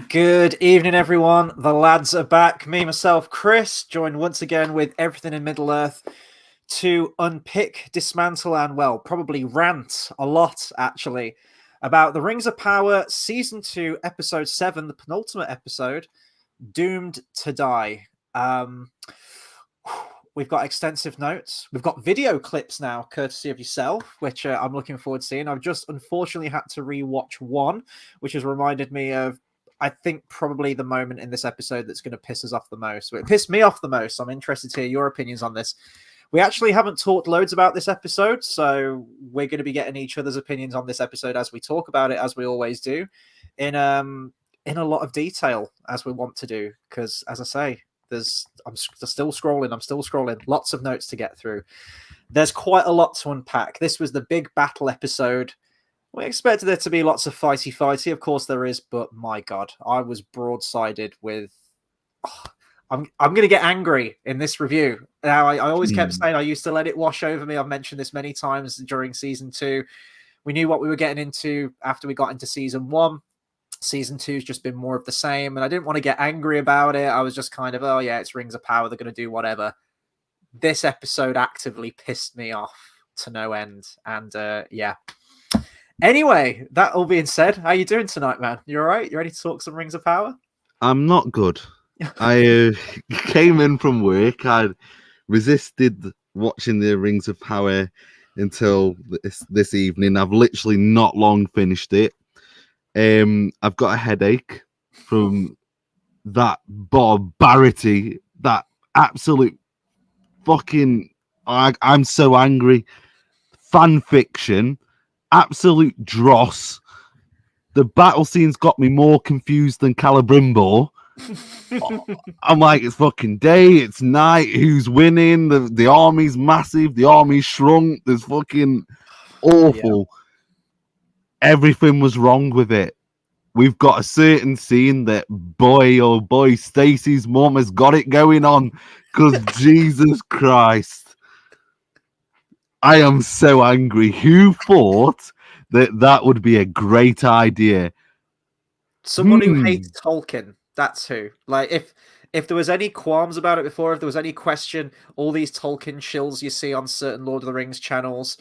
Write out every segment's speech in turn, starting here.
Good evening, everyone. The lads are back. Me, myself, Chris, joined once again with everything in Middle Earth to unpick, dismantle, and, well, probably rant a lot, actually, about the Rings of Power Season 2, Episode 7, the penultimate episode, Doomed to Die. We've got extensive notes. We've got video clips now, courtesy of yourself, which I'm looking forward to seeing. I've just unfortunately had to rewatch one, which has reminded me of, I think, probably the moment in this episode that's going to piss us off the most. It pissed me off the most. I'm interested to hear your opinions on this. We actually haven't talked loads about this episode, so we're going to be getting each other's opinions on this episode as we talk about it, as we always do, in a lot of detail, as we want to do. Because, as I say, I'm still scrolling. Lots of notes to get through. There's quite a lot to unpack. This was the big battle episode. We expected there to be lots of fighty. Of course there is, but my God, I was broadsided with. I'm going to get angry in this review. Now, I always kept saying I used to let it wash over me. I've mentioned this many times during season 2. We knew what we were getting into after we got into season 1. Season 2's just been more of the same, and I didn't want to get angry about it. I was just kind of, oh yeah, it's Rings of Power. They're going to do whatever. This episode actively pissed me off to no end, and yeah. Anyway, that all being said, how you doing tonight, man? You all right? You ready to talk some Rings of Power? I'm not good. I came in from work. I resisted watching the Rings of Power until this evening. I've literally not long finished it. I've got a headache from that barbarity, that absolute fucking... I'm so angry. Fan fiction. Absolute dross. The battle scenes got me more confused than Celebrimbor. I'm like, it's fucking day, it's night, who's winning? The army's massive, the army's shrunk, there's fucking awful. Yeah. Everything was wrong with it. We've got a certain scene that, boy, oh boy, Stacey's mum has got it going on, because Jesus Christ. I am so angry. Who thought that would be a great idea? Someone who hates Tolkien. That's who. Like, if there was any qualms about it before, if there was any question, all these Tolkien shills you see on certain Lord of the Rings channels,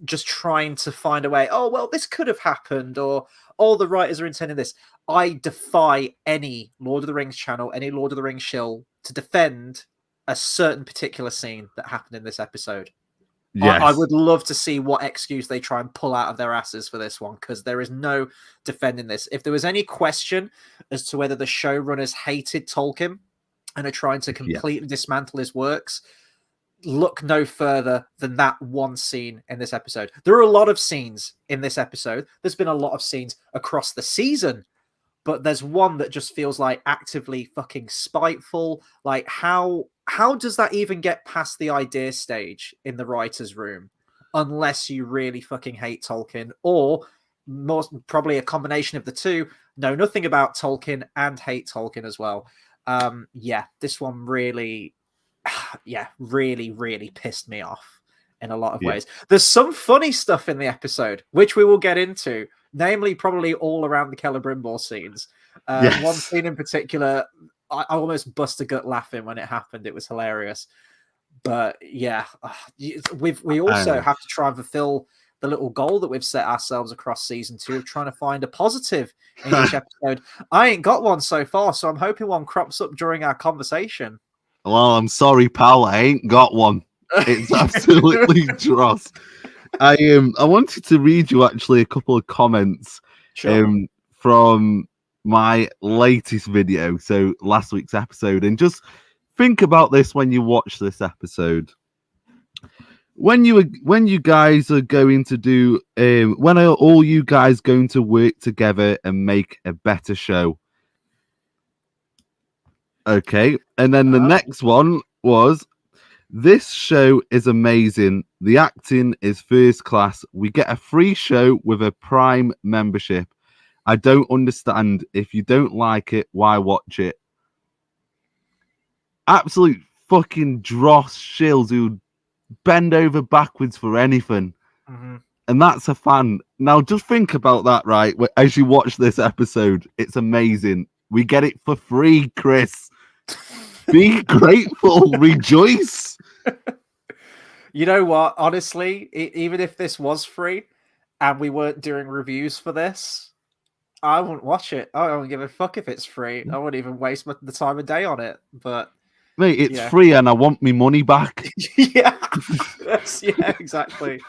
just trying to find a way, oh, well, this could have happened, or all the writers are intending this. I defy any Lord of the Rings channel, any Lord of the Rings shill to defend a certain particular scene that happened in this episode. Yes. I would love to see what excuse they try and pull out of their asses for this one, because there is no defending this. If there was any question as to whether the showrunners hated Tolkien and are trying to completely dismantle his works, look no further than that one scene in this episode. There are a lot of scenes in this episode. There's been a lot of scenes across the season, but there's one that just feels like actively fucking spiteful. Like, how does that even get past the idea stage in the writer's room unless you really fucking hate Tolkien, or most probably a combination of the two, know nothing about Tolkien and hate Tolkien as well. Yeah, this one really, really pissed me off in a lot of ways. There's some funny stuff in the episode, which we will get into, namely probably all around the Celebrimbor scenes. One scene in particular, I almost bust a gut laughing when it happened. It was hilarious. But yeah, we also have to try and fulfill the little goal that we've set ourselves across season 2 of trying to find a positive in each episode. I ain't got one so far, so I'm hoping one crops up during our conversation. Well, I'm sorry, pal. I ain't got one. It's absolutely dross. I wanted to read you actually a couple of comments from my latest video, so last week's episode, and just think about this when you watch this episode. When you guys are going to do, when are all you guys going to work together and make a better show? Okay, and then the next one was, this show is amazing. The acting is first class. We get a free show with a Prime membership. I don't understand. If you don't like it, why watch it? Absolute fucking dross shills who bend over backwards for anything. And that's a fan. Now, just think about that, right? As you watch this episode, it's amazing. We get it for free, Chris. Be grateful, rejoice. You know what? Honestly, even if this was free and we weren't doing reviews for this, I wouldn't watch it. I don't give a fuck if it's free. I wouldn't even waste the time of day on it. But mate, it's free and I want my money back. yeah, exactly.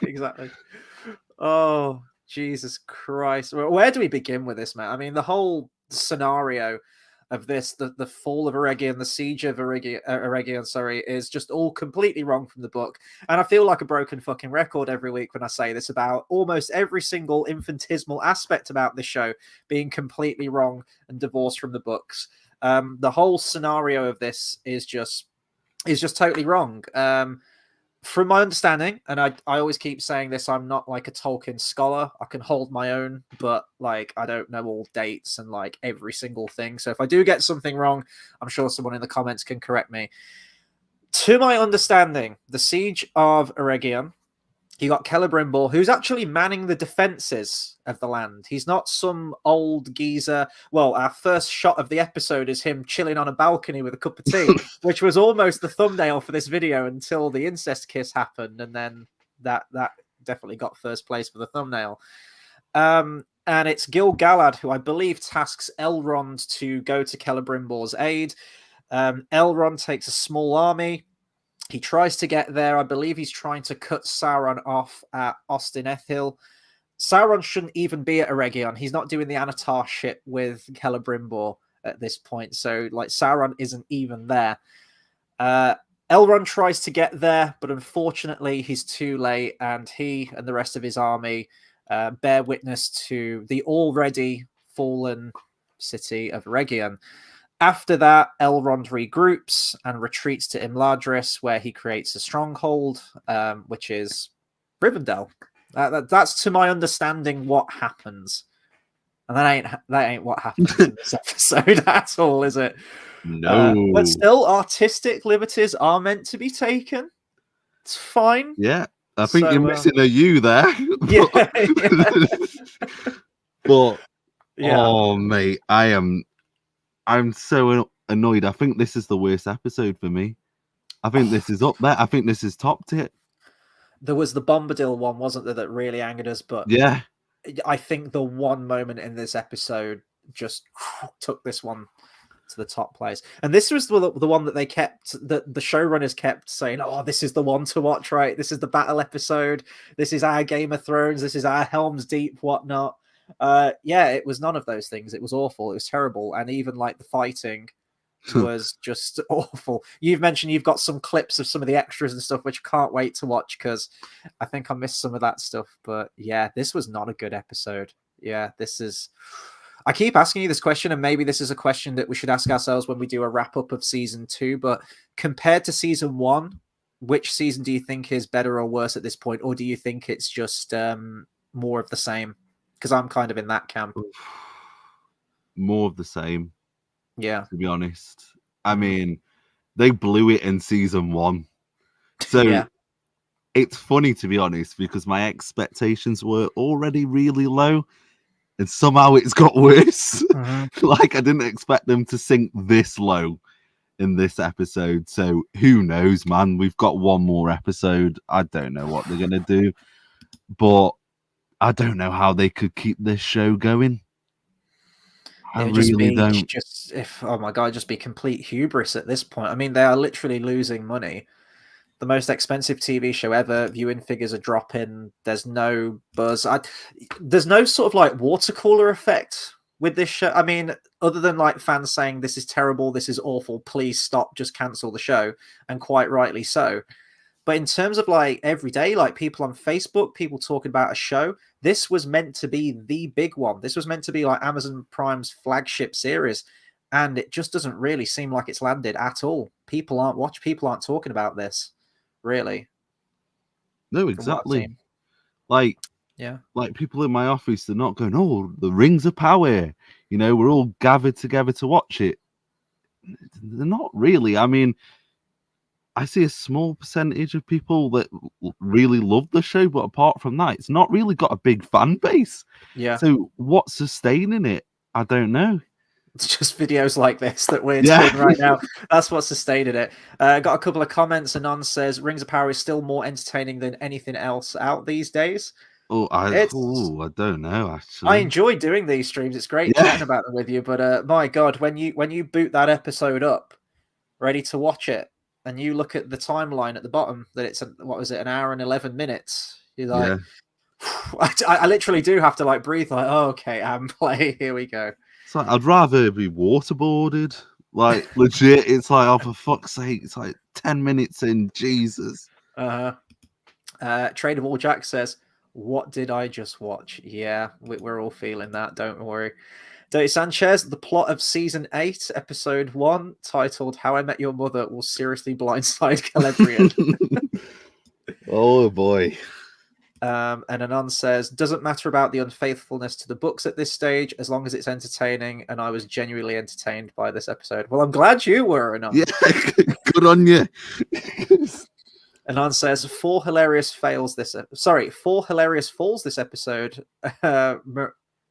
Oh, Jesus Christ. Where do we begin with this, man? I mean, the whole scenario of this, the fall of Eregion, the siege of Eregion, is just all completely wrong from the book. And I feel like a broken fucking record every week when I say this about almost every single infinitesimal aspect about this show being completely wrong and divorced from the books. The whole scenario of this is just totally wrong. From my understanding, and I always keep saying this, I'm not like a Tolkien scholar. I can hold my own, but like I don't know all dates and like every single thing. So if I do get something wrong, I'm sure someone in the comments can correct me. To my understanding, the siege of Eregion, you got Celebrimbor, who's actually manning the defenses of the land. He's not some old geezer. Well, our first shot of the episode is him chilling on a balcony with a cup of tea, which was almost the thumbnail for this video until the incest kiss happened, and then that definitely got first place for the thumbnail. And it's Gil-galad who I believe tasks Elrond to go to Celebrimbor's aid. Elrond takes a small army. He tries to get there. I believe he's trying to cut Sauron off at Ostinethil. Sauron shouldn't even be at Eregion. He's not doing the Anatar shit with Celebrimbor at this point. So, like, Sauron isn't even there. Elrond tries to get there, but unfortunately he's too late, and he and the rest of his army bear witness to the already fallen city of Eregion. After that, Elrond regroups and retreats to Imladris, where he creates a stronghold, which is Rivendell. That's, to my understanding, what happens. And that ain't what happens in this episode at all, is it? No. But still, artistic liberties are meant to be taken. It's fine. Yeah, I think you're missing a U there. Yeah. But yeah. Oh, mate, I'm so annoyed. I think this is the worst episode for me. I think this is up there. I think this is topped it. There was the Bombadil one, wasn't there, that really angered us? But yeah, I think the one moment in this episode just took this one to the top place. And this was the one that they kept, that the showrunners kept saying, oh, this is the one to watch, right? This is the battle episode. This is our Game of Thrones. This is our Helm's Deep, whatnot. Yeah, it was none of those things. It was awful. It was terrible. And even like the fighting was just awful. You've mentioned you've got some clips of some of the extras and stuff, which I can't wait to watch because I think I missed some of that stuff. But yeah, this was not a good episode. Yeah, this is... I keep asking you this question, and maybe this is a question that we should ask ourselves when we do a wrap-up of season 2, but compared to season 1, which season do you think is better or worse at this point? Or do you think it's just more of the same? Because I'm kind of in that camp. More of the same. Yeah. To be honest. I mean, they blew it in season 1. So yeah. It's funny, to be honest, because my expectations were already really low. And somehow it's got worse. Like, I didn't expect them to sink this low in this episode. So who knows, man? We've got one more episode. I don't know what they're going to do. But I don't know how they could keep this show going. I really don't. Oh my God, just be complete hubris at this point. I mean, they are literally losing money. The most expensive TV show ever. Viewing figures are dropping. There's no buzz. There's no sort of like water cooler effect with this show. I mean, other than like fans saying this is terrible, this is awful, please stop, just cancel the show, and quite rightly so. But in terms of like every day, like people on Facebook, people talking about a show, this was meant to be the big one. This was meant to be like Amazon Prime's flagship series, and it just doesn't really seem like it's landed at all. People aren't talking about this. Really? No, exactly. Like people in my office, they're not going, oh, the Rings of Power. You know, we're all gathered together to watch it. They're not really. I mean, I see a small percentage of people that really love the show, but apart from that, it's not really got a big fan base. Yeah. So what's sustaining it? I don't know. It's just videos like this that we're Yeah. doing right now. That's what's sustaining it. Got a couple of comments. Anon says Rings of Power is still more entertaining than anything else out these days. I don't know actually. I enjoy doing these streams. It's great chatting about them with you. But my God, when you boot that episode up, ready to watch it, and you look at the timeline at the bottom that it's an hour and 11 minutes. You're like, I literally do have to like breathe. Like, oh, okay, and play. Here we go. It's like I'd rather be waterboarded. Like legit, it's like, oh, for fuck's sake, it's like 10 minutes in, Jesus. Trade of All Jack says, what did I just watch? Yeah, we're all feeling that, don't worry. Dirty Sanchez, the plot of season 8, episode 1, titled How I Met Your Mother will seriously blindside Celebrimbor. Oh boy. And Anon says, doesn't matter about the unfaithfulness to the books at this stage, as long as it's entertaining, and I was genuinely entertained by this episode. Well, I'm glad you were, Anon. Yeah, good on you. Anon says, 4 hilarious falls this episode.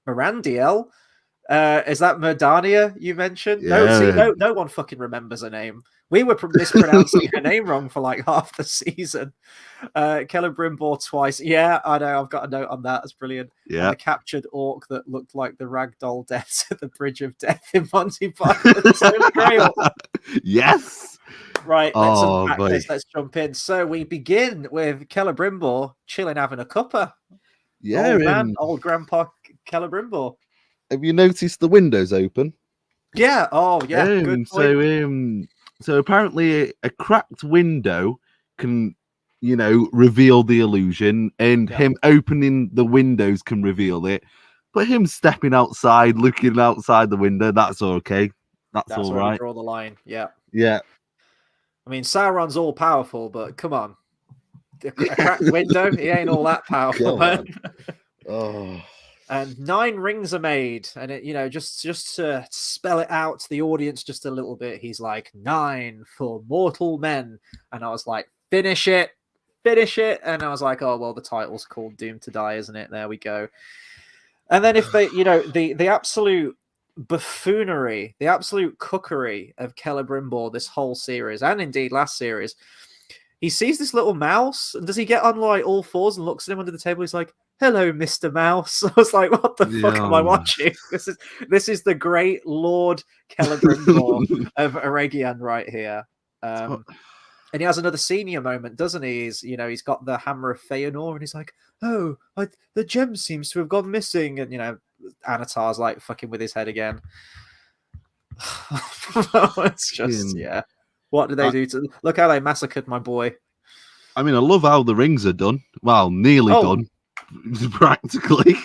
Mirandiel? Is that Merdania you mentioned? Yeah. No one fucking remembers her name. We were mispronouncing her name wrong for like half the season. Celebrimbor twice. Yeah, I know. I've got a note on that. That's brilliant. Yeah. And a captured orc that looked like the ragdoll deaths at the Bridge of Death in Monty Python's Holy Grail. Yes. Right, let's unpack this. Let's jump in. So we begin with Celebrimbor chilling, having a cuppa. Yeah, old Grandpa Celebrimbor. Have you noticed the windows open? Yeah. Oh, yeah. Good point. So apparently a cracked window can, reveal the illusion, and him opening the windows can reveal it. But him stepping outside, looking outside the window, that's okay. That's all right. Draw the line. Yeah. Yeah. I mean, Sauron's all powerful, but come on, a cracked window, he ain't all that powerful, man. Oh. And 9 rings are made, and it, just to spell it out to the audience just a little bit, he's like 9 for mortal men, and I was like, finish it, and I was like, oh well, the title's called Doomed to Die, isn't it? There we go. And then if they, the absolute buffoonery, the absolute cookery of Celebrimbor this whole series, and indeed last series, he sees this little mouse, and does he get on like all fours and looks at him under the table? He's like, hello, Mr. Mouse. I was like, what the fuck am I watching? This is the great Lord Celebrimbor of Eregion right here. And he has another senior moment, doesn't he? He's got the Hammer of Feanor, and he's like, oh, the gem seems to have gone missing. And, Anatar's like fucking with his head again. It's just, yeah. What did they do to... Look how they massacred my boy. I mean, I love how the rings are done. Well, nearly done. Practically.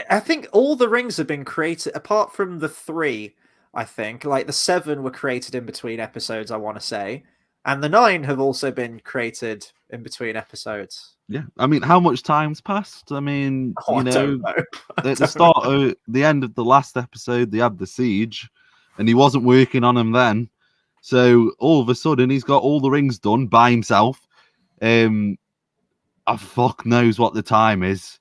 I think all the rings have been created, apart from the 3, I think. Like, the 7 were created in between episodes, I want to say. And the 9 have also been created in between episodes. Yeah. I mean, how much time's passed? I mean, I don't know. At the start of the end of the last episode, they had the siege, and he wasn't working on them then. So all of a sudden, he's got all the rings done by himself. Fuck knows what the time is.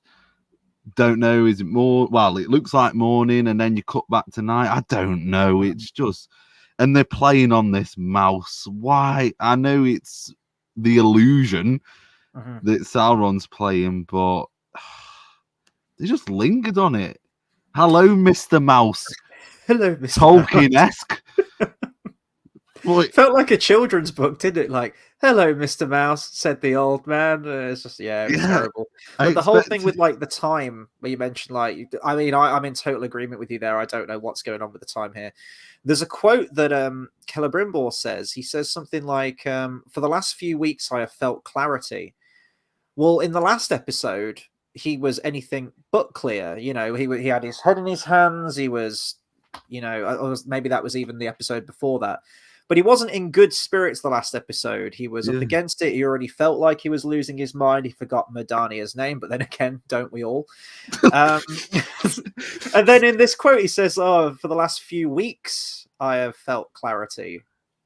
Don't know. Is it more? Well, it looks like morning, and then you cut back to night. I don't know. It's just, and they're playing on this mouse. Why? I know it's the illusion that Sauron's playing, but they just lingered on it. Hello, Mr. Mouse. Hello, Mr. Tolkien-esque. It felt like a children's book, didn't it? Like, hello, Mr. Mouse, said the old man. It's just, it was terrible. But the whole thing with, like, the time, where you mentioned, like, I mean, I'm in total agreement with you there. I don't know what's going on with the time here. There's a quote that Celebrimbor says. He says something like, for the last few weeks, I have felt clarity. Well, in the last episode, he was anything but clear. He had his head in his hands. He was, maybe that was even the episode before that. But he wasn't in good spirits the last episode. He was up against it. He already felt like he was losing his mind. He forgot Merdania's name, but then again, don't we all? And then in this quote, he says, oh, for the last few weeks, I have felt clarity.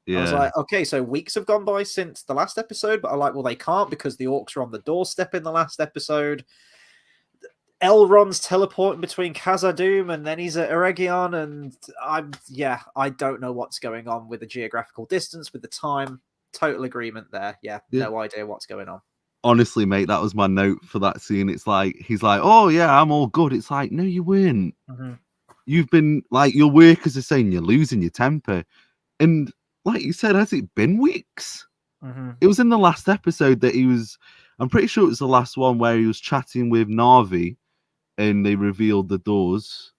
I was Yeah. like, okay, so weeks have gone by since the last episode, but I like, well, they can't because the orcs are on the doorstep in the last episode. Elrond's teleporting between Khazad-dûm and then he's at Eregion, and I don't know what's going on with the geographical distance, with the time. Total agreement there. Yeah, no idea what's going on. Honestly, mate, that was my note for that scene. It's like he's like, "Oh yeah, I'm all good." It's like, no, you weren't. Mm-hmm. You've been like your workers are saying you're losing your temper, and like you said, has it been weeks? Mm-hmm. It was in the last episode that he was. I'm pretty sure it was the last one where he was chatting with Narvi, and they revealed the doors.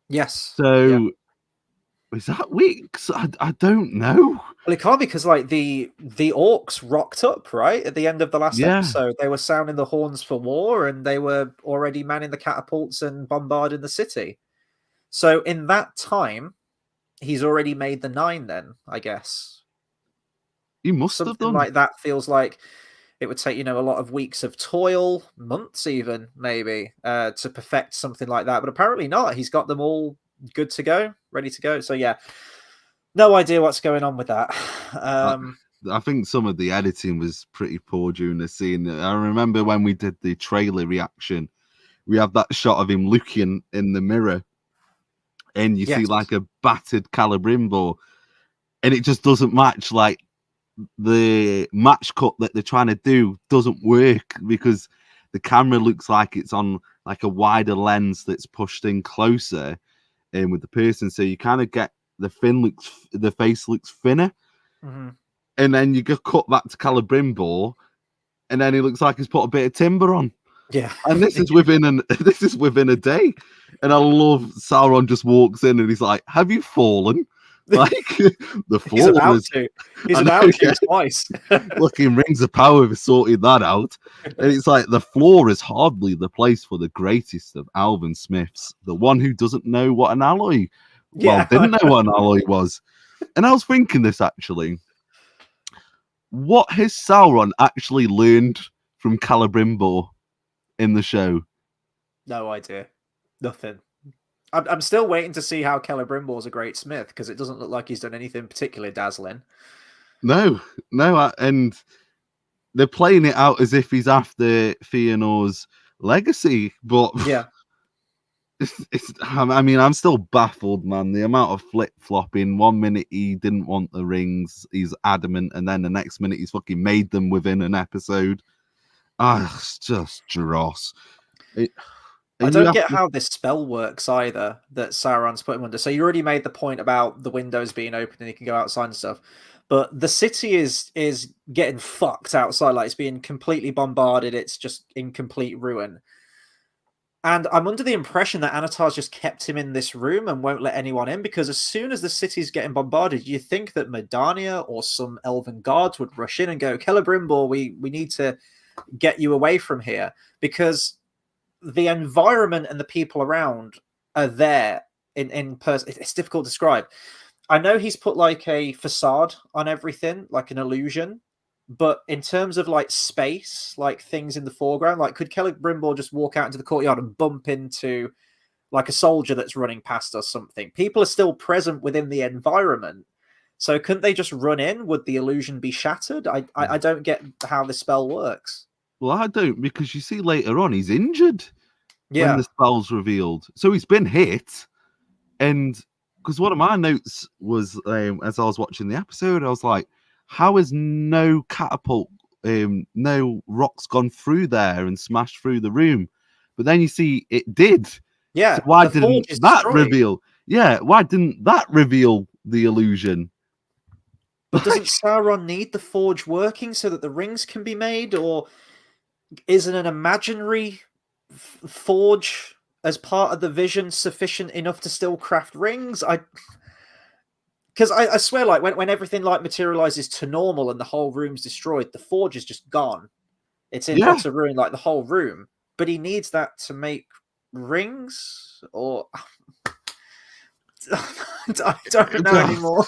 Yes. So is that weeks? I don't know. Well, it can't, because like the orcs rocked up right at the end of the last episode. They were sounding the horns for war, and they were already manning the catapults and bombarding the city. So in that time, he's already made the 9. Then I guess He must something have done. like that. Feels like it would take a lot of weeks of toil, months even maybe, to perfect something like that. But apparently not. He's got them all good to go, ready to go. So yeah. No idea what's going on with that. I think some of the editing was pretty poor during the scene. I remember when we did the trailer reaction, we have that shot of him looking in the mirror, and you see like a battered Celebrimbor, and it just doesn't match. Like the match cut that they're trying to do doesn't work because the camera looks like it's on like a wider lens that's pushed in closer in with the person, so you kind of get the face looks thinner, and then you get cut back to Celebrimbor, and then he looks like he's put a bit of timber on. Yeah, and this is within a day, and I love Sauron just walks in and he's like, "Have you fallen?" Like the fall. He's about to twice. Looking Rings of Power have sorted that out, and it's like the floor is hardly the place for the greatest of Alvin Smiths, the one who doesn't know what an alloy. Didn't know what an alloy was. And I was thinking this actually. What has Sauron actually learned from Celebrimbor in the show? No idea. Nothing. I'm still waiting to see how Celebrimbor's a great smith, because it doesn't look like he's done anything particularly dazzling. No, and they're playing it out as if he's after Fëanor's legacy, but yeah. I mean, I'm still baffled, man. The amount of flip-flopping. 1 minute he didn't want the rings, he's adamant, and then the next minute he's fucking made them within an episode. It's just dross. I don't get how this spell works either, that Sauron's put him under. So you already made the point about the windows being open and he can go outside and stuff. But the city is getting fucked outside. Like, it's being completely bombarded. It's just in complete ruin. And I'm under the impression that Anatar's just kept him in this room and won't let anyone in, because as soon as the city's getting bombarded, you think that Medania or some elven guards would rush in and go, Celebrimbor, we need to get you away from here, because the environment and the people around are there in person. It's difficult to describe. I know he's put like a facade on everything, like an illusion, but in terms of like space, like things in the foreground, like could Celebrimbor just walk out into the courtyard and bump into like a soldier that's running past or something? People are still present within the environment. So couldn't they just run in? Would the illusion be shattered? I don't get how the spell works. Well, I don't, because you see later on he's injured when the spell's revealed. So he's been hit. And because one of my notes was, as I was watching the episode, I was like, how has no catapult, no rocks gone through there and smashed through the room? But then you see it did. Yeah. So why didn't that reveal? Yeah, why didn't that reveal the illusion? But doesn't Sauron need the forge working so that the rings can be made? Or isn't an imaginary forge as part of the vision sufficient enough to still craft rings? Because I swear, like when everything like materializes to normal and the whole room's destroyed, the forge is just gone. It's in utter ruin, like the whole room. But he needs that to make rings, or I don't know anymore.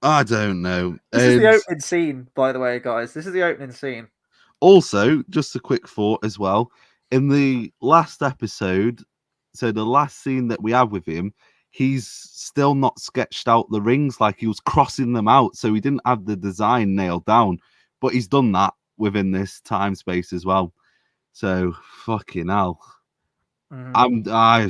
I don't know. This is the opening scene, by the way, guys. This is the opening scene. Also, just a quick thought as well. In the last episode, so the last scene that we have with him, he's still not sketched out the rings, like he was crossing them out, so he didn't have the design nailed down. But he's done that within this time space as well. So fucking hell. I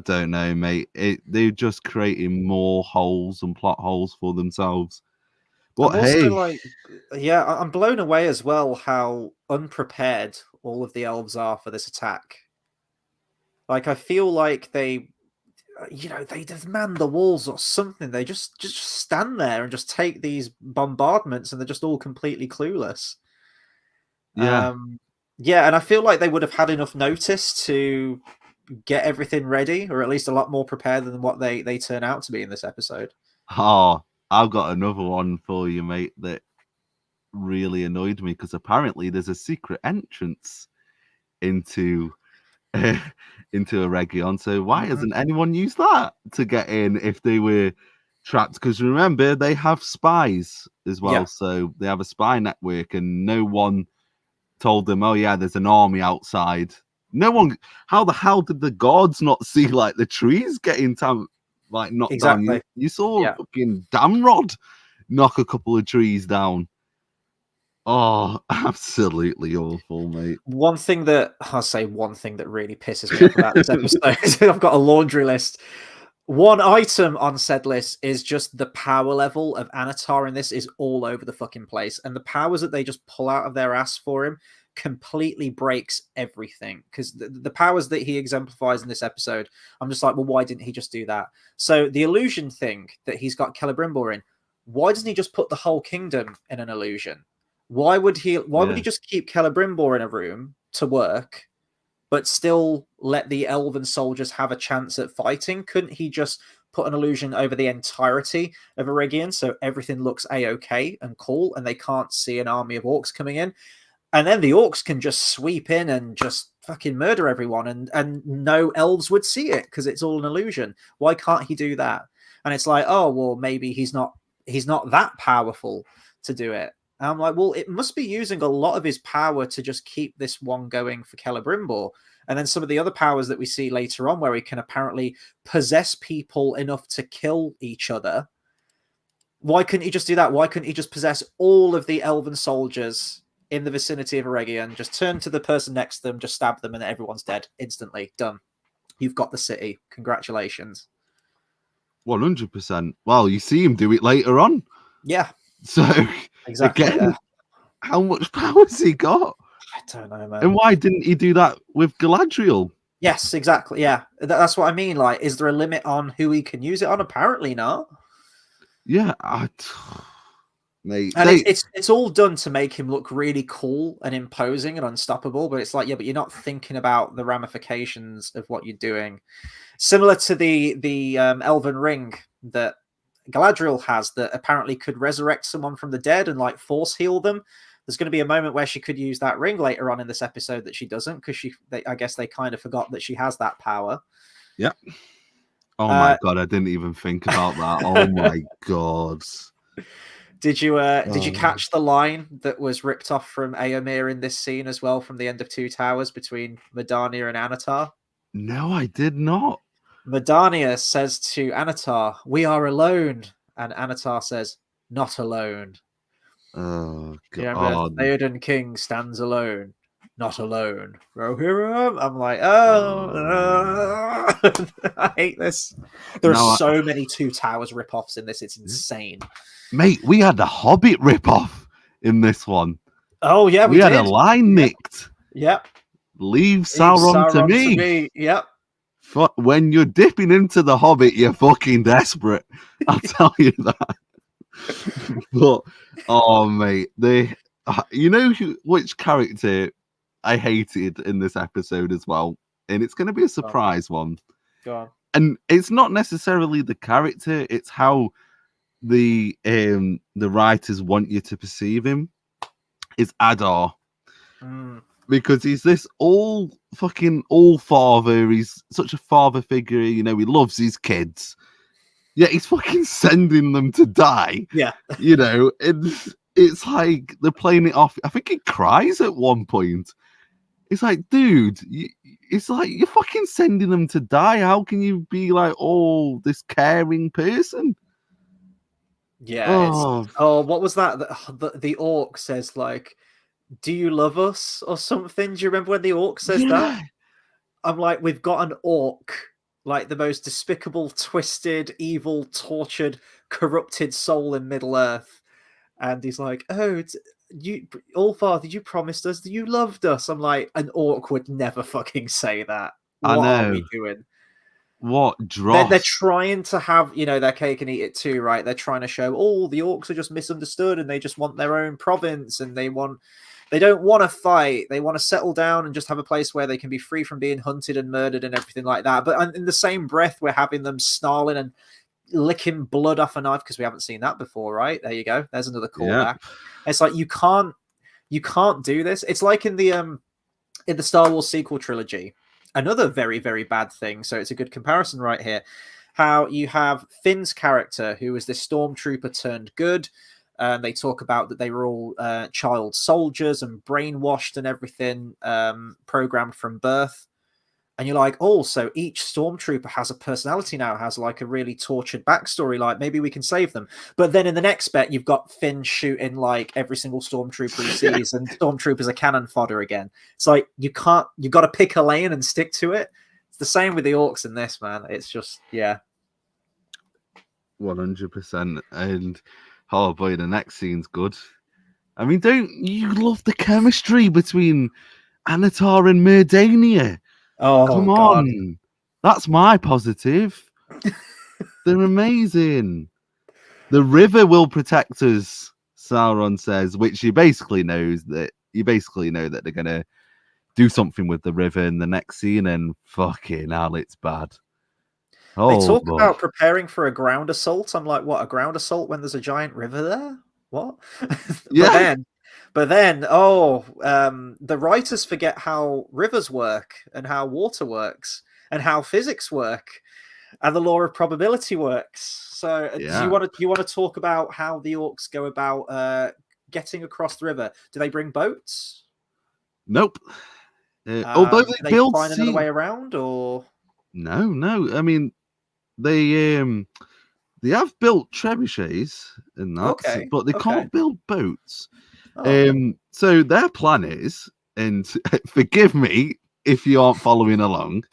don't know, mate. They're just creating more holes and plot holes for themselves. But I'm hey, also I'm blown away as well how unprepared all of the elves are for this attack. Like, I feel like they just man the walls or something. They just stand there and just take these bombardments, and they're just all completely clueless. yeah. And I feel like they would have had enough notice to get everything ready, or at least a lot more prepared than what they turn out to be in this episode. Oh, I've got another one for you, mate, that really annoyed me, because apparently there's a secret entrance into Eregion. So why hasn't anyone used that to get in if they were trapped? Because remember, they have spies as well. Yeah. So they have a spy network, and no one told them, oh yeah, there's an army outside. No one. How the hell did the gods not see like the trees getting knocked down? You saw fucking Damrod knock a couple of trees down. Oh, absolutely awful, mate. One thing that really pisses me off about this episode, I've got a laundry list. One item on said list is just the power level of Anatar in this is all over the fucking place. And the powers that they just pull out of their ass for him completely breaks everything. Because the powers that he exemplifies in this episode, I'm just like, well, why didn't he just do that? So the illusion thing that he's got Celebrimbor in, why doesn't he just put the whole kingdom in an illusion? Why would he just keep Celebrimbor in a room to work, but still let the elven soldiers have a chance at fighting? Couldn't he just put an illusion over the entirety of Eregion so everything looks a-okay and cool and they can't see an army of orcs coming in? And then the orcs can just sweep in and just fucking murder everyone, and no elves would see it because it's all an illusion. Why can't he do that? And it's like, oh, well, maybe he's not that powerful to do it. And I'm like, well, it must be using a lot of his power to just keep this one going for Celebrimbor. And then some of the other powers that we see later on, where he can apparently possess people enough to kill each other. Why couldn't he just do that? Why couldn't he just possess all of the elven soldiers in the vicinity of Eregion, just turn to the person next to them, just stab them, and everyone's dead instantly? Done. You've got the city. Congratulations. 100%. Well, you see him do it later on. Yeah. So, exactly. Again, how much power has he got? I don't know, man. And why didn't he do that with Galadriel? Yes, exactly. Yeah, that's what I mean. Like, is there a limit on who he can use it on? Apparently not. Yeah, mate. And it's all done to make him look really cool and imposing and unstoppable. But it's like, yeah, but you're not thinking about the ramifications of what you're doing. Similar to the elven ring that Galadriel has, that apparently could resurrect someone from the dead and like force heal them. There's going to be a moment where she could use that ring later on in this episode that she doesn't, because I guess they kind of forgot that she has that power. Yeah. Oh my god, I didn't even think about that. Oh my god. Did you catch the line that was ripped off from Eomer in this scene as well, from the end of Two Towers, between Medania and Anatar? No, I did not. Medania says to Anatar, "We are alone," and Anatar says, "Not alone." Oh god! The Theoden King stands alone, not alone. Rohirrim. I'm like, oh, I hate this. There are so many Two Towers ripoffs in this; it's insane. Mate, we had a Hobbit ripoff in this one. Oh yeah, we had a line nicked. Yep. Leave Sauron to me. Yep. When you're dipping into the Hobbit, you're fucking desperate. I'll tell you that. But oh mate, you know which character I hated in this episode as well, and it's going to be a surprise one. Go on. And it's not necessarily the character; it's how the writers want you to perceive him. Is Adar. Because he's this all father. He's such a father figure. You know, he loves his kids. Yeah, he's fucking sending them to die. Yeah. You know, it's like they're playing it off. I think he cries at one point. It's like, dude, it's like you're fucking sending them to die. How can you be like, oh, this caring person? Yeah, it's Oh, what was that? The orc says like, "Do you love us?" or something. Do you remember when the orc says that? yeah. I'm like, we've got an orc, like the most despicable, twisted, evil, tortured, corrupted soul in Middle Earth, and he's like, "Oh, you, Allfather, you promised us that you loved us." I'm like, an orc would never fucking say that. I What are know. we doing? What They're dross? trying to have, their cake and eat it too, right? They're trying to show, oh, the orcs are just misunderstood and they just want their own province and they don't want to fight. They want to settle down and just have a place where they can be free from being hunted and murdered and everything like that. But in the same breath, we're having them snarling and licking blood off a knife because we haven't seen that before, right? There you go. There's another Yeah. callback. It's like you can't do this. It's like in the Star Wars sequel trilogy. Another very, very bad thing. So it's a good comparison right here. How you have Finn's character, who is this stormtrooper turned good. They talk about that they were all child soldiers and brainwashed and everything, programmed from birth. And you're like, oh, so each stormtrooper has a personality now, has like a really tortured backstory. Like maybe we can save them. But then in the next bet, you've got Finn shooting like every single stormtrooper he sees, and stormtroopers are cannon fodder again. It's like you've got to pick a lane and stick to it. It's the same with the orcs in this, man. It's just 100%. And oh boy, the next scene's good. I mean, don't you love the chemistry between Anatar and Merdania? Oh, come God. on, that's my positive. They're amazing. The river will protect us, Sauron says, which you basically know that they're gonna do something with the river in the next scene, and fucking hell, it's bad. They talk boy. about preparing for a ground assault. I'm like, what, a ground assault when there's a giant river there? What? Yeah. But then, the writers forget how rivers work and how water works and how physics work and the law of probability works. So, do you want to talk about how the orcs go about getting across the river? Do they bring boats? Nope. Although Do they they build find another way around, or no. I mean, they have built trebuchets and that, but they can't build boats. So their plan is, and forgive me if you aren't following along.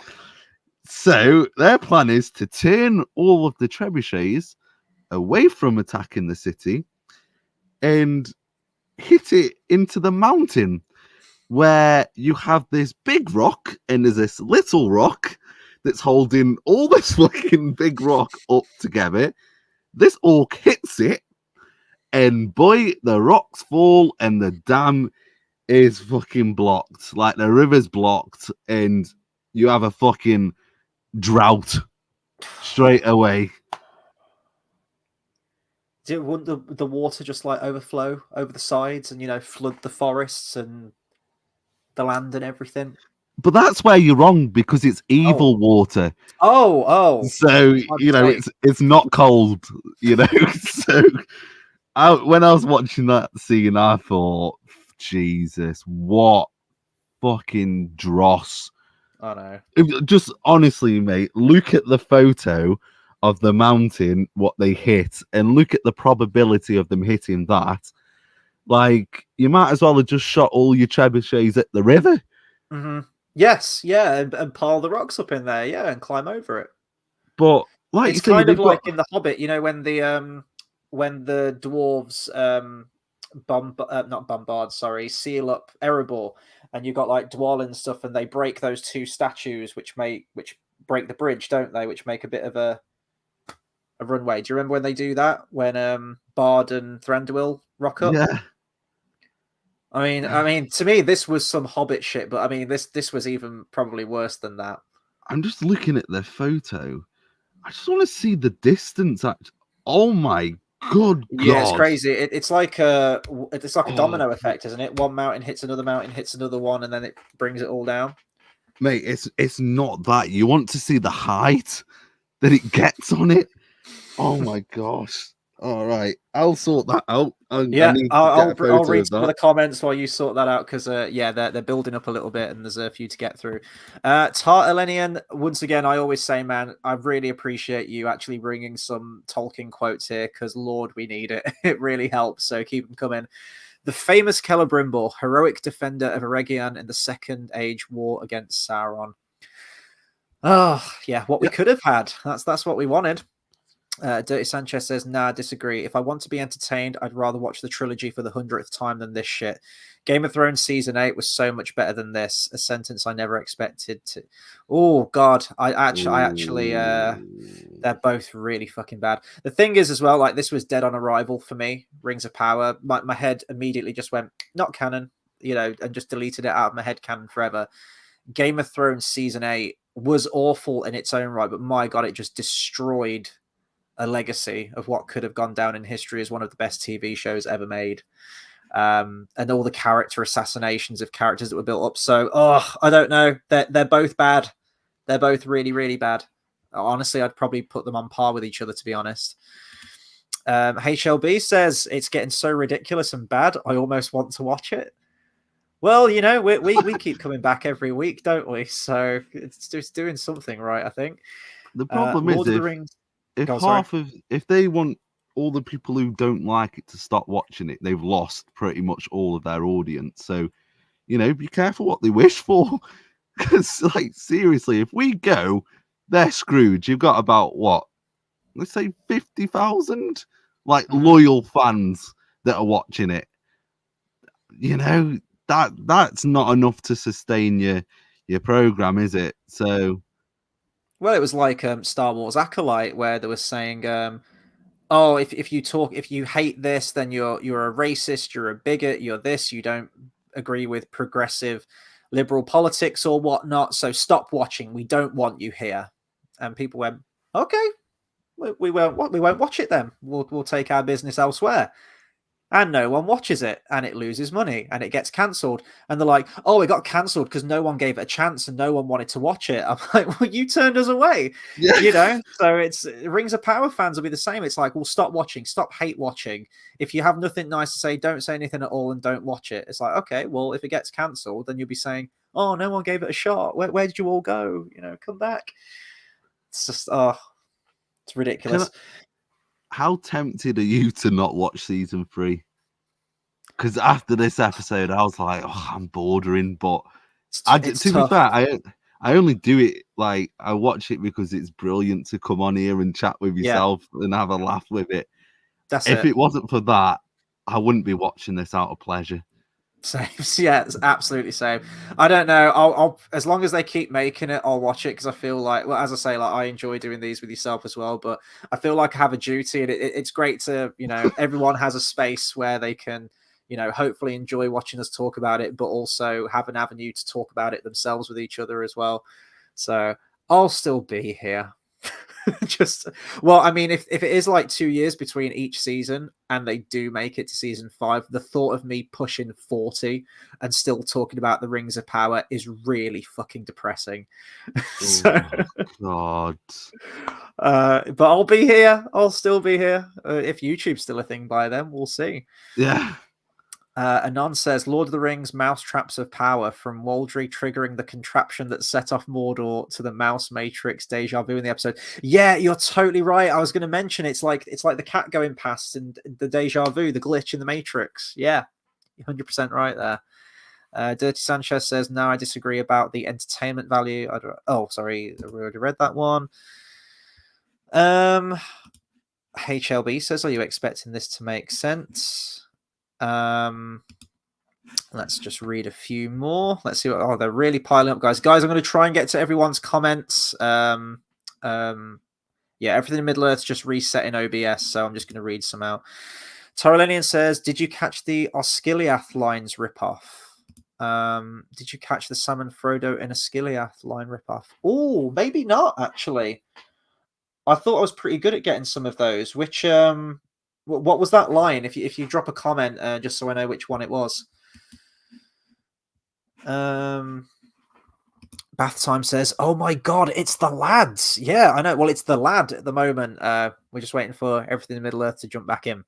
So their plan is to turn all of the trebuchets away from attacking the city and hit it into the mountain, where you have this big rock and there's this little rock that's holding all this fucking big rock up together. This orc hits it, and boy, the rocks fall and the dam is fucking blocked. Like the river's blocked, and you have a fucking drought straight away. Wouldn't the water just like overflow over the sides and flood the forests and the land and everything? But that's where you're wrong, because it's evil water. Oh. So it's not cold. So when I was watching that scene, I thought, Jesus, what fucking dross. I know. Just honestly, mate, look at the photo of the mountain, what they hit, and look at the probability of them hitting that. Like, you might as well have just shot all your trebuchets at the river. Mm-hmm. Yes, yeah, and pile the rocks up in there, yeah, and climb over it. But like it's kind of like in the Hobbit, when the dwarves seal up Erebor, and you've got like Dwal and stuff, and they break those two statues, which break the bridge, don't they? Which make a bit of a runway. Do you remember when they do that? When Bard and Thranduil rock up? Yeah. I mean, to me, this was some Hobbit shit, but I mean, this was even probably worse than that. I'm just looking at the photo. I just want to see the distance. Oh my God! Yeah, it's crazy. It's like a domino effect, isn't it? One mountain hits another one, and then it brings it all down. Mate, it's not that. You want to see the height that it gets on it. Oh my gosh! All right, I'll sort that out. I Yeah, need to I'll get a photo read of some of the that. comments while you sort that out because yeah, they're building up a little bit and there's a few to get through. Tartalenian, once again, I always say, man, I really appreciate you actually bringing some Tolkien quotes here because Lord, we need it. It really helps. So keep them coming. The famous Celebrimbor, heroic defender of Eregion in the Second Age War against Sauron. Oh yeah, what we could have had. That's what we wanted. Dirty Sanchez says, nah, I disagree. If I want to be entertained, I'd rather watch the trilogy for the 100th time than this shit. Game of Thrones season 8 was so much better than this. A sentence I never expected to. Oh God, I actually, they're both really fucking bad. The thing is, as well, like this was dead on arrival for me. Rings of Power. My head immediately just went not canon, and just deleted it out of my head canon forever. Game of Thrones season 8 was awful in its own right, but my God, it just destroyed a legacy of what could have gone down in history as one of the best TV shows ever made. And all the character assassinations of characters that were built up. So, I don't know. They're both bad. They're both really, really bad. Honestly, I'd probably put them on par with each other, to be honest. HLB says it's getting so ridiculous and bad, I almost want to watch it. Well, we keep coming back every week, don't we? So it's doing something right, I think. The problem Lord is of the Rings. if they want all the people who don't like it to stop watching it, they've lost pretty much all of their audience. So, be careful what they wish for. Because, like, seriously, if we go, they're screwed. You've got about what? Let's say 50,000 loyal fans that are watching it. That's not enough to sustain your program, is it? So, well, it was like Star Wars Acolyte, where they were saying, if you hate this, then you're a racist, you're a bigot, you're this, you don't agree with progressive liberal politics or whatnot. So stop watching. We don't want you here. And people went, okay, we won't watch it then. We'll take our business elsewhere. And no one watches it, and it loses money, and it gets cancelled. And they're like, "Oh, it got cancelled because no one gave it a chance, and no one wanted to watch it." I'm like, "Well, you turned us away, So it's Rings of Power fans will be the same. It's like, well, stop watching, stop hate watching. If you have nothing nice to say, don't say anything at all, and don't watch it. It's like, okay, well, if it gets cancelled, then you'll be saying, "Oh, no one gave it a shot. Where did you all go? Come back." It's just, it's ridiculous. How tempted are you to not watch season 3? Because after this episode, I was like, I'm bordering. But to be fair, I only do it I watch it because it's brilliant to come on here and chat with yourself and have a laugh with it. If it wasn't for that, I wouldn't be watching this out of pleasure. Same. Yeah, it's absolutely same. I don't know. I'll as long as they keep making it, I'll watch it because I feel like, well, as I say, I enjoy doing these with yourself as well. But I feel like I have a duty, and it's great to everyone has a space where they can hopefully enjoy watching us talk about it, but also have an avenue to talk about it themselves with each other as well. So I'll still be here. If it is 2 years between each season and they do make it to season 5, the thought of me pushing 40 and still talking about the Rings of Power is really fucking depressing. God. But I'll be here. I'll still be here. If YouTube's still a thing by then, we'll see. Yeah. Anon says, Lord of the Rings Mousetraps of Power, from Waldry triggering the contraption that set off Mordor to the mouse matrix deja vu in the episode. Yeah, you're totally right. I was going to mention it's like the cat going past and the deja vu, the glitch in the matrix. Yeah, 100% right there. Dirty Sanchez says, no, I disagree about the entertainment value. Sorry, I already read that one. HLB says, are you expecting this to make sense? Let's just read a few more. Let's see what they're really piling up, guys. I'm going to try and get to everyone's comments. Everything in Middle Earth's just reset in OBS, so I'm just going to read some out. Torolinian says, did you catch the Osgiliath lines ripoff? Did you catch the Sam and Frodo in Osgiliath line ripoff? Oh, maybe not, actually. I thought I was pretty good at getting some of those. Which what was that line? If you drop a comment, just so I know which one it was. Bad Bath Time says, "Oh my god, it's the lads!" Yeah, I know. Well, it's the lad at the moment. We're just waiting for everything in Middle Earth to jump back in.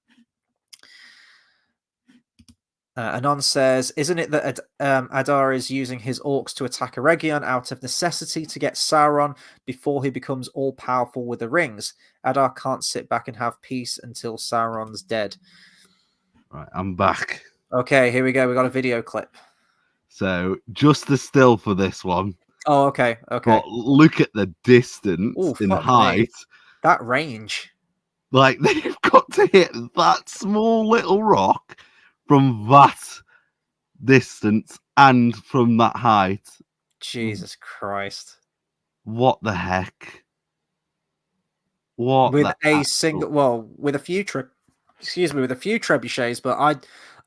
Anon says, "Isn't it that Adar is using his orcs to attack Eregion out of necessity to get Sauron before he becomes all-powerful with the rings? Adar can't sit back and have peace until Sauron's dead." Right, I'm back. Okay, here we go. We got a video clip. So just the still for this one. Oh, okay. But look at the distance in height. Me. That range. Like, they've got to hit that small little rock from that distance and from that height. Jesus Christ. What the heck? What? With a single, well, with a few trebuchets, but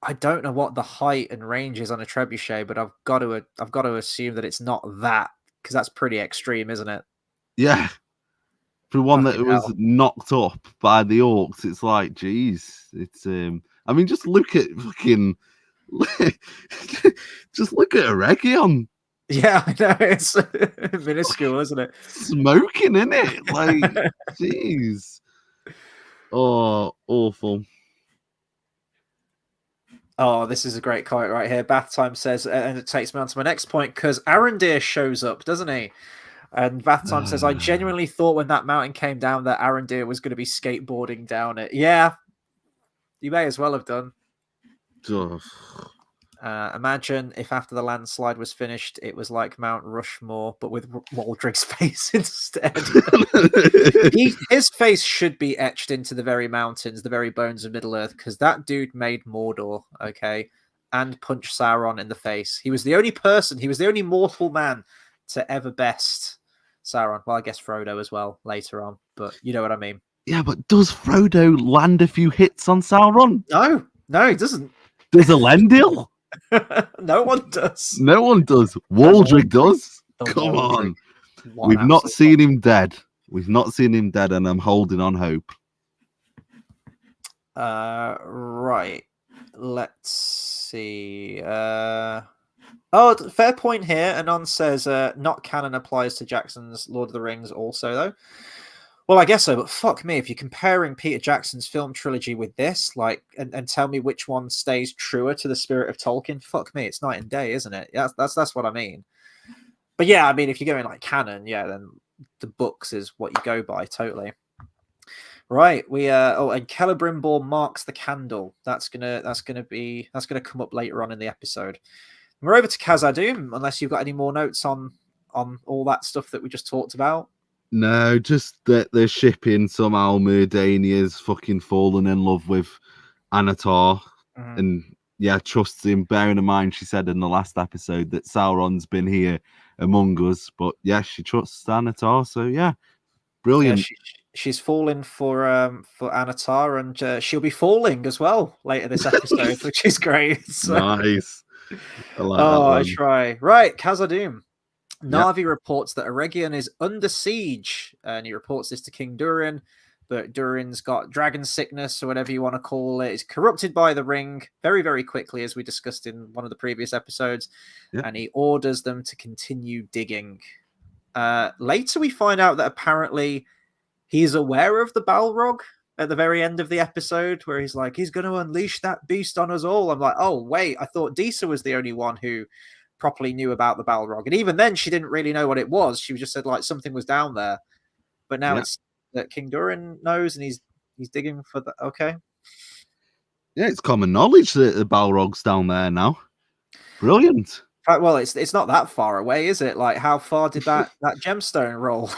I don't know what the height and range is on a trebuchet, but I've got to assume that it's not that, because that's pretty extreme, isn't it? Yeah. For one Fucking that was hell. knocked up by the orcs, it's like, geez, it's I mean, just look at fucking, just look at Eregion. Yeah, I know, it's minuscule, isn't it? Smoking, isn't it? Like, jeez. Oh, awful. Oh, this is a great comment right here. Bath Time says, and it takes me on to my next point, because Arondir shows up, doesn't he? And Bath Time says, "I genuinely thought when that mountain came down that Arondir was going to be skateboarding down it." Yeah, you may as well have done. Imagine if after the landslide was finished, it was like Mount Rushmore, but with Waldrick's face instead. His face should be etched into the very mountains, the very bones of Middle-earth, because that dude made Mordor, okay, and punched Sauron in the face. He was the only mortal man to ever best Sauron. Well, I guess Frodo as well later on, but you know what I mean. Yeah, but does Frodo land a few hits on Sauron? No, he doesn't. Does Elendil? No one does. No one does. Waldrick does. Come on. We've not seen him dead. We've not seen him dead, and I'm holding on hope. Right. Let's see. Oh, fair point here. Anon says not canon applies to Jackson's Lord of the Rings also, though. Well, I guess so, but fuck me, if you're comparing Peter Jackson's film trilogy with this, like, and tell me which one stays truer to the spirit of Tolkien, fuck me, it's night and day, isn't it? That's what I mean. But yeah, I mean, if you're going like canon, yeah, then the books is what you go by, totally. Right, and Celebrimbor marks the candle. That's gonna come up later on in the episode. We're over to Khazad-dûm, unless you've got any more notes on all that stuff that we just talked about. No, just that they're shipping somehow Merdania's fucking fallen in love with Anatar. And yeah, trusts him, bearing in mind she said in the last episode that Sauron's been here among us, but yeah, she trusts Anatar, so yeah, brilliant. Yeah, she's falling for Anatar, and she'll be falling as well later this episode, which is great. So. Nice. I like that one. I try. Right, Khazad-dûm. Na'vi reports that Eregion is under siege, and he reports this to King Durin, but Durin's got dragon sickness, or whatever you want to call it. Is corrupted by the ring very, very quickly, as we discussed in one of the previous episodes, and he orders them to continue digging. Later, we find out that apparently he's aware of the Balrog at the very end of the episode, where he's like, he's going to unleash that beast on us all. I'm like, oh, wait, I thought Disa was the only one who properly knew about the Balrog, and even then she didn't really know what it was. She just said like something was down there, but now it's that King Durin knows, and he's digging for the Yeah, it's common knowledge that the Balrog's down there now. Brilliant. Well, it's not that far away, is it? Like, how far did that gemstone roll?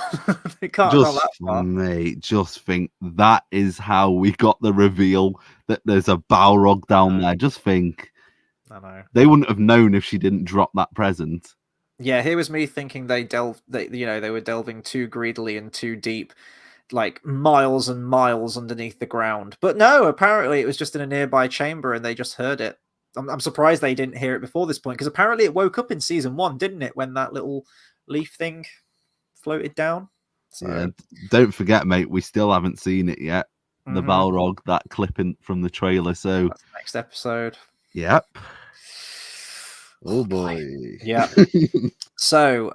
It can't go that far. Mate, just think that is how we got the reveal that there's a Balrog down there. Just think. I know. They wouldn't have known if she didn't drop that present. Yeah, here was me thinking they were delving too greedily and too deep, like miles and miles underneath the ground. But no, apparently it was just in a nearby chamber and they just heard it. I'm surprised they didn't hear it before this point, because apparently it woke up in season 1, didn't it? When that little leaf thing floated down. So, don't forget, mate, we still haven't seen it yet. The Balrog, that clipping from the trailer. So that's the next episode. Yep. Oh boy. Yeah. So,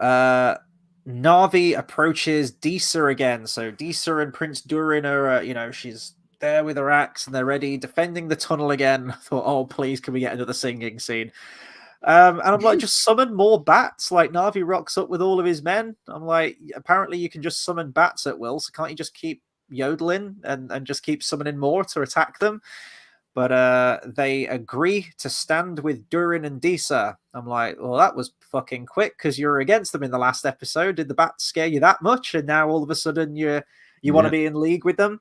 Na'vi approaches Disa again. So Disa and Prince Durin are, she's there with her axe and they're ready, defending the tunnel again. I thought, oh, please, can we get another singing scene? And I'm like, just summon more bats. Like, Na'vi rocks up with all of his men. I'm like, apparently you can just summon bats at will. So can't you just keep yodeling and just keep summoning more to attack them? But they agree to stand with Durin and Disa. I'm like, well, that was fucking quick because you were against them in the last episode. Did the bats scare you that much? And now all of a sudden you want to be in league with them?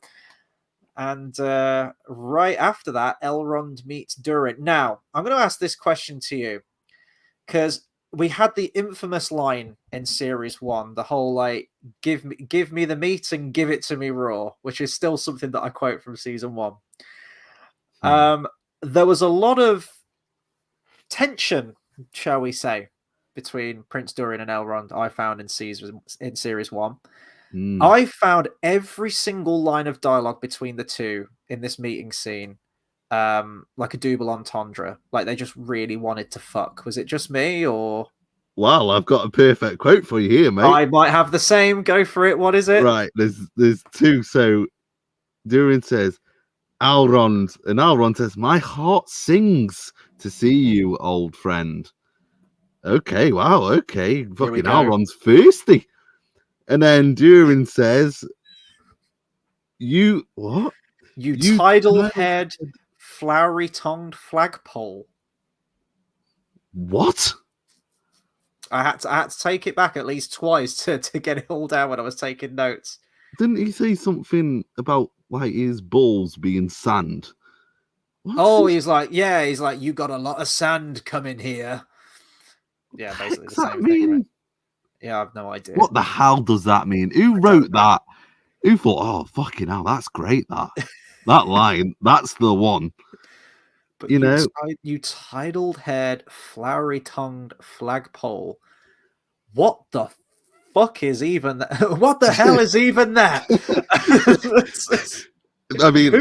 And right after that, Elrond meets Durin. Now, I'm going to ask this question to you because we had the infamous line in series 1, the whole like give me the meat and give it to me raw, which is still something that I quote from season 1. There was a lot of tension, shall we say, between Prince Durin and Elrond. I found in series 1. I found every single line of dialogue between the two in this meeting scene like a double entendre. Like they just really wanted to fuck. Was it just me or? Well, I've got a perfect quote for you here, mate. I might have the same. Go for it. What is it? Right, there's two. So Durin says, Elrond, and Elrond says, my heart sings to see you, old friend. Okay, wow, okay. Fucking Elrond's thirsty. And then Durin says, you what? You tidal-haired, flowery-tongued flagpole. What? I had to take it back at least twice to get it all down when I was taking notes. Didn't he say something about like his balls being sand? He's like, you got a lot of sand coming here. Yeah, basically the same thing. Right? Yeah, I have no idea. What the hell does that mean? Who wrote that? Who thought, oh, fucking hell, that's great, that line, that's the one. But you tidal-haired, flowery-tongued flagpole. What the fuck is even that? What the hell is even that? I mean,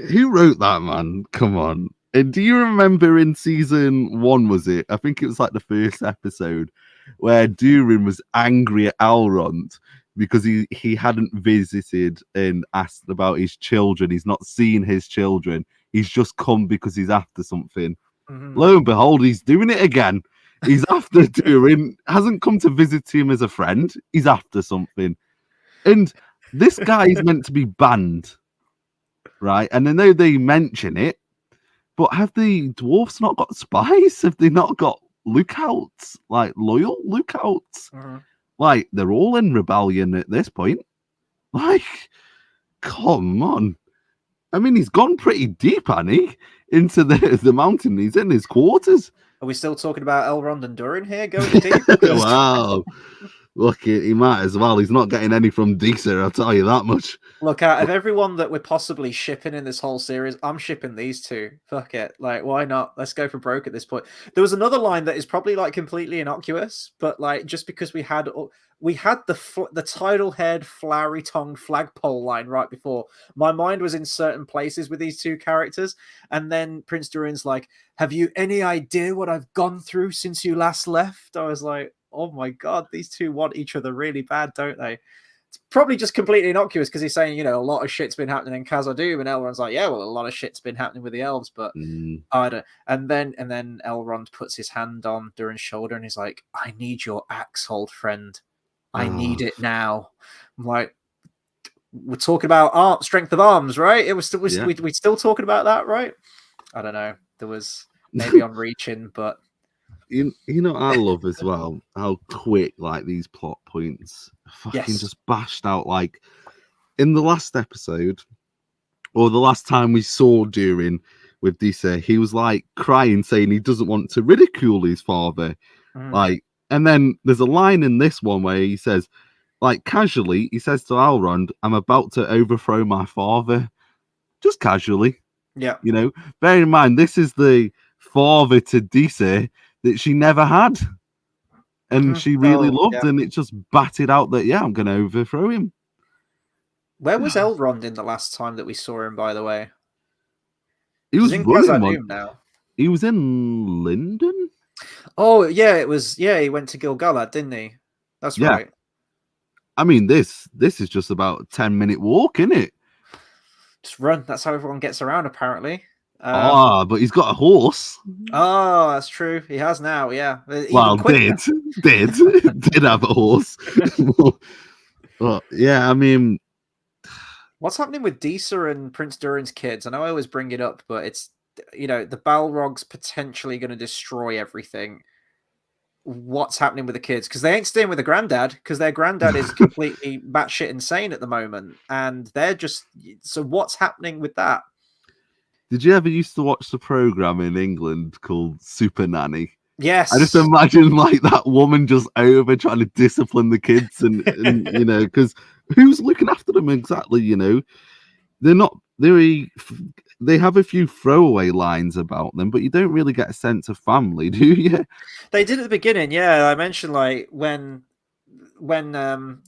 who wrote that, man? Come on. And do you remember in season 1, was it? I think it was like the first episode where Durin was angry at Elrond because he hadn't visited and asked about his children. He's not seen his children. He's just come because he's after something. Lo and behold, he's doing it again. He's after Durin, hasn't come to visit him as a friend. He's after something. And this guy is meant to be banned, right? And I know they mention it, but have the dwarfs not got spies? Have they not got lookouts? Like, loyal lookouts? Like, they're all in rebellion at this point. Like, come on. I mean, he's gone pretty deep, hasn't he? Into the mountain. He's in his quarters. Are we still talking about Elrond and Durin here going deep? Wow. Look, he might as well. He's not getting any from Disa, I'll tell you that much. Look, out of everyone that we're possibly shipping in this whole series, I'm shipping these two. Fuck it. Like, why not? Let's go for broke at this point. There was another line that is probably like completely innocuous, but like just because we had the tidal-haired, flowery-tongued flagpole line right before, my mind was in certain places with these two characters, and then Prince Durin's like, have you any idea what I've gone through since you last left? I was like, oh my god, these two want each other really bad, don't they? It's probably just completely innocuous because he's saying, a lot of shit's been happening in Khazad-dûm, and Elrond's like, yeah, well, a lot of shit's been happening with the elves, but I don't. And then Elrond puts his hand on Durin's shoulder, and he's like, I need your axe, old friend. I need it now. I'm like, we're talking about strength of arms, right? It was still we still talking about that, right? I don't know. There was maybe I'm reaching, but you know I love as well how quick like these plot points fucking just bashed out. Like in the last episode, or the last time we saw Durin with Disa, he was like crying, saying he doesn't want to ridicule his father, like. And then there's a line in this one where he says, like casually, he says to Elrond, I'm about to overthrow my father. Just casually. Yeah. Bear in mind, this is the father to Disa that she never had. And she really loved, and it just batted out that, I'm going to overthrow him. Where was Elrond in the last time that we saw him, by the way? He was in Khazad-dûm now. He was in London? Oh yeah, it was. Yeah, he went to Gil-galad, didn't he? That's Yeah, right. I mean this is just about a 10-minute walk, isn't it? Just run. That's how everyone gets around, apparently. But he's got a horse. Oh, that's true. He has now. Yeah, even Well, quicker. did have a horse. But yeah, I mean, What's happening with Disa and Prince Durin's kids? I know I always bring it up, but it's the Balrog's potentially going to destroy everything. What's happening with the kids? Because they ain't staying with the granddad, because their granddad is completely batshit insane at the moment, and they're just so. What's happening with that? did you ever used to watch the program in England called Super Nanny? Yes. I just imagine like that woman just over trying to discipline the kids, and because who's looking after them exactly? They're not they have a few throwaway lines about them, but you don't really get a sense of family, do you? They did at the beginning. Yeah, I mentioned like when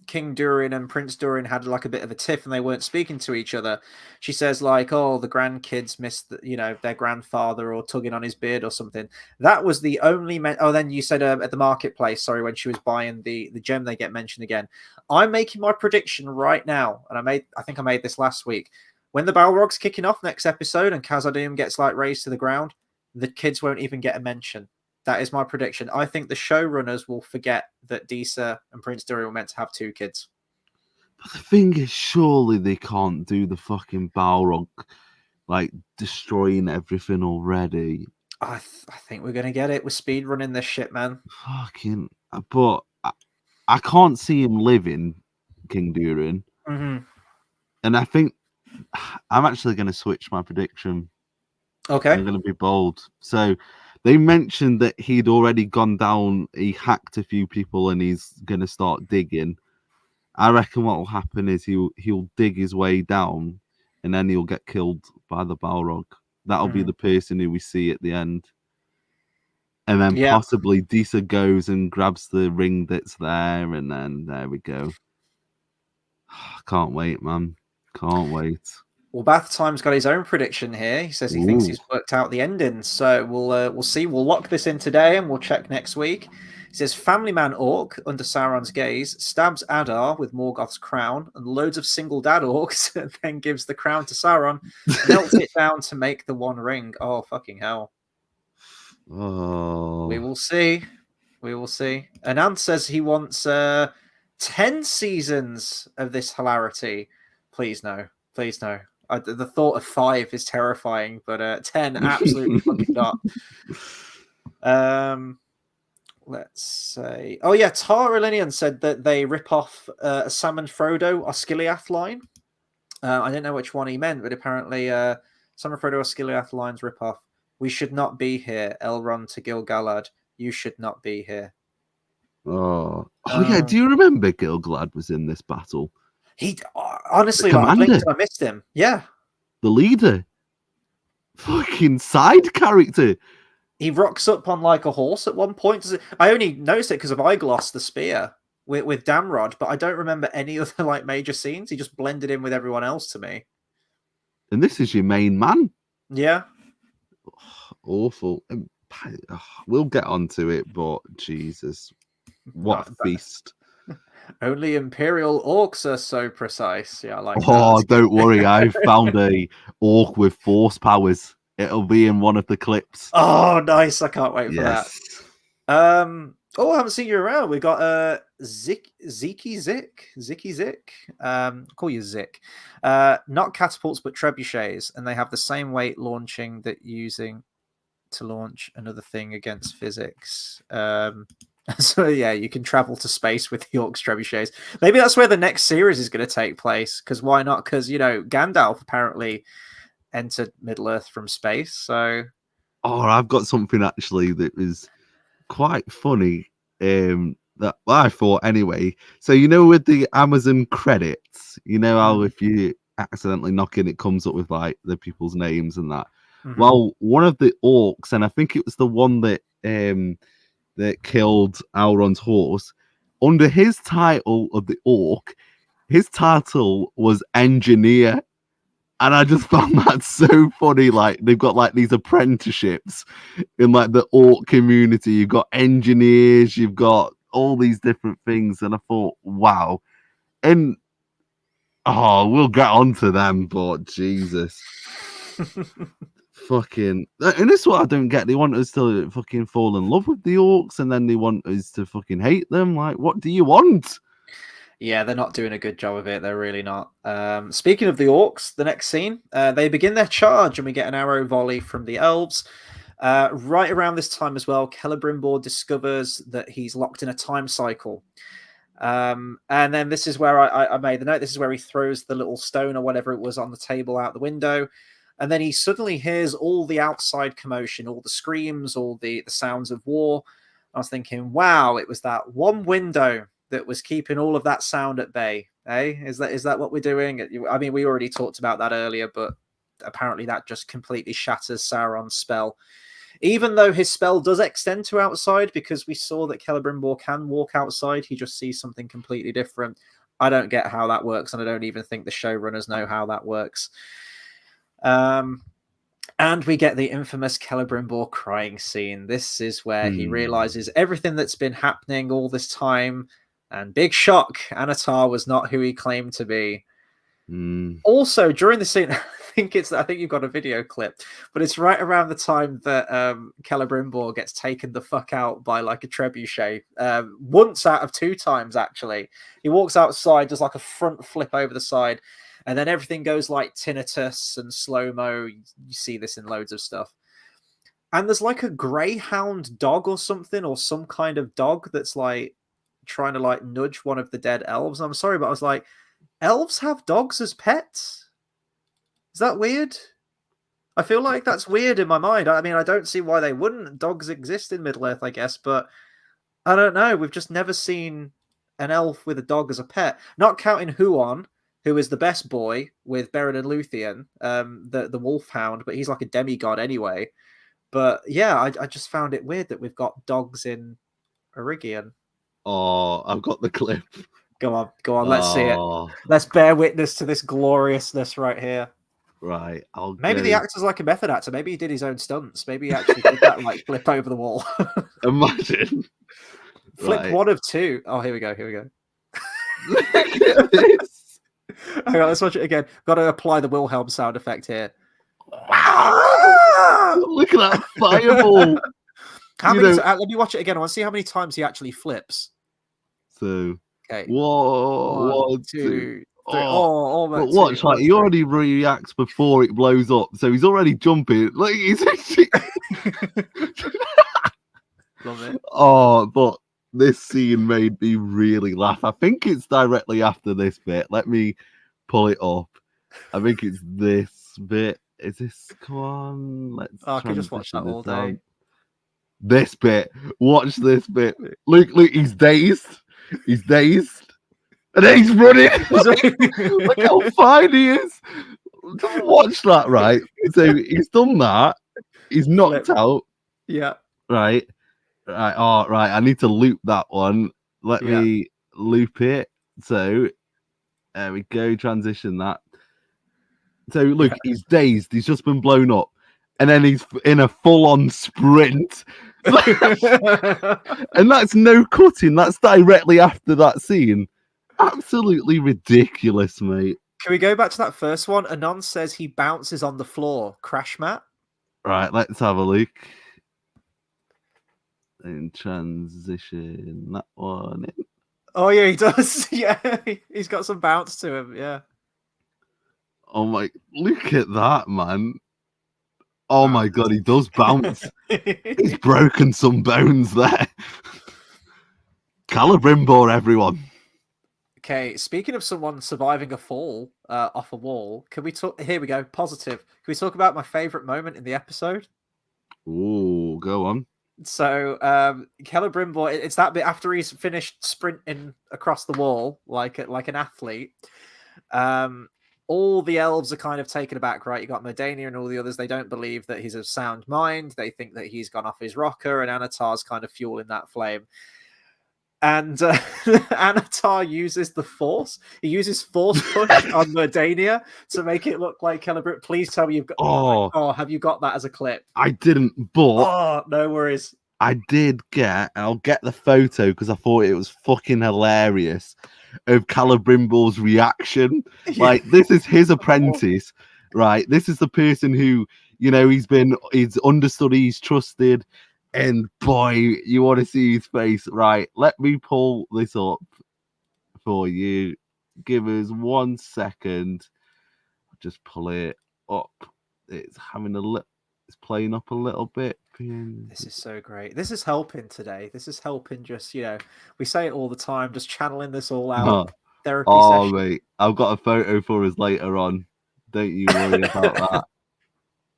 King Durin and Prince Durin had like a bit of a tiff and they weren't speaking to each other. She says like, "Oh, the grandkids missed their grandfather or tugging on his beard or something." That was the only then you said at the marketplace, sorry, when she was buying the gem, they get mentioned again. I'm making my prediction right now, and I think I made this last week. When the Balrog's kicking off next episode and Khazad-dûm gets like raised to the ground, the kids won't even get a mention. That is my prediction. I think the showrunners will forget that Disa and Prince Durin were meant to have 2 kids. But the thing is, surely they can't do the fucking Balrog like destroying everything already. I think we're gonna get it. We're speed running this shit, man. Fucking, but I can't see him living, King Durin. Mm-hmm. And I think I'm actually going to switch my prediction. Okay. I'm going to be bold. So they mentioned that he'd already gone down, he hacked a few people and he's going to start digging. I reckon what will happen is he'll dig his way down and then he'll get killed by the Balrog. That'll be the person who we see at the end. And then possibly Disa goes and grabs the ring that's there, and then there we go. Can't wait, man. Can't wait. Well, Bath Time's got his own prediction here. He says he thinks he's worked out the ending. So we'll see. We'll lock this in today and we'll check next week. He says family man orc under Sauron's gaze stabs Adar with Morgoth's crown and loads of single dad orcs, and then gives the crown to Sauron, melts it down to make the one ring. Oh, fucking hell. Oh. We will see. We will see. Anand says he wants 10 seasons of this hilarity. Please no. Please no. The thought of 5 is terrifying, but 10 absolutely fucking not. Let's say. Oh yeah, Tara Linian said that they rip off a Sam and Frodo Osgiliath line. I didn't know which one he meant, but apparently Sam and Frodo Osgiliath lines rip off. We should not be here. Elrond to Gil-galad. You should not be here. Oh yeah. Do you remember Gil-galad was in this battle? He honestly, like, I missed him. Yeah, the leader, fucking side character. He rocks up on like a horse at one point. I only noticed it because of Eyegloss the spear with Damrod, but I don't remember any other like major scenes. He just blended in with everyone else to me. And this is your main man. Yeah. Awful. We'll get onto it, but Jesus, what a feast. Only Imperial orcs are so precise. Yeah, I like that. Oh, don't worry. I've found a orc with force powers. It'll be in one of the clips. Oh, nice. I can't wait for that. I haven't seen you around. We got Ziki Zik. Call you Zik. Not catapults, but trebuchets, and they have the same weight launching that using to launch another thing against physics. So yeah, you can travel to space with the Orcs trebuchets. Maybe that's where the next series is going to take place. Because why not? Because Gandalf apparently entered Middle Earth from space. So, I've got something actually that was quite funny. That I thought anyway. So with the Amazon credits, how if you accidentally knock in, it comes up with like the people's names and that. Mm-hmm. Well, one of the orcs, and I think it was the one that that killed Elrond's horse, under his title of the orc, his title was engineer. And I just found that so funny. Like they've got like these apprenticeships in like the orc community. You've got engineers, you've got all these different things. And I thought, wow. And we'll get onto them, but Jesus. Fucking, and this is what I don't get. They want us to fucking fall in love with the orcs, and then they want us to fucking hate them. Like, what do you want? Yeah, they're not doing a good job of it. They're really not. Speaking of the orcs, the next scene, they begin their charge, and we get an arrow volley from the elves. Right around this time as well, Celebrimbor discovers that he's locked in a time cycle. And then this is where I made the note. This is where he throws the little stone or whatever it was on the table out the window. And then he suddenly hears all the outside commotion, all the screams, all the sounds of war. I was thinking, wow, it was that one window that was keeping all of that sound at bay. Eh? Is that what we're doing? I mean, we already talked about that earlier, but apparently that just completely shatters Sauron's spell. Even though his spell does extend to outside, because we saw that Celebrimbor can walk outside, he just sees something completely different. I don't get how that works, and I don't even think the showrunners know how that works. And we get the infamous Celebrimbor crying scene. This is where he realizes everything that's been happening all this time, and big shock, Anatar was not who he claimed to be. Also, during the scene, I think you've got a video clip, but it's right around the time that Celebrimbor gets taken the fuck out by like a trebuchet. Once out of 2 times, actually. He walks outside, does like a front flip over the side, and then everything goes like tinnitus and slow-mo. You see this in loads of stuff. And there's like a greyhound dog or something, or some kind of dog that's like trying to like nudge one of the dead elves. And I'm sorry, but I was like, elves have dogs as pets? Is that weird? I feel like that's weird in my mind. I mean, I don't see why they wouldn't. Dogs exist in Middle-earth, I guess, but I don't know. We've just never seen an elf with a dog as a pet. Not counting Huon, who is the best boy with Beren and Luthien, the wolfhound, but he's like a demigod anyway. But yeah, I just found it weird that we've got dogs in Eregion. Oh, I've got the clip. Go on, let's see it. Let's bear witness to this gloriousness right here. Right, Maybe the actor's like a method actor. Maybe he did his own stunts. Maybe he actually did that like flip over the wall. Imagine. Flip 1 of 2. Oh, here we go. Look at this. Hang on, let's watch it again. Got to apply the Wilhelm sound effect here. Look at that fireball. Let me watch it again. I want to see how many times he actually flips. So, okay. Whoa, 1, 2, 3. But watch, like he already reacts before it blows up, so he's already jumping. Like he's Love it. But this scene made me really laugh. I think it's directly after this bit. Let me pull it up. I think it's this bit. Is this? Come on, let's. I can just watch that all day. This bit. Watch this bit. Look, he's dazed. He's dazed. And then he's running. Look how fine he is. Just watch that, right? So he's done that. He's knocked out. Yeah. Right. Oh, right. I need to loop that one. Let me loop it. So there we go. Transition that. So look, he's dazed. He's just been blown up. And then he's in a full-on sprint. And that's no cutting. That's directly after that scene. Absolutely ridiculous, mate. Can we go back to that first one? Anon says he bounces on the floor. Crash mat? Right, let's have a look. In transition, that one in. Oh, yeah, he does. Yeah, he's got some bounce to him, yeah. Oh, my, look at that, man. Oh, my God, he does bounce. He's broken some bones there. Celebrimbor, everyone. Okay, speaking of someone surviving a fall off a wall, can we talk? Here we go. Positive. Can we talk about my favorite moment in the episode? Ooh, go on. So, Celebrimbor, it's that bit after he's finished sprinting across the wall like an athlete. All the elves are kind of taken aback, right? You got Medania and all the others. They don't believe that he's of sound mind. They think that he's gone off his rocker, and Anatar's kind of fueling that flame. And Anatar uses the Force. He uses Force push on Merdania to make it look like Celebrimbor. Please tell me you've got. Oh, have you got that as a clip? I didn't, but Oh, no worries. I did get. I'll get the photo because I thought it was fucking hilarious. Of Celebrimbor's reaction, like this is his apprentice, right? This is the person who he's understudy, he's trusted. And boy, you want to see his face, right? Let me pull this up for you. Give us 1 second. I'll just pull it up. It's it's playing up a little bit. This is so great. This is helping today. This is helping. Just we say it all the time. Just channeling this all out. Therapy session. Mate, I've got a photo for us later on. Don't you worry about that.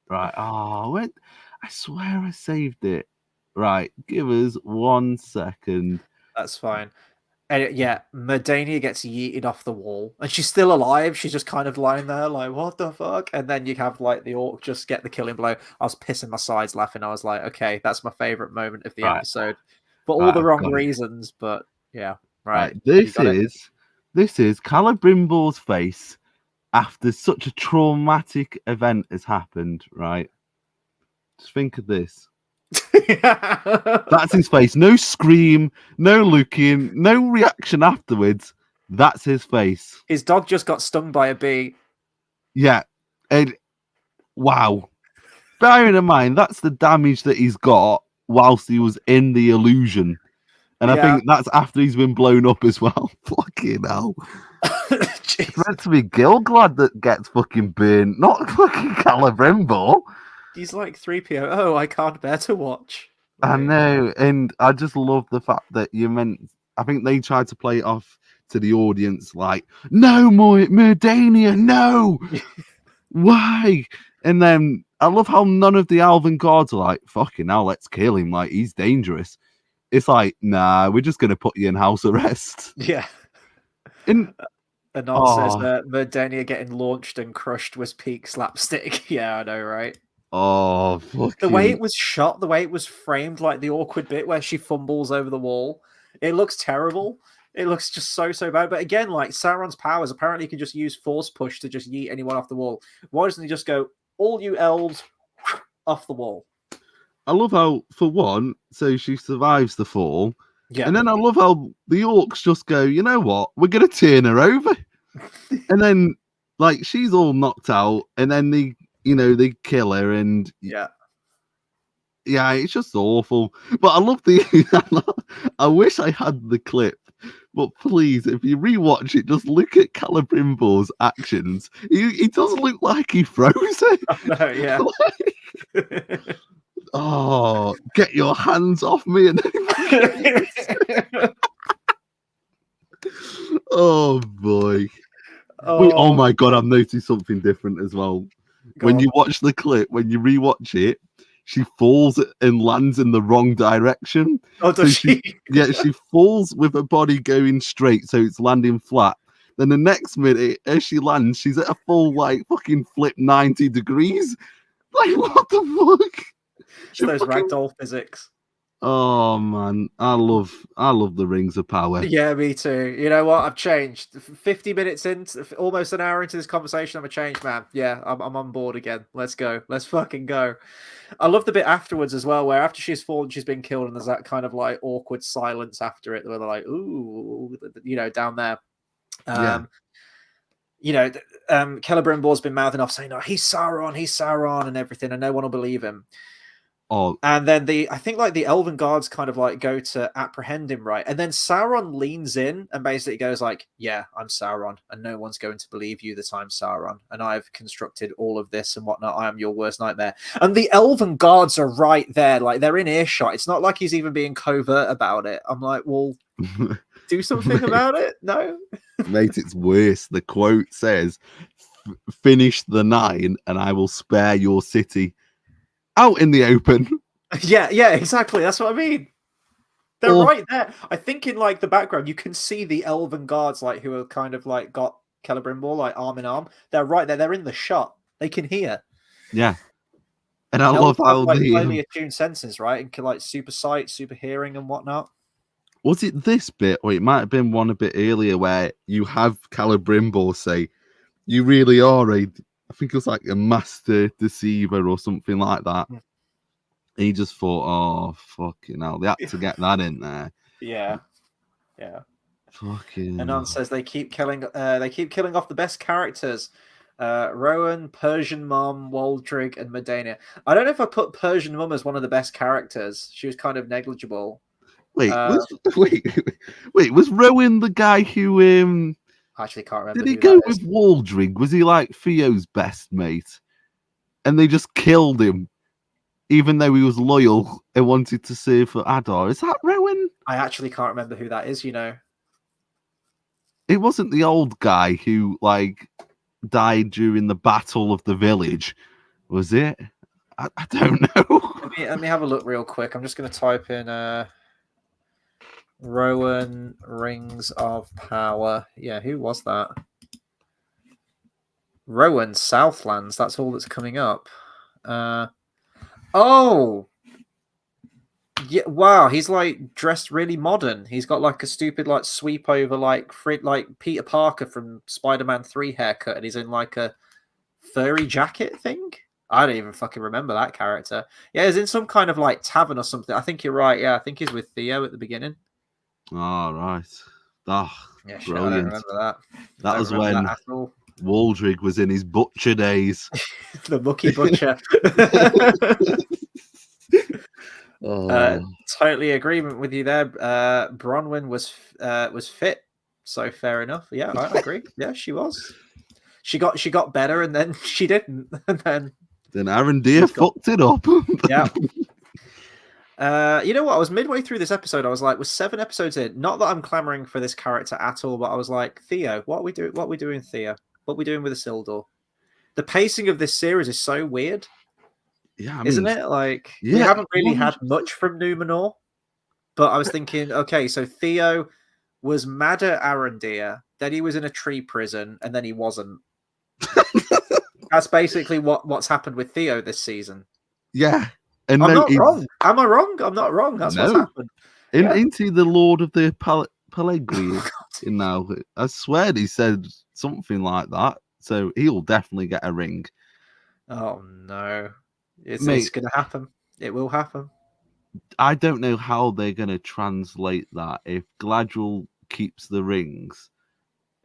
Right. I swear I saved it. Right, give us 1 second. That's fine. And Merdania gets yeeted off the wall, and she's still alive. She's just kind of lying there, like, what the fuck? And then you have like the orc just get the killing blow. I was pissing my sides laughing. I was like, okay, that's my favorite moment of the episode, for all the wrong reasons. But yeah, right. This is Celebrimbor's face after such a traumatic event has happened. Right, just think of this. That's his face. No scream, no looking, no reaction afterwards. That's his face. His dog just got stung by a bee. Yeah. And wow. Bearing in mind, that's the damage that he's got whilst he was in the illusion. And I think that's after he's been blown up as well. Fucking hell. It's meant to be Gilglad that gets fucking burnt, not fucking Celebrimbor. He's like 3PO. Oh, I can't bear to watch. I know, and I just love the fact that I think they tried to play it off to the audience like, no more Merdania, no! Why? And then I love how none of the Elven guards are like, fucking hell, let's kill him, like, he's dangerous. It's like, nah, we're just going to put you in house arrest. Yeah. And Anon says Merdania getting launched and crushed was peak slapstick. Yeah, I know, right? Oh, fuck. The way it was shot, the way it was framed, like the awkward bit where she fumbles over the wall, it looks terrible. It looks just so bad. But again, like Sauron's powers, apparently he can just use force push to just yeet anyone off the wall. Why doesn't he just go, all you elves, off the wall? I love how, for one, so she survives the fall. Yeah. And then I love how the orcs just go, you know what? We're going to turn her over. And then, like, she's all knocked out. And then they kill her. And yeah, it's just awful. But I love I wish I had the clip. But please, if you rewatch it, just look at Celebrimbor's actions. He does look like he froze it. Oh, no, yeah. Oh, get your hands off me. And oh, boy. Oh, my God, I've noticed something different as well. When you watch the clip, when you rewatch it, she falls and lands in the wrong direction. Oh, does she? Yeah, she falls with her body going straight, so it's landing flat. Then the next minute, as she lands, she's at a full, like, fucking flip 90 degrees. Like, what the fuck? It's those ragdoll physics. Oh man, I love the Rings of Power. Yeah, me too. You know what? I've changed. 50 minutes into, almost an hour into this conversation, I'm a changed man. Yeah, I'm on board again. Let's go. Let's fucking go. I love the bit afterwards as well, where after she's fallen, she's been killed, and there's that kind of like awkward silence after it, where they're like, "Ooh," down there. Celebrimbor's been mouthing off saying, "Oh, he's Sauron," and everything, and no one will believe him. Oh, and then I think like the Elven guards kind of like go to apprehend him, right? And then Sauron leans in and basically goes like, "Yeah, I'm Sauron, and no one's going to believe you that I'm Sauron, and I've constructed all of this and whatnot. I am your worst nightmare." And the Elven guards are right there, like they're in earshot. It's not like he's even being covert about it. I'm like, well, do something about it. No, mate, it's worse. The quote says, "Finish the 9, and I will spare your city." Out in the open. Yeah, exactly. That's what I mean. They're right there. I think in like the background, you can see the Elven guards, like who are kind of like got Celebrimbor like arm in arm. They're right there. They're in the shot. They can hear. Yeah, and I love how like highly attuned senses, right? And can like super sight, super hearing, and whatnot. Was it this bit, or it might have been one a bit earlier, where you have Celebrimbor say, "You really are I think it was like a master deceiver or something like that." Hmm. And he just thought, "Oh fucking hell!" They had to get that in there. Yeah. Fucking. Anon says they keep killing off the best characters. Rowan, Persian Mom, Waldrig, and Medania. I don't know if I put Persian Mom as one of the best characters. She was kind of negligible. Wait, was Rowan the guy who I actually can't remember. did he who go that is. with Waldrig? Was he like Theo's best mate? And they just killed him, even though he was loyal and wanted to serve for Adar. Is that Rowan? I actually can't remember who that is. It wasn't the old guy who like died during the Battle of the Village, was it? I don't know. Let me have a look real quick. I'm just going to type in Rowan Rings of Power. Yeah, who was that? Rowan Southlands. That's all that's coming up. Oh, yeah! Wow, he's like dressed really modern. He's got like a stupid like sweep over like Peter Parker from Spider-Man 3 haircut, and he's in like a furry jacket thing. I don't even fucking remember that character. Yeah, he's in some kind of like tavern or something. I think you're right. Yeah, I think he's with Theo at the beginning. All right. Oh, Yeah, shit, brilliant. I don't remember that. That was when Waldrig was in his butcher days. The Mucky Butcher. Totally agreement with you there. Bronwyn was fit, so fair enough. Yeah, I agree. Yeah, she was. She got better, and then she didn't, and then Arondir fucked it up. Yeah. You know what? I was midway through this episode. I was like, we're 7 episodes in. Not that I'm clamoring for this character at all, but I was like, Theo, what are we doing? What are we doing, Theo? What are we doing with Isildur? The pacing of this series is so weird. Yeah, I mean, isn't it? Like, we haven't really had much from Numenor, but I was thinking, okay, so Theo was mad at Arondir, then he was in a tree prison, and then he wasn't. That's basically what's happened with Theo this season. Yeah. And I'm not wrong. Am I wrong? I'm not wrong. That's what's happened. Into the Lord of the Pelegrini now. I swear he said something like that. So he'll definitely get a ring. Oh no. It's going to happen. It will happen. I don't know how they're going to translate that. If Galadriel keeps the rings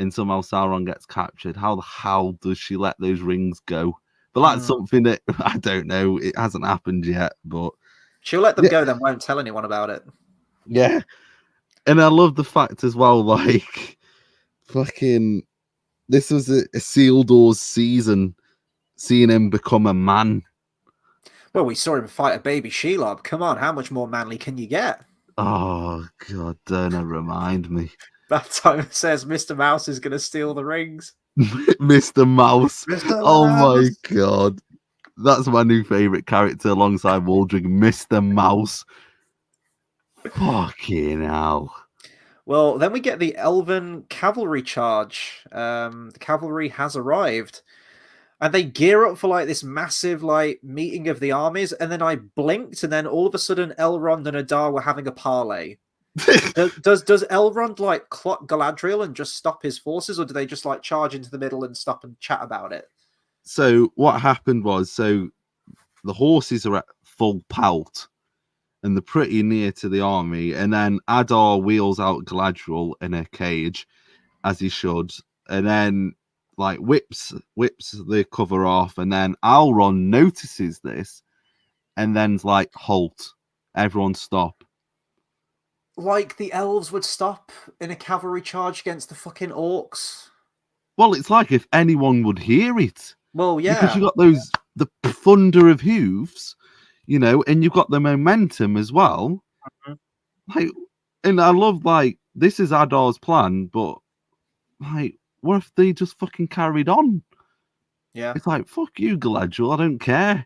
and somehow Sauron gets captured, how the hell does she let those rings go? But that's something that I don't know. It hasn't happened yet, but she'll let them go, then won't tell anyone about it. Yeah. And I love the fact as well, like, fucking, this was a Isildur's season, seeing him become a man. Well, we saw him fight a baby Shelob. Come on, how much more manly can you get? Oh, God, don't remind me. That time it says Mr. Mouse is going to steal the rings. Mr. Mouse. Mr. Oh, Mouse. my God. That's my new favourite character alongside Waldrig, Mr. Mouse. Fucking hell. Well, then we get the Elven cavalry charge. The cavalry has arrived. And they gear up for like this massive like meeting of the armies, and then I blinked, and then all of a sudden Elrond and Adar were having a parley. does Elrond like clock Galadriel and just stop his forces, or do they just like charge into the middle and stop and chat about it? So what happened was, the horses are at full pelt, and they're pretty near to the army, and then Adar wheels out Galadriel in a cage, as he should, and then like whips the cover off, and then Elrond notices this, and then's like, halt, everyone stop. Like the elves would stop in a cavalry charge against the fucking orcs. Well, it's like if anyone would hear it. Well, yeah. Because you got the thunder of hooves, you know, and you've got the momentum as well. Mm-hmm. Like, and I love, like, this is Adar's plan, but like, what if they just fucking carried on? Yeah. It's like, fuck you, Galadriel, I don't care.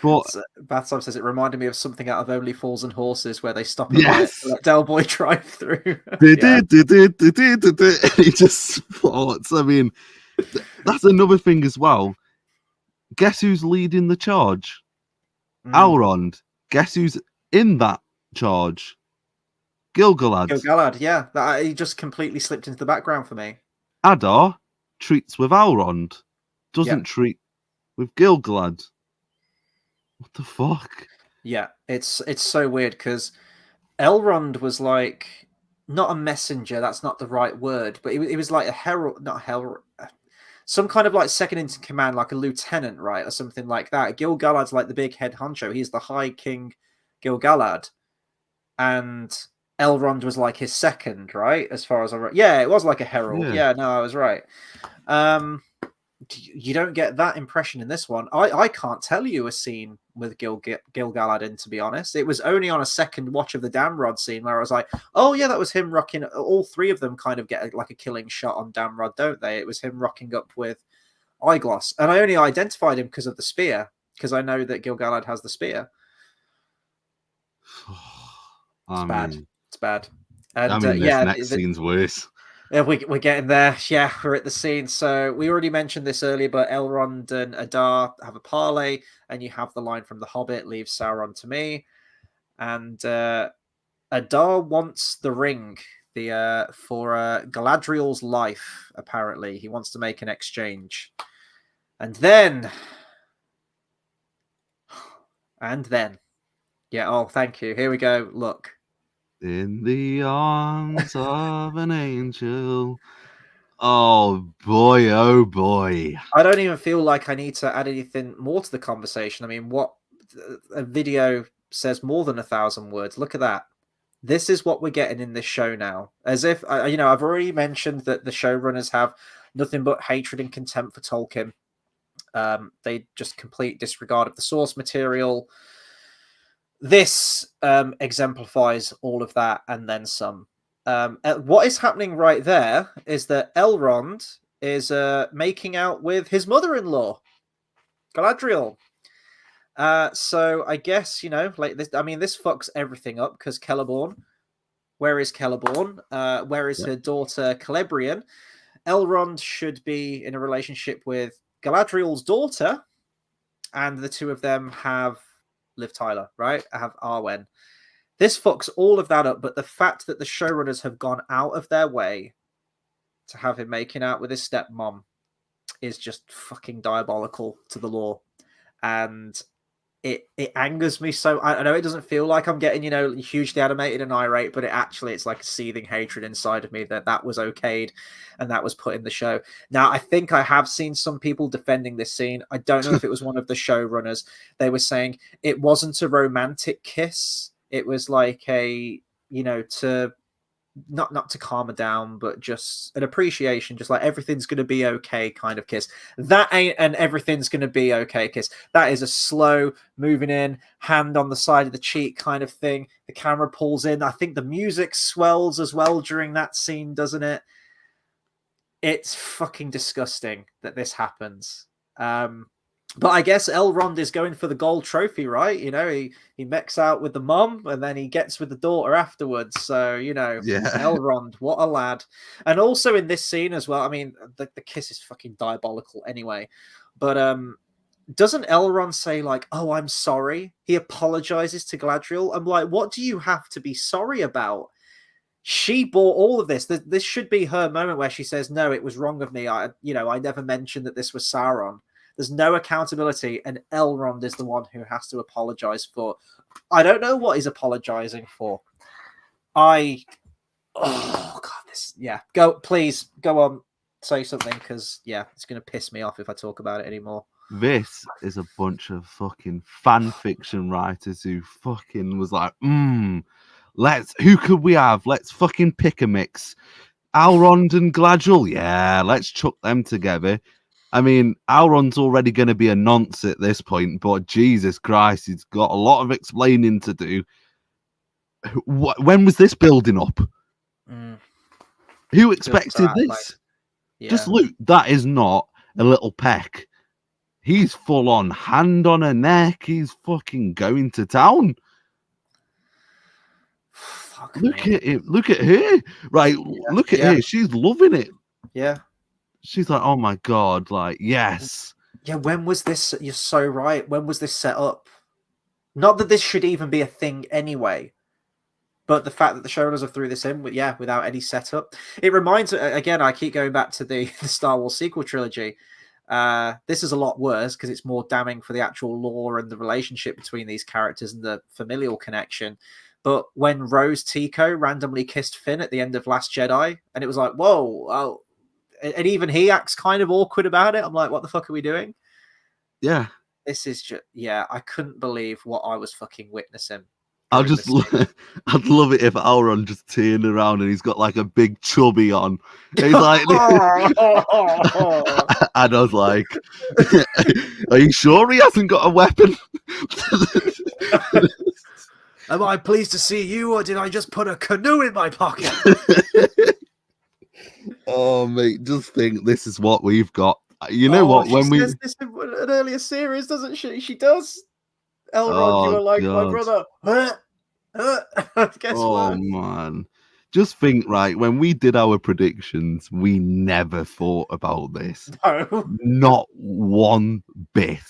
But Bathsam says it reminded me of something out of Only Fools and Horses, where they stop and let Del Boy drive through. He just sports. I mean, that's another thing as well. Guess who's leading the charge? Elrond. Guess who's in that charge? Gil-galad. Gil-galad, yeah. He just completely slipped into the background for me. Adar treats with Elrond, doesn't Yeah. treat with Gil-galad. What the fuck? Yeah, it's so weird because Elrond was like not a messenger. That's not the right word, but he was like a herald, not a herald, some kind of like second in command, like a lieutenant, right, or something like that. Gil-galad's like the big head honcho. He's the High King Gil-galad, and Elrond was like his second, right? As far as yeah, it was like a herald. Yeah, no, I was right. You don't get that impression in this one. I can't tell you a scene with Gil-galad in, to be honest. It was only on a second watch of the Damrod scene where I was like, oh yeah, that was him rocking. All three of them kind of get like a killing shot on Damrod, don't they? It was him rocking up with Eyegloss, and I only identified him because of the spear, because I know that Gil-galad has the spear. It's bad. And I mean, this next scene's worse. We're getting there. Yeah, we're at the scene. So we already mentioned this earlier, but Elrond and Adar have a parley, and you have the line from The Hobbit, "Leave Sauron to me." And Adar wants the ring, for Galadriel's life. Apparently, he wants to make an exchange, and then, yeah. Oh, thank you. Here we go. Look. In the arms of an angel. Oh boy, oh boy. I don't even feel like I need to add anything more to the conversation. I mean, what a video says more than 1,000 words. Look at that. This is what we're getting in this show now. As if, I've already mentioned that the showrunners have nothing but hatred and contempt for Tolkien. They just complete disregard of the source material. This exemplifies all of that and then some. What is happening right there is that Elrond is making out with his mother-in-law, Galadriel. So I guess, like this. I mean, this fucks everything up because Celeborn. Where is Celeborn? Where is her daughter Celebrian? Elrond should be in a relationship with Galadriel's daughter, and the two of them have Liv Tyler, right? I have Arwen. This fucks all of that up, but the fact that the showrunners have gone out of their way to have him making out with his stepmom is just fucking diabolical to the lore. And it angers me so. I know it doesn't feel like I'm getting, hugely animated and irate, but it's like a seething hatred inside of me that was okayed and that was put in the show. Now, I think I have seen some people defending this scene. I don't know if it was one of the showrunners. They were saying it wasn't a romantic kiss. It was like a, to not to calm her down, but just an appreciation, just like everything's going to be okay kind of kiss. That ain't an everything's going to be okay kiss. That is a slow moving in, hand on the side of the cheek kind of thing. The camera pulls in. I think the music swells as well during that scene, doesn't it? It's fucking disgusting that this happens. But I guess Elrond is going for the gold trophy, right? He mechs out with the mum and then he gets with the daughter afterwards. So, Elrond, what a lad. And also in this scene as well, I mean, the kiss is fucking diabolical anyway. But doesn't Elrond say like, oh, I'm sorry? He apologizes to Galadriel. I'm like, what do you have to be sorry about? She bought all of this. This should be her moment where she says, no, it was wrong of me. I never mentioned that this was Sauron. There's no accountability, and Elrond is the one who has to apologize for. I don't know what he's apologizing for. Oh god, please go on, say something, because it's gonna piss me off if I talk about it anymore. This is a bunch of fucking fan fiction writers who fucking was like, who could we have? Let's fucking pick a mix. Elrond and Galadriel, let's chuck them together. I mean, Elrond's already going to be a nonce at this point, but Jesus Christ, he's got a lot of explaining to do. When was this building up? Who expected this? Just look, that is not a little peck. He's full on hand on her neck. He's fucking going to town. Look at him. Look at her. Right, look at her. She's loving it. Yeah. She's like, oh my god, like, yes. Yeah, when was this? You're so right. When was this set up? Not that this should even be a thing anyway, But the fact that the showrunners have threw this in, without any setup, it reminds. Again, I keep going back to the Star Wars sequel trilogy. This is a lot worse because it's more damning for the actual lore and the relationship between these characters and the familial connection. But when Rose Tico randomly kissed Finn at the end of Last Jedi, and it was like, whoa, oh, and even he acts kind of awkward about it. I'm like, what the fuck are we doing? Yeah. This is just, I couldn't believe what I was fucking witnessing. I'd love it if Elrond just turned around and he's got like a big chubby on. And he's like, and I was like, are you sure he hasn't got a weapon? Am I pleased to see you, or did I just put a canoe in my pocket? Oh, mate, just think this is what we've got. You know what? When she says this in an earlier series, doesn't she? She does. Elrond, you are like my brother. Guess what? Man. Just think, right, when we did our predictions, we never thought about this. No. Not one bit.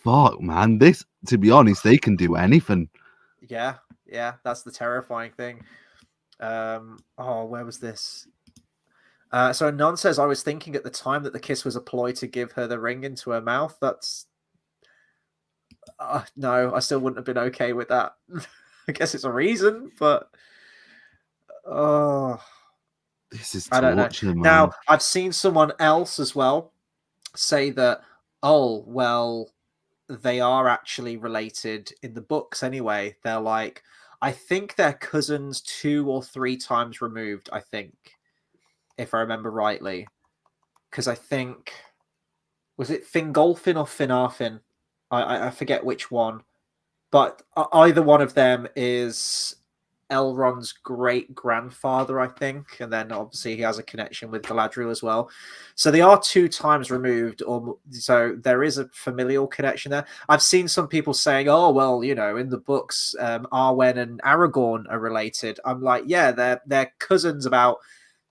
Fuck, man. This, to be honest, they can do anything. Yeah, that's the terrifying thing. Where was this? So Anon says, I was thinking at the time that the kiss was a ploy to give her the ring into her mouth. That's... no, I still wouldn't have been okay with that. I guess it's a reason, but... this is I don't know. Man. Now, I've seen someone else as well say that, they are actually related in the books anyway. They're like, I think they're cousins 2 or 3 times removed, I think, if I remember rightly. Because I think, was it Fingolfin or Finarfin? I forget which one. But either one of them is Elrond's great-grandfather, I think. And then obviously he has a connection with Galadriel as well. So they are 2 times removed. So there is a familial connection there. I've seen some people saying, in the books, Arwen and Aragorn are related. I'm like, yeah, they're cousins about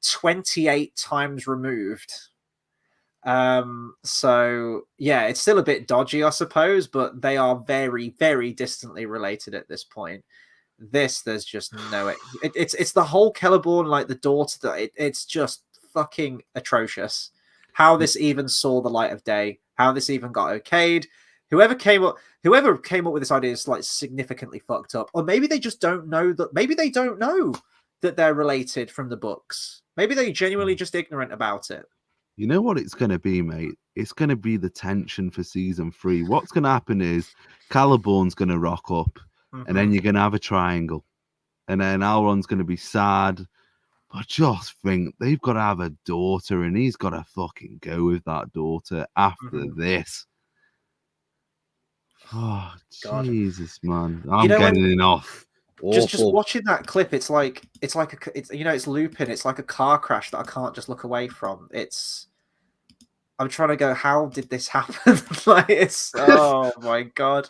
28 times removed. So yeah, it's still a bit dodgy, I suppose, but they are very, very distantly related at this point. There's just no... It's the whole Celeborn, like the daughter, it's just fucking atrocious. How this even saw the light of day, how this even got okayed. Whoever came up with this idea is like significantly fucked up. Or maybe they just don't know that. Maybe they don't know that they're related from the books. Maybe they're genuinely just ignorant about it. You know what it's going to be, mate? It's going to be the tension for season 3. What's going to happen is Celeborn's going to rock up, and then you're going to have a triangle, and then Elrond's going to be sad. But just think, they've got to have a daughter, and he's got to fucking go with that daughter after this. Oh, God. Jesus, man. I'm getting enough. Just watching that clip, it's looping. It's like a car crash that I can't just look away from. I'm trying to go, how did this happen? Oh my God.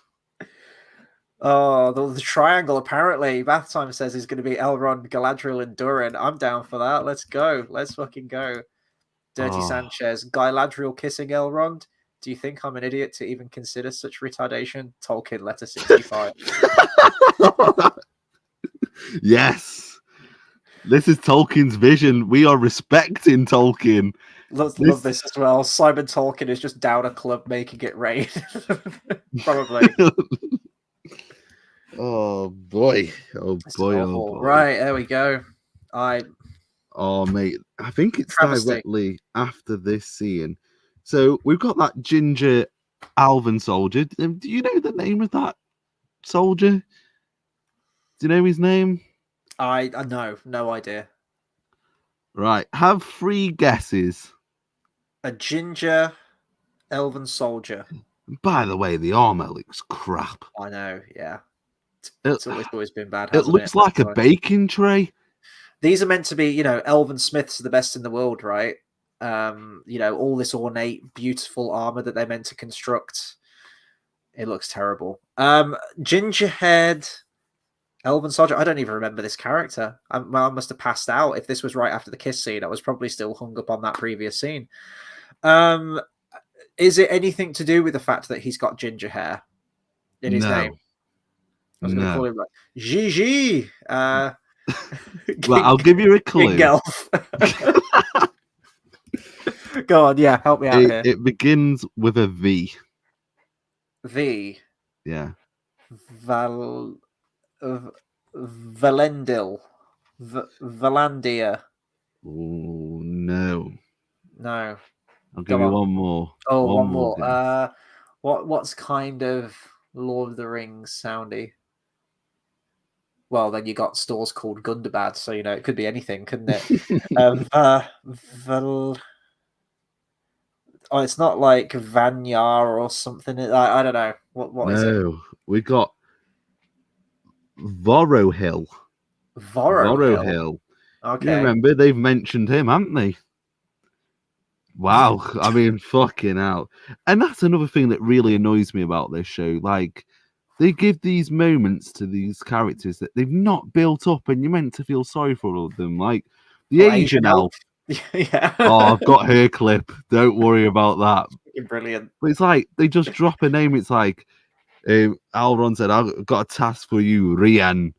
Oh, the triangle apparently. Bath Time says is going to be Elrond, Galadriel, and Durin. I'm down for that. Let's go. Let's fucking go. Dirty Sanchez, Galadriel kissing Elrond. Do you think I'm an idiot to even consider such retardation? Tolkien, letter 65. Yes. This is Tolkien's vision. We are respecting Tolkien. Love this as well. Simon Tolkien is just down a club making it rain. Probably. Oh boy. Oh boy. Right, there we go. Oh mate, I think it's directly after this scene. So we've got that ginger Alvin soldier. Do you know the name of that soldier? Do you know his name? I know, no idea. Right, have 3 guesses. A ginger elven soldier. By the way, the armor looks crap. I know, yeah. It's always been bad. It looks like a baking tray. These are meant to be, elven smiths are the best in the world, right? All this ornate, beautiful armor that they're meant to construct. It looks terrible. Ginger-haired elven soldier. I don't even remember this character. I must have passed out. If this was right after the kiss scene, I was probably still hung up on that previous scene. Is it anything to do with the fact that he's got ginger hair in his name? I was going to call No. him like Gigi. Well, I'll give you a King clue. Elf. Go on, yeah, help me out here. It begins with a V. V. Yeah. Valendil. Valandia. Oh no. No. I'll give you one more. Oh, one more. more. What's kind of Lord of the Rings soundy? Well, then you got stores called Gundabad, so it could be anything, couldn't it? Oh, it's not like Vanyar or something. I don't know. What is it? No, we got Vorohill. Vorohill. Okay. You remember they've mentioned him, haven't they? Wow, I mean, fucking hell. And that's another thing that really annoys me about this show. Like, they give these moments to these characters that they've not built up, and you're meant to feel sorry for all of them. Like, the Asian elf. Yeah. Oh, I've got her clip. Don't worry about that. Brilliant. But it's like, they just drop a name. It's like, Elrond said, I've got a task for you, Rian.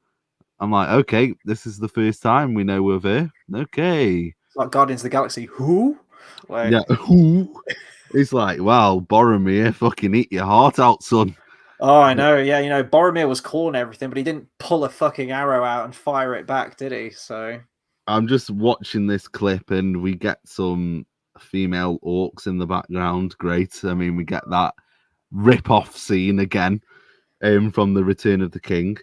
I'm like, okay, this is the first time we know of her. Okay. It's like Guardians of the Galaxy. Who? Like... Yeah, who? It's like, wow, Boromir, fucking eat your heart out, son. Oh, I know. Yeah, Boromir was cool and everything, but he didn't pull a fucking arrow out and fire it back, did he? So I'm just watching this clip and we get some female orcs in the background. Great. I mean, we get that rip-off scene again from the Return of the King.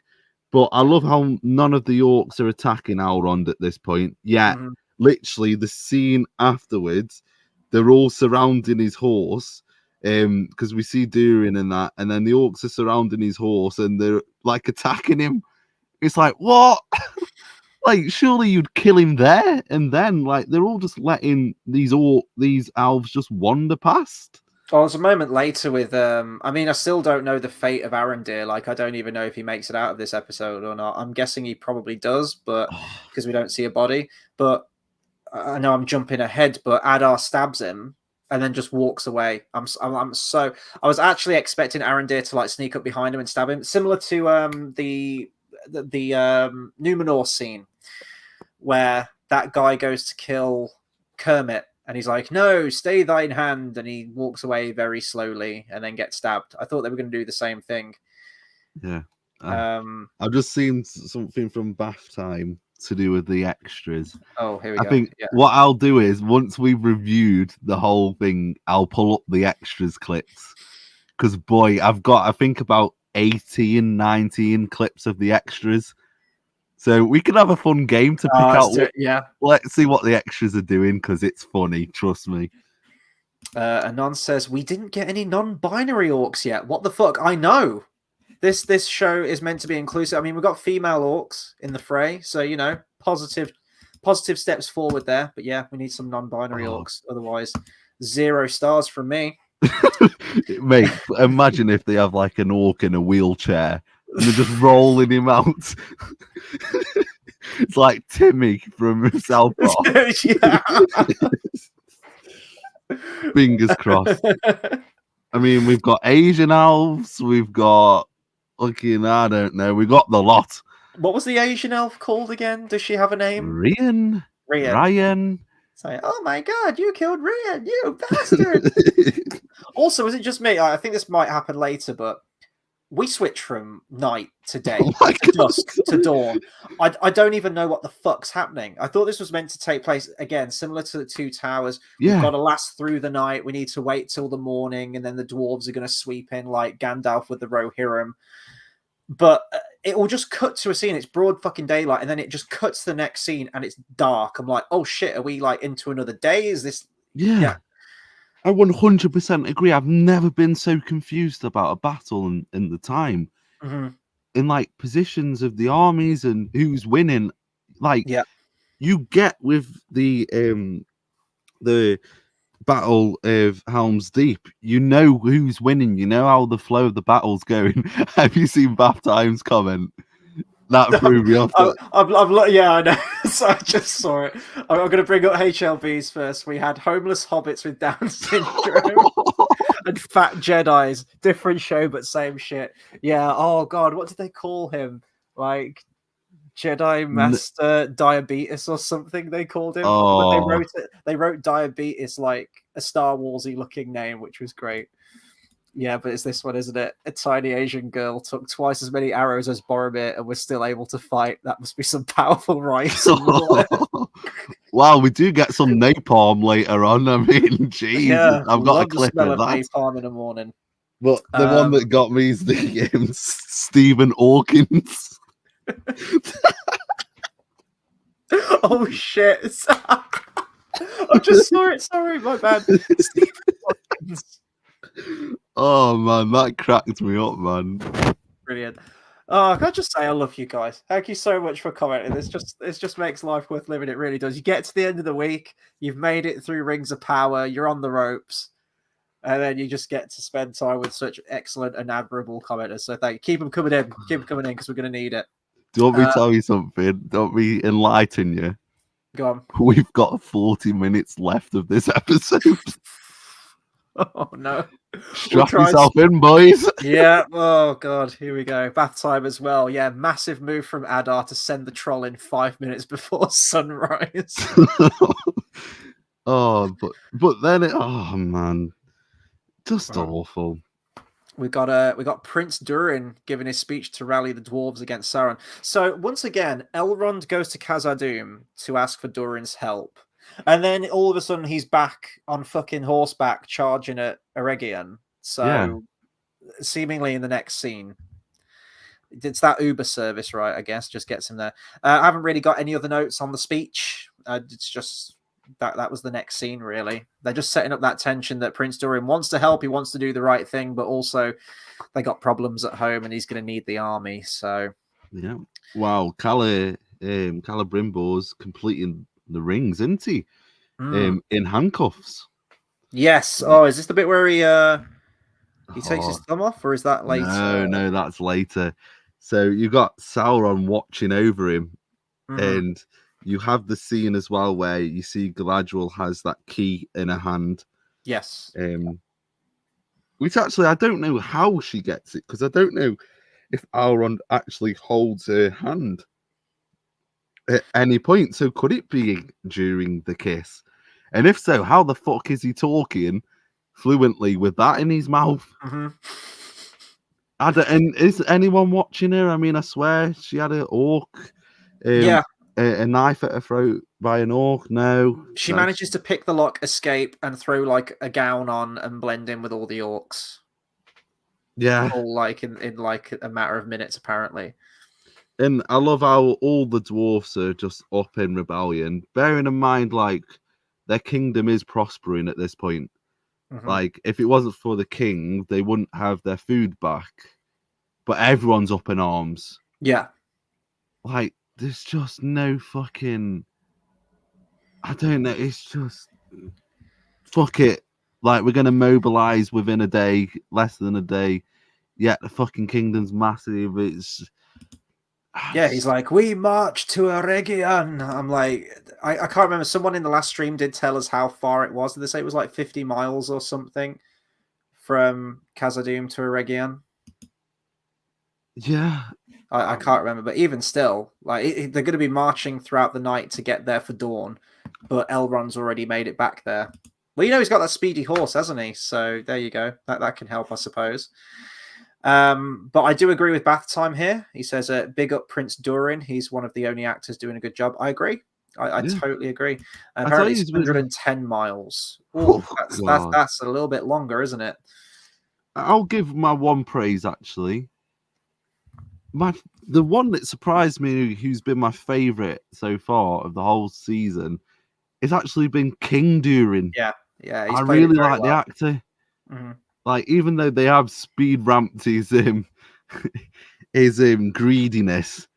But I love how none of the orcs are attacking Elrond at this point. Yeah, literally the scene afterwards, they're all surrounding his horse. Because we see Durin and that, and then the orcs are surrounding his horse and they're like attacking him. It's like, what? Like, surely you'd kill him there, and then like they're all just letting these elves just wander past. Oh, there's a moment later with I mean, I still don't know the fate of Arondir. Like, I don't even know if he makes it out of this episode or not. I'm guessing he probably does, but because we don't see a body. But I know I'm jumping ahead, but Adar stabs him and then just walks away. I was actually expecting Arondir to like sneak up behind him and stab him, similar to the Numenor scene where that guy goes to kill Kermit and he's like, no, stay thine hand, and he walks away very slowly and then gets stabbed. I thought they were going to do the same thing. Yeah. I've just seen something from Bath Time to do with the extras. Oh, here we go. I think what I'll do is, once we've reviewed the whole thing, I'll pull up the extras clips. Because, boy, I've got, I think, about 18, 19 clips of the extras. So we can have a fun game to pick out. Let's see what the extras are doing, because it's funny, trust me. Anon says, we didn't get any non-binary orcs yet. What the fuck? I know. This show is meant to be inclusive. I mean, we've got female orcs in the fray, so, positive steps forward there. But yeah, we need some non-binary orcs. Otherwise, 0 stars from me. Mate, imagine if they have like an orc in a wheelchair and they're just rolling him out. It's like Timmy from South Park. Fingers crossed. I mean, we've got Asian elves, we've got I don't know, we got the lot. What was the Asian elf called again? Does she have a name? Ryan. It's like, oh my god, you killed Ryan, you bastard. Also, is it just me? I think this might happen later, but we switch from night to day, to dusk to dawn. I don't even know what the fuck's happening. I thought this was meant to take place, again, similar to the Two Towers. We've got to last through the night. We need to wait till the morning, and then the dwarves are going to sweep in like Gandalf with the Rohirrim. But it will just cut to a scene. It's broad fucking daylight, and then it just cuts to the next scene, and it's dark. I'm like, oh shit, are we like into another day? Is this? Yeah. I 100% agree. I've never been so confused about a battle in the time. In like positions of the armies and who's winning. Like, you get with the Battle of Helm's Deep, you know who's winning, you know how the flow of the battle's going. Have you seen Bath Times comment? That threw me off. Yeah, I know. So I just saw it. I'm going to bring up HLBs first. We had homeless hobbits with Down syndrome. and fat Jedis. Different show, but same shit. Yeah. Oh god, what did they call him? Like Jedi Master Diabetes or something they called him. But they wrote Diabetes like a Star Warsy looking name, which was great. Yeah, but it's this one, isn't it? A tiny Asian girl took twice as many arrows as Boromir and was still able to fight. That must be some powerful writing. Wow, we do get some napalm later on. I mean, jeez, Yeah, I've got a the clip smell of of that. napalm in the morning. But the one that got me is the Stephen Hawkins. Oh shit! I just saw it. Sorry, my bad. Stephen Hawkins. Oh man, that cracked me up, man. Brilliant. Oh, can I just say I love you guys? Thank you so much for commenting. This just makes life worth living. It really does. You get to the end of the week, you've made it through Rings of Power, you're on the ropes, and then you just get to spend time with such excellent and admirable commenters. So thank you. Keep them coming in. Keep them coming in because we're going to need it. Do you want me to tell you something? Don't me enlighten you? Go on. We've got 40 minutes left of this episode. Oh no. Strap yourself in, boys. Yeah. Oh god. Here we go. Bath time as well. Yeah. Massive move from Adar to send the troll in 5 minutes before sunrise. Oh, but then oh man, just awful. We got Prince Durin giving his speech to rally the dwarves against Sauron. So once again, Elrond goes to Khazad-dûm to ask for Durin's help. And then all of a sudden he's back on fucking horseback charging at Eregion. So seemingly in the next scene. It's that Uber service, right? I guess just gets him there. I haven't really got any other notes on the speech. It's just that was the next scene, really. They're just setting up that tension that Prince Durin wants to help, he wants to do the right thing, but also they got problems at home and he's going to need the army. So yeah, wow, Celebrimbor's completing the rings, isn't he? In handcuffs. Yes. Oh, is this the bit where he takes his thumb off, or is that later? No, that's later. So you got Sauron watching over him, and you have the scene as well where you see Galadriel has that key in her hand. Yes. Which actually I don't know how she gets it, because I don't know if Elrond actually holds her hand at any point. So could it be during the kiss? And if so, how the fuck is he talking fluently with that in his mouth? And is anyone watching her? I mean, I swear she had an orc. A knife at her throat by an orc. No, she manages to pick the lock, escape, and throw like a gown on and blend in with all the orcs. Yeah, all like in like a matter of minutes, apparently. And I love how all the dwarfs are just up in rebellion, bearing in mind like their kingdom is prospering at this point. Like if it wasn't for the king, they wouldn't have their food back. But everyone's up in arms. Yeah, like. There's just no fucking... I don't know. It's just... Fuck it. Like, we're going to mobilize within a day. Less than a day. Yet the fucking kingdom's massive. It's... Yeah, he's like, we march to Eregion. I'm like... I can't remember. Someone in the last stream did tell us how far it was. Did they say it was like 50 miles or something? From Khazad-dûm to Eregion? Yeah. I can't remember, but even still, like they're going to be marching throughout the night to get there for dawn, but Elrond's already made it back there. Well, he's got that speedy horse, hasn't he? So there you go. That can help, I suppose. But I do agree with bath time here. He says, "Big up Prince Durin. He's one of the only actors doing a good job." I agree. I totally agree. Apparently, it's 110 miles. Ooh, that's a little bit longer, isn't it? I'll give my one praise actually. The one that surprised me, who's been my favorite so far of the whole season, has actually been King Durin. Yeah. I really like the actor. Like, even though they have speed ramped his greediness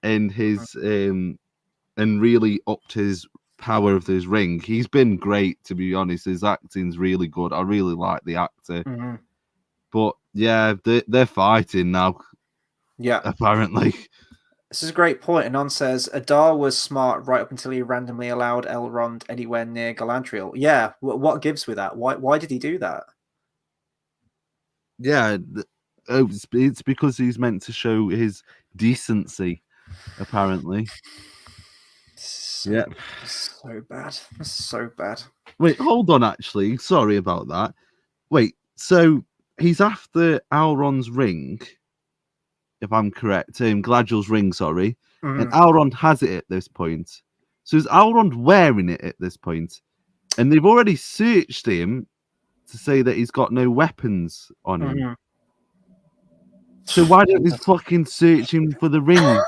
and his and really upped his power of his ring, he's been great, to be honest. His acting's really good. I really like the actor. But yeah, they're fighting now. Yeah, apparently. This is a great point. Anon says Adar was smart right up until he randomly allowed Elrond anywhere near Galadriel. Yeah, what gives with that? Why did he do that? Yeah, it's because he's meant to show his decency, apparently. So, Yeah. so bad. So bad. Wait, hold on. Actually, sorry about that. Wait, so he's after Elrond's ring, if I'm correct. Galadriel's ring, sorry, and Elrond has it at this point. So is Elrond wearing it at this point? And they've already searched him to say that he's got no weapons on him. So why don't they fucking search him for the ring?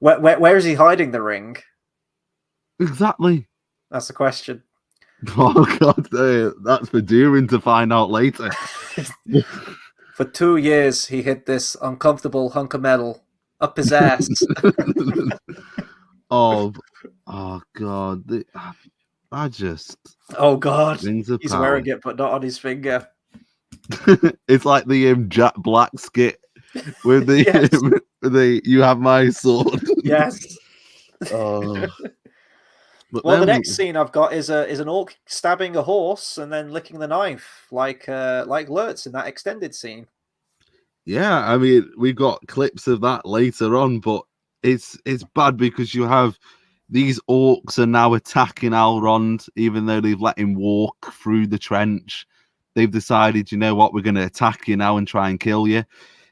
Where is he hiding the ring? Exactly. That's the question. Oh god, that's for Durin to find out later. For 2 years, he hid this uncomfortable hunk of metal up his ass. oh god, I just. Oh god, Rings of he's power. wearing it, but not on his finger. It's like the Jack Black skit with the Yes. with the "You have my sword." Yes. Oh. But Well, the then next scene I've got is an orc stabbing a horse and then licking the knife, like Lurtz in that extended scene. Yeah, I mean, we've got clips of that later on, but it's bad because you have these orcs are now attacking Elrond, even though they've let him walk through the trench. They've decided, you know what, we're going to attack you now and try and kill you.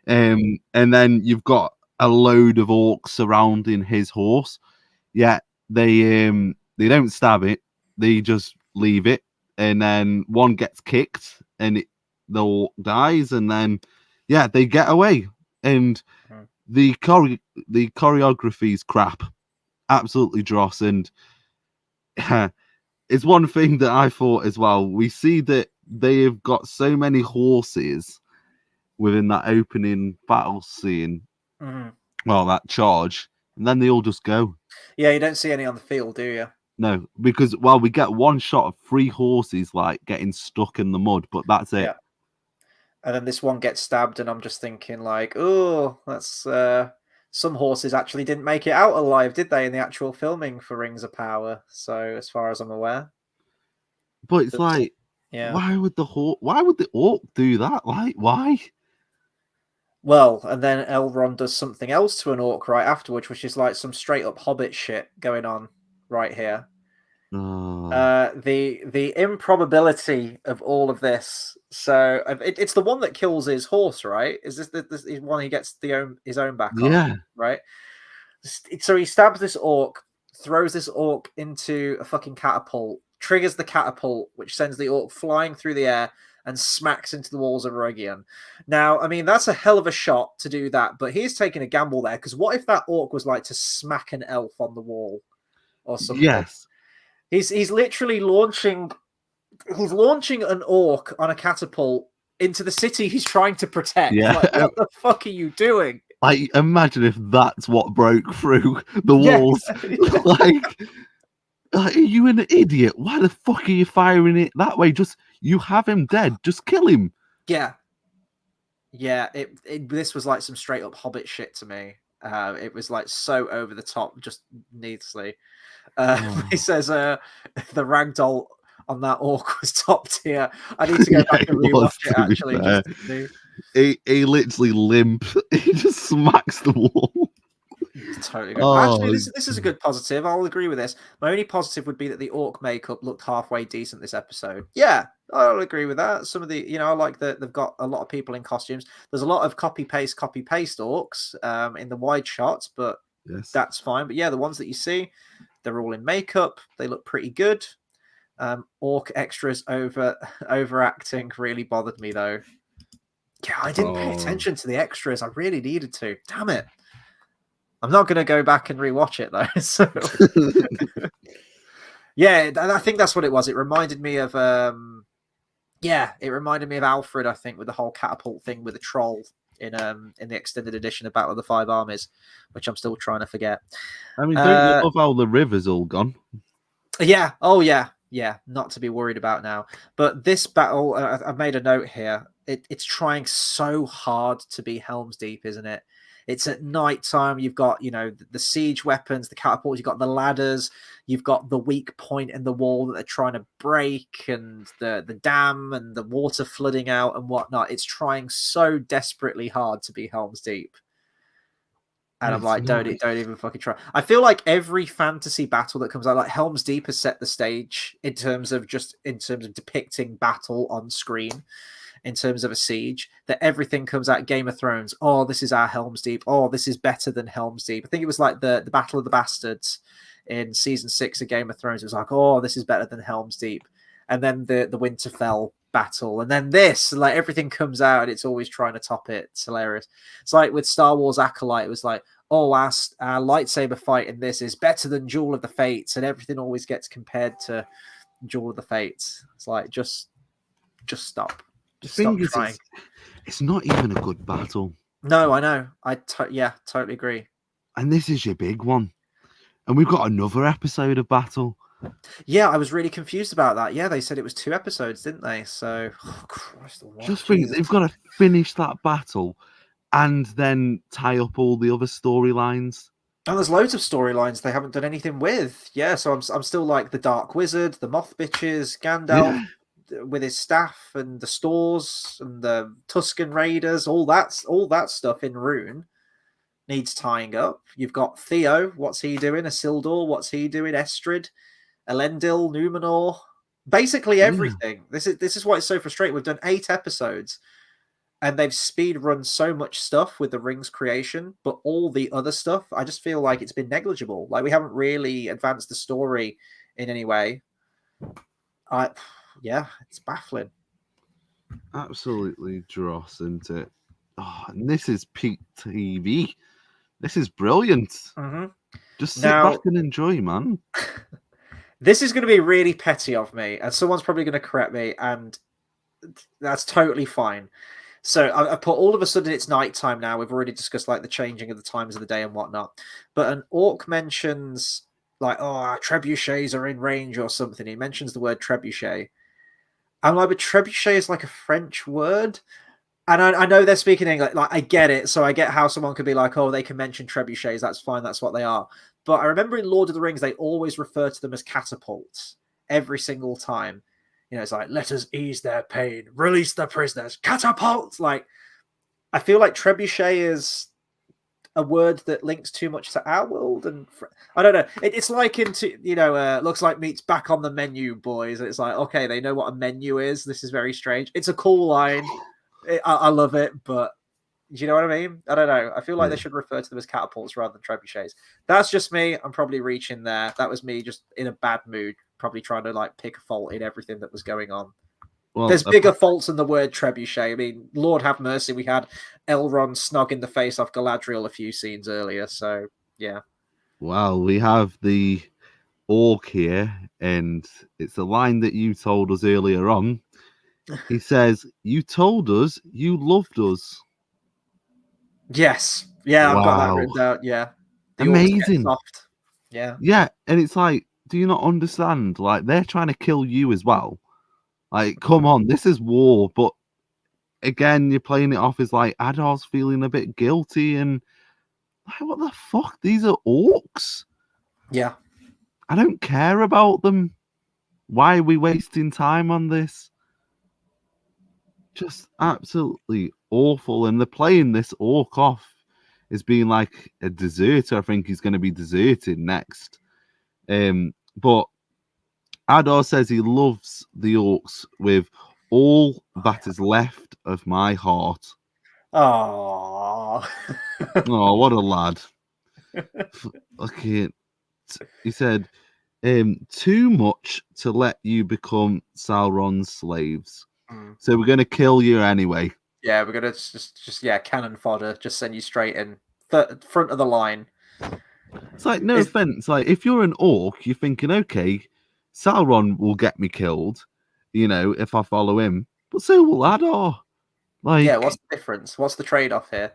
And then you've got a load of orcs surrounding his horse. Yeah, they don't stab it; they just leave it, and then one gets kicked, and the orc dies, and then they get away, and the choreography is crap, absolutely dross, and it's one thing that I thought as well. We see that they have got so many horses within that opening battle scene. Well, that charge, and then they all just go. Yeah, you don't see any on the field, do you? No, because we get one shot of 3 horses like getting stuck in the mud, but that's it. Yeah. And then this one gets stabbed, and I'm just thinking, like, oh, that's some horses actually didn't make it out alive, did they, in the actual filming for Rings of Power? So, as far as I'm aware. But it's like, why would the orc do that? Like, why? Well, and then Elrond does something else to an orc right afterwards, which is like some straight up Hobbit shit going on right here. The improbability of all of this. So it's the one that kills his horse, right? Is this is one he gets his own back on, right? So he stabs this orc, throws this orc into a fucking catapult, triggers the catapult, which sends the orc flying through the air and smacks into the walls of Eregion. Now, I mean, that's a hell of a shot to do that, but he's taking a gamble there, because what if that orc was like to smack an elf on the wall or something? Yes. He's literally launching an orc on a catapult into the city he's trying to protect. Yeah. Like, what the fuck are you doing? Like, imagine if that's what broke through the walls. Like, are you an idiot? Why the fuck are you firing it that way? You have him dead. Just kill him. Yeah. Yeah, this was like some straight up Hobbit shit to me. It was like so over the top, just needlessly. He says the ragdoll on that orc was top tier. I need to go back and rewatch it actually. He literally limp. He just smacks the wall. Totally good. Actually, this is a good positive. I'll agree with this. My only positive would be that the orc makeup looked halfway decent this episode. Yeah, I'll agree with that. Some of the, I like that they've got a lot of people in costumes. There's a lot of copy paste orcs in the wide shots, but that's fine. But yeah, the ones that you see, they're all in makeup. They look pretty good. Orc extras overacting really bothered me though. Yeah, I didn't pay attention to the extras. I really needed to. Damn it. I'm not going to go back and rewatch it though. So. Yeah, I think that's what it was. It reminded me of Alfred, I think, with the whole catapult thing with the troll in the extended edition of Battle of the Five Armies, which I'm still trying to forget. I mean, don't you love how the river's all gone? Yeah. Oh yeah. Yeah, not to be worried about now. But this battle, I've made a note here. it's trying so hard to be Helm's Deep, isn't it? It's at night time. You've got, the siege weapons, the catapults, you've got the ladders, you've got the weak point in the wall that they're trying to break, and the dam and the water flooding out and whatnot. It's trying so desperately hard to be Helm's Deep. And I'm like, don't even fucking try. I feel like every fantasy battle that comes out, like Helm's Deep has set the stage in terms of depicting battle on screen, in terms of a siege, that everything comes out Game of Thrones. Oh, this is our Helm's Deep. Oh, this is better than Helm's Deep. I think it was like the Battle of the Bastards in season 6 of Game of Thrones. It was like, oh, this is better than Helm's Deep. And then the Winterfell battle, and then this, like, everything comes out and it's always trying to top it. It's hilarious. It's like with Star Wars Acolyte, it was like, oh, our lightsaber fight in this is better than Duel of the Fates, and everything always gets compared to Duel of the Fates. It's like, just stop. Just stop trying. It's not even a good battle. No, I know. Totally agree. And this is your big one. And we've got another episode of battle. Yeah, I was really confused about that. Yeah, they said it was 2 episodes, didn't they? So, Christ, just think they've got to finish that battle and then tie up all the other storylines. And there's loads of storylines they haven't done anything with. Yeah, so I'm still like the Dark Wizard, the Moth Bitches, Gandalf with his staff, and the stores and the Tusken Raiders. All that stuff in Rune needs tying up. You've got Theo. What's he doing? Isildur. What's he doing? Estrid. Elendil, Numenor, basically everything. This is why it's so frustrating. We've done 8 episodes, and they've speed run so much stuff with the Rings creation, but all the other stuff, I just feel like it's been negligible. Like, we haven't really advanced the story in any way. It's baffling. Absolutely dross, isn't it? Oh, and this is peak TV. This is brilliant. Mm-hmm. Just sit back and enjoy, man. This is going to be really petty of me, and someone's probably going to correct me, and that's totally fine. So I put, all of a sudden it's nighttime now. We've already discussed like the changing of the times of the day and whatnot. But an orc mentions like, oh, trebuchets are in range or something. He mentions the word trebuchet. I'm like, but trebuchet is like a French word. And I know they're speaking English. Like, I get it. So I get how someone could be like, oh, they can mention trebuchets. That's fine. That's what they are. But I remember in Lord of the Rings, they always refer to them as catapults every single time. It's like, let us ease their pain, release the prisoners, catapults. Like, I feel like trebuchet is a word that links too much to our world, and I don't know. It's like looks like meat's back on the menu, boys. It's like, okay, they know what a menu is. This is very strange. It's a cool line. I love it, but do you know what I mean? I don't know. I feel like they should refer to them as catapults rather than trebuchets. That's just me. I'm probably reaching there. That was me just in a bad mood, probably trying to like pick a fault in everything that was going on. Well, there's bigger faults than the word trebuchet. I mean, Lord have mercy, we had Elrond snogging the face off Galadriel a few scenes earlier. So, yeah. Well, we have the orc here, and it's a line that you told us earlier on. He says, "You told us you loved us." Yes. Yeah, I've got that written down. Yeah. The amazing. Soft. Yeah. Yeah, and it's like, do you not understand? Like, they're trying to kill you as well. Like, come on, this is war. But again, you're playing it off as like Adar's feeling a bit guilty, and like, what the fuck? These are orcs. Yeah. I don't care about them. Why are we wasting time on this? Just absolutely awful. And they're playing this orc off as being like a deserter. I think he's going to be deserted next. But Adar says he loves the orcs with all that is left of my heart. Oh, oh, what a lad. Okay. He said, too much to let you become Sauron's slaves. So we're going to kill you anyway. Yeah, we're going to just cannon fodder, just send you straight in. Front of the line. It's like, no offense. Like, if you're an orc, you're thinking, okay, Sauron will get me killed, if I follow him. But so will Adar. Like, yeah, what's the difference? What's the trade-off here?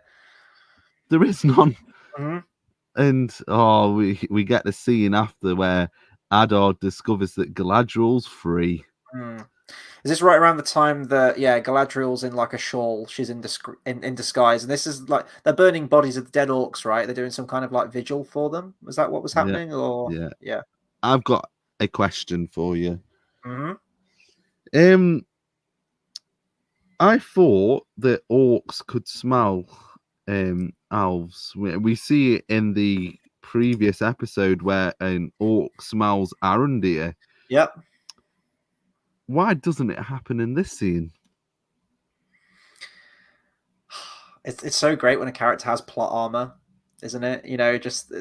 There is none. Mm-hmm. And we get the scene after where Adar discovers that Galadriel's free. Is this right around the time that Galadriel's in like a shawl? She's in disguise, and this is like they're burning bodies of the dead orcs, right? They're doing some kind of like vigil for them. Was that what was Yeah, happening? Or yeah. I've got a question for you. Mm-hmm. I thought that orcs could smell elves. We see it in the previous episode where an orc smells Arondir. Yep. Why doesn't it happen in this scene? It's so great when a character has plot armor, isn't it? You know, just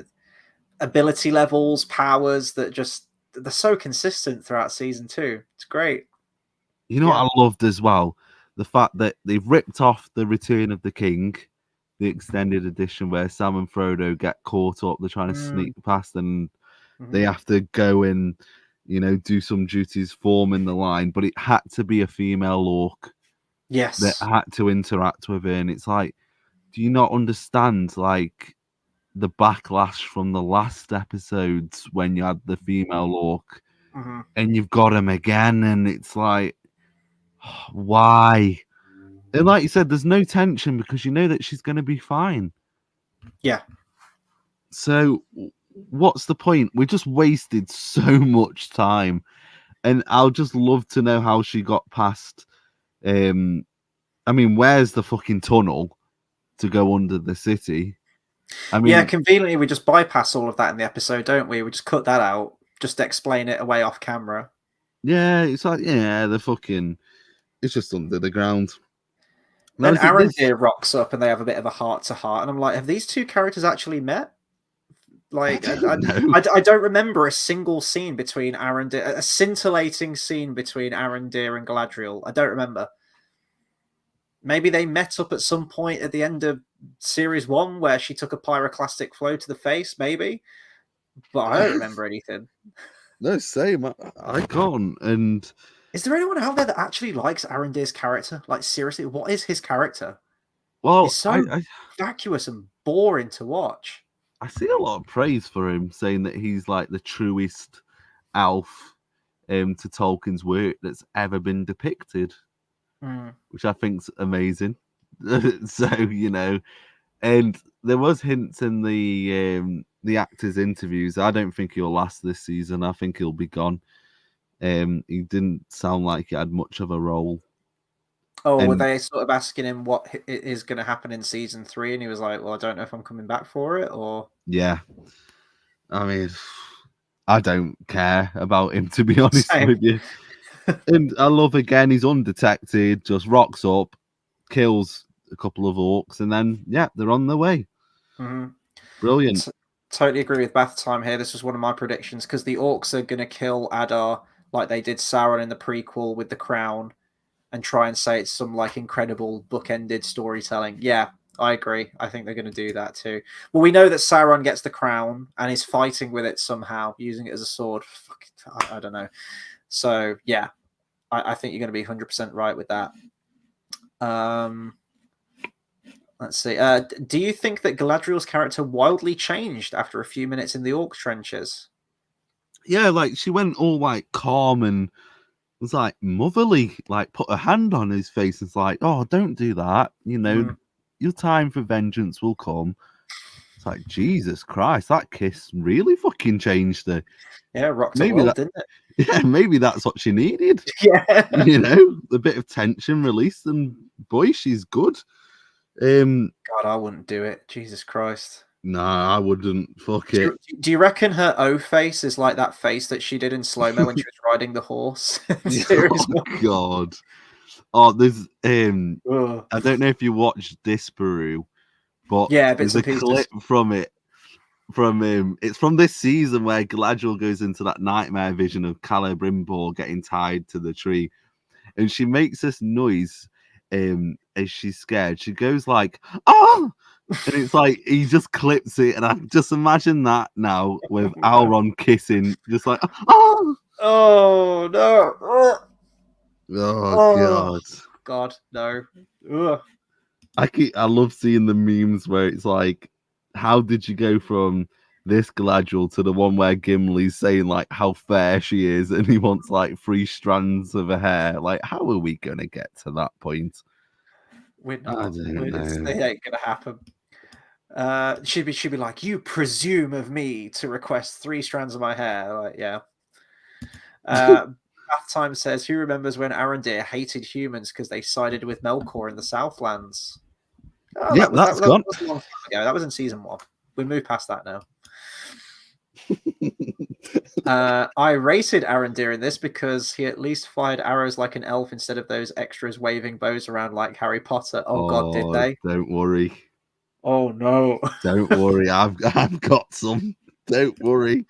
ability levels, powers that they're so consistent throughout season 2. It's great. You know what I loved as well? The fact that they've ripped off the Return of the King, the extended edition where Sam and Frodo get caught up. They're trying to sneak past and they have to go and, you know, do some duties, forming the line. But it had to be a female orc. Yes. That had to interact with her. And it's like, do you not understand, like, the backlash from the last episodes when you had the female orc and you've got him again? And it's like, why? And like you said, there's no tension because you know that she's going to be fine. Yeah. So what's the point? We just wasted so much time. And I'll just love to know how she got past. I mean, where's the fucking tunnel to go under the city? I mean, yeah, conveniently we just bypass all of that in the episode, don't we? We just cut that out, just explain it away off camera. Yeah, it's like, the fucking, it's just under the ground. Then Arondir rocks up and they have a bit of a heart-to-heart, and I'm like, have these two characters actually met? Like, I don't remember a single scene between Arondir, a scintillating scene between Arondir and Galadriel. I don't remember. Maybe they met up at some point at the end of Series 1 where she took a pyroclastic flow to the face, maybe. But I don't remember anything. No, same. I can't. And is there anyone out there that actually likes Arondir's character? Like, seriously, what is his character? Well, he's so vacuous and boring to watch. I see a lot of praise for him, saying that he's like the truest elf to Tolkien's work that's ever been depicted, which I think's amazing. So, you know, and there was hints in the actors' interviews. I don't think he'll last this season. I think he'll be gone. He didn't sound like he had much of a role. Oh, were they sort of asking him what is going to happen in season 3? And he was like, well, I don't know if I'm coming back for it or... Yeah. I mean, I don't care about him, to be honest with you. And I love, again, he's undetected, just rocks up, kills a couple of orcs, and then, they're on their way. Brilliant. Totally agree with Bath Time here. This was one of my predictions, because the orcs are going to kill Adar like they did Sauron in the prequel with the crown, and try and say it's some like incredible book-ended storytelling. Yeah, I agree. I think they're going to do that too. Well, we know that Sauron gets the crown and is fighting with it somehow, using it as a sword. I don't know. So, yeah, I think you're going to be 100% right with that. Let's see. Do you think that Galadriel's character wildly changed after a few minutes in the orc trenches? Yeah, like she went all like calm and was like motherly, like put a hand on his face. It's like, oh, don't do that. You know, your time for vengeance will come. It's like, Jesus Christ, that kiss really fucking changed her. Yeah, rocked the world, didn't it? Yeah, maybe that's what she needed. Yeah. You know, a bit of tension released, and boy, she's good. God, I wouldn't do it. Jesus Christ. Nah, I wouldn't. Fuck it. Do you reckon her O face is like that face that she did in slow-mo when she was riding the horse? Oh, God. Oh, there's I don't know if you watched Disparu, but there's a clip from it. It's from this season where Galadriel goes into that nightmare vision of Celebrimbor getting tied to the tree, and she makes this noise as she's scared. She goes like, "Oh!" And it's like he just clips it, and I just imagine that now with Elrond kissing, just like, "Oh, oh no, oh God, no." Ugh. I love seeing the memes where it's like, how did you go from this Galadriel to the one where Gimli's saying like how fair she is, and he wants like 3 strands of her hair. Like, how are we gonna get to that point? We're I not. don't It know. ain't gonna happen. She'd be like, you presume of me to request 3 strands of my hair. Like, yeah. Bath Time says, who remembers when Arondir hated humans because they sided with Melkor in the Southlands? Oh, Yeah, that that's gone. was a long time ago. That was in season 1. We moved past that now. I rated Arondir in this because he at least fired arrows like an elf instead of those extras waving bows around like Harry Potter. Oh God, did they? Don't worry. Oh no. Don't worry. I've got some. Don't worry.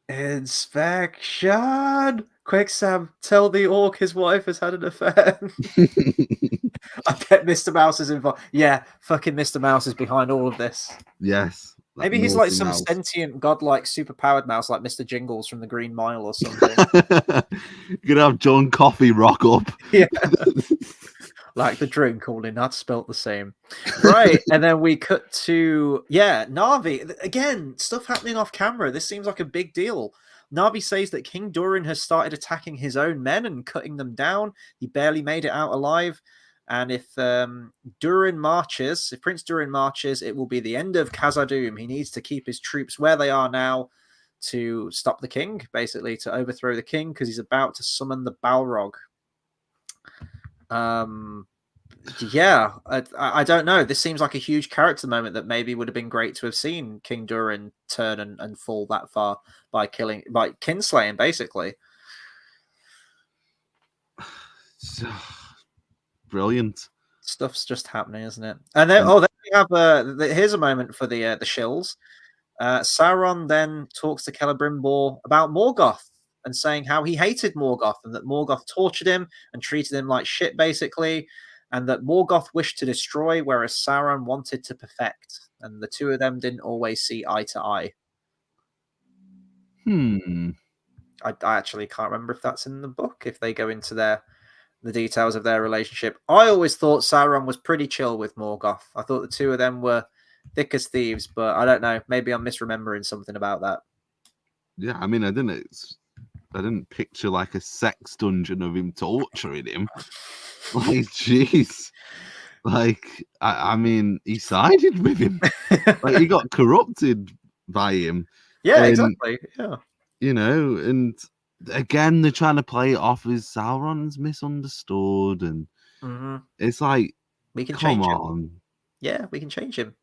Inspection. Quick, Sam, tell the orc his wife has had an affair. I bet Mr. Mouse is involved. Yeah, fucking Mr. Mouse is behind all of this. Yes. Maybe he's like some sentient, godlike, superpowered mouse, like Mr. Jingles from the Green Mile or something. You're gonna have John Coffey rock up. Yeah. Like the drink, only not spelt the same. Right. And then we cut to, Narvi. Again, stuff happening off camera. This seems like a big deal. Narvi says that King Durin has started attacking his own men and cutting them down. He barely made it out alive. And if Prince Durin marches, it will be the end of Khazad-dûm. He needs to keep his troops where they are now to stop the king, basically, to overthrow the king, because he's about to summon the Balrog. I don't know. This seems like a huge character moment that maybe would have been great to have seen King Durin turn and fall that far by kinslaying, basically. Brilliant. Stuff's just happening, isn't it? And then, then we have here's a moment for the shills. Sauron then talks to Celebrimbor about Morgoth and saying how he hated Morgoth and that Morgoth tortured him and treated him like shit, basically, and that Morgoth wished to destroy, whereas Sauron wanted to perfect, and the two of them didn't always see eye to eye. I actually can't remember if that's in the book, if they go into the details of their relationship. I always thought Sauron was pretty chill with Morgoth. I thought the two of them were thick as thieves, but I don't know. Maybe I'm misremembering something about that. Yeah, I mean, I didn't picture like a sex dungeon of him torturing him. Like, jeez. Like, I mean, he sided with him. Like, he got corrupted by him. Yeah, exactly. Yeah. You know, and again, they're trying to play it off as Sauron's misunderstood, and it's like, we can come change on. Him. Yeah, we can change him.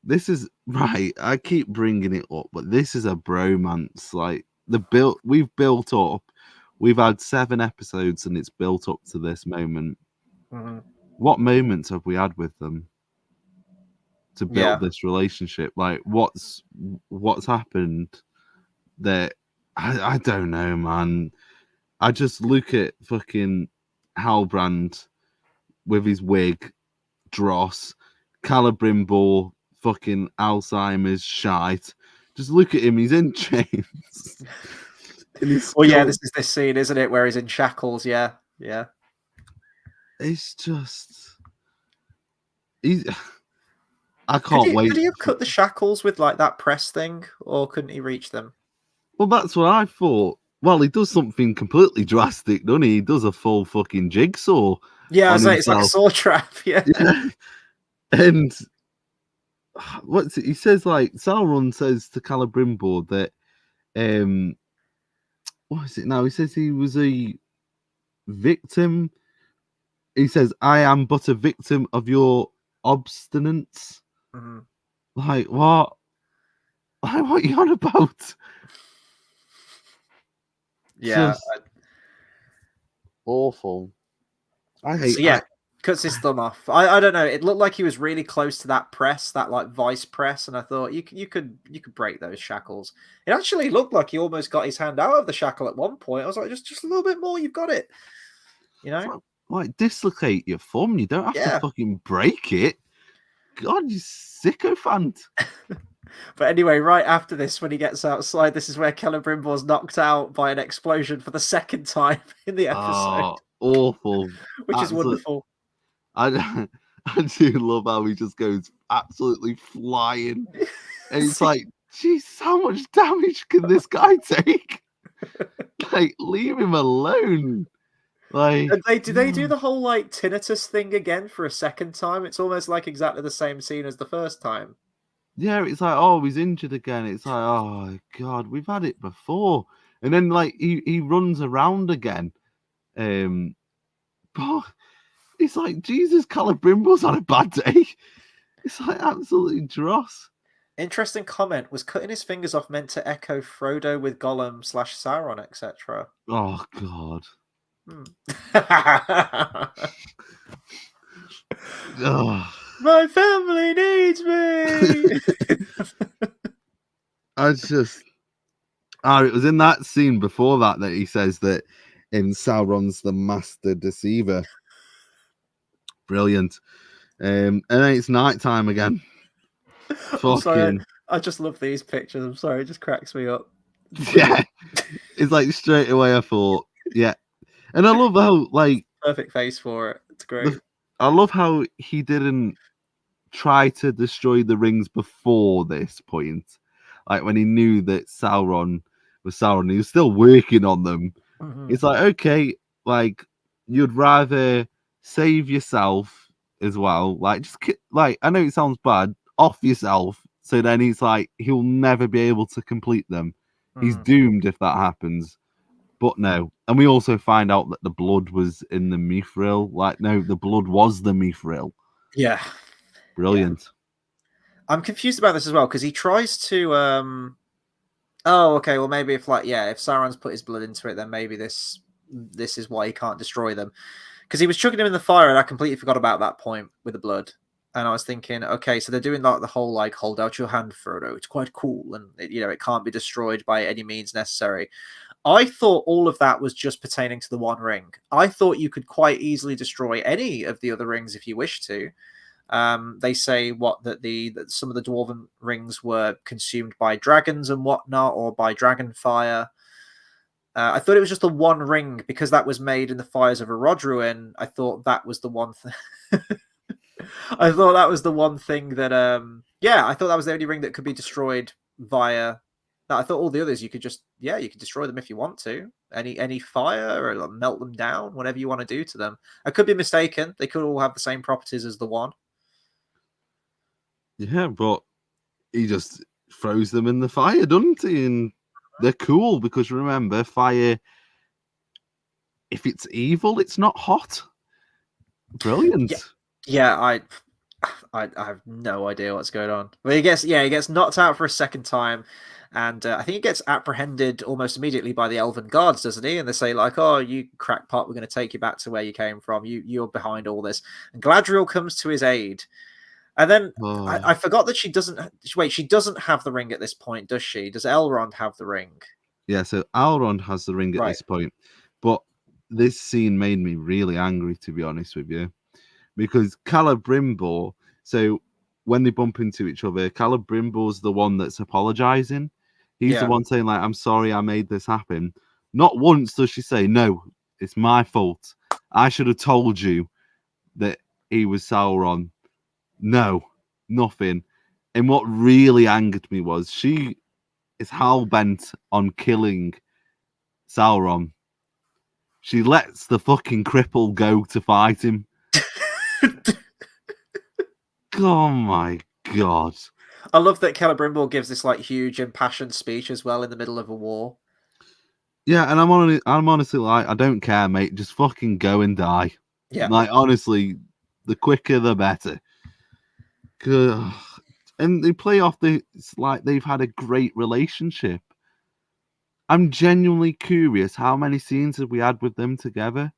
This is right. I keep bringing it up, but this is a bromance. Like, we've built up. We've had 7 episodes, and it's built up to this moment. What moments have we had with them to build this relationship? Like, what's happened? That I don't know, man. I just look at fucking Halbrand with his wig, dross, Celebrimbor, fucking Alzheimer's shite. Just look at him, he's in chains. Well, yeah, this is this scene, isn't it, where he's in shackles? Yeah. It's just, I can't wait. Could he have cut the shackles with like that press thing, or couldn't he reach them? Well, that's what I thought. Well, he does something completely drastic, doesn't he? He does a full fucking jigsaw. Yeah, I was like, it's like a saw trap. Yeah. And what's it? He says, like, Sauron says to Celebrimbor that, what is it now? He says he was a victim. He says, I am but a victim of your obstinance. Like, what? Like, what are you on about? Yeah. Just awful. I hate cuts his thumb off. I don't know. It looked like he was really close to that press, that like vice press, and I thought you could break those shackles. It actually looked like he almost got his hand out of the shackle at one point. I was like, just a little bit more, you've got it. You know? Like, dislocate your thumb. You don't have to fucking break it. God, you sycophant. But anyway, right after this, when he gets outside, this is where Celebrimbor's knocked out by an explosion for the second time in the episode. Awful. Which is wonderful. I I do love how he just goes absolutely flying. And it's like, geez, how much damage can this guy take? Like, leave him alone. Like, And do they do the whole like tinnitus thing again for a second time? It's almost like exactly the same scene as the first time. yeah, it's like, oh, he's injured again. It's like, oh god, we've had it before. And then like he runs around again. But it's like, Jesus, Celebrimbor's on a bad day. It's like absolutely dross. Interesting comment. Was cutting his fingers off meant to echo Frodo with Gollum / Sauron, etc.? Oh god. Oh. My family needs me. It was in that scene before that he says that Sauron's the master deceiver. Brilliant. And then it's nighttime again. I'm sorry, I just love these pictures. I'm sorry, it just cracks me up. Yeah. It's like straight away I thought, yeah. And I love how like perfect face for it. It's great. I love how he didn't try to destroy the rings before this point. Like when he knew that Sauron was Sauron, he was still working on them. Mm-hmm. It's like, okay, like you'd rather save yourself as well. Like just like, I know it sounds bad, off yourself. So then he's like, he'll never be able to complete them. He's doomed if that happens. But no. And we also find out that the blood was in the mithril. Like, no, the blood was the mithril. Yeah. Brilliant. Yeah. I'm confused about this as well, because he tries to oh, okay, well maybe if Sauron's put his blood into it, then maybe this is why he can't destroy them. Because he was chucking him in the fire, and I completely forgot about that point with the blood. And I was thinking, okay, so they're doing like the whole like hold out your hand, Frodo. It's quite cool, and it can't be destroyed by any means necessary. I thought all of that was just pertaining to the One Ring. I thought you could quite easily destroy any of the other rings if you wish to. They say that some of the dwarven rings were consumed by dragons and whatnot, or by dragon fire. I thought it was just the One Ring because that was made in the fires of Erodruin. I thought that was the one thing. I thought that was the one thing that I thought that was the only ring that could be destroyed via. I thought all the others you could destroy them if you want to. Any fire or melt them down, whatever you want to do to them. I could be mistaken. They could all have the same properties as the one. Yeah, but he just throws them in the fire, doesn't he? And they're cool because remember, fire, if it's evil, it's not hot. Brilliant. Yeah, I have no idea what's going on. But he gets knocked out for a second time, and I think he gets apprehended almost immediately by the elven guards, doesn't he? And they say like, "Oh, you crackpot, we're going to take you back to where you came from. You're behind all this." And Galadriel comes to his aid. And then I forgot that she doesn't. Wait, she doesn't have the ring at this point, does she? Does Elrond have the ring? Yeah, so Elrond has the ring at this point. But this scene made me really angry, to be honest with you. Because Celebrimbor, so when they bump into each other, Celebrimbor's the one that's apologizing. He's the one saying, like, I'm sorry I made this happen. Not once does she say, no, it's my fault. I should have told you that he was Sauron. No, nothing. And what really angered me was she is hell-bent on killing Sauron. She lets the fucking cripple go to fight him. Oh my god. I love that Celebrimbor gives this like huge impassioned speech as well in the middle of a war. Yeah, and I'm honestly like, I don't care, mate. Just fucking go and die. Yeah. Like, honestly, the quicker the better. And they play off it's like they've had a great relationship. I'm genuinely curious how many scenes have we had with them together?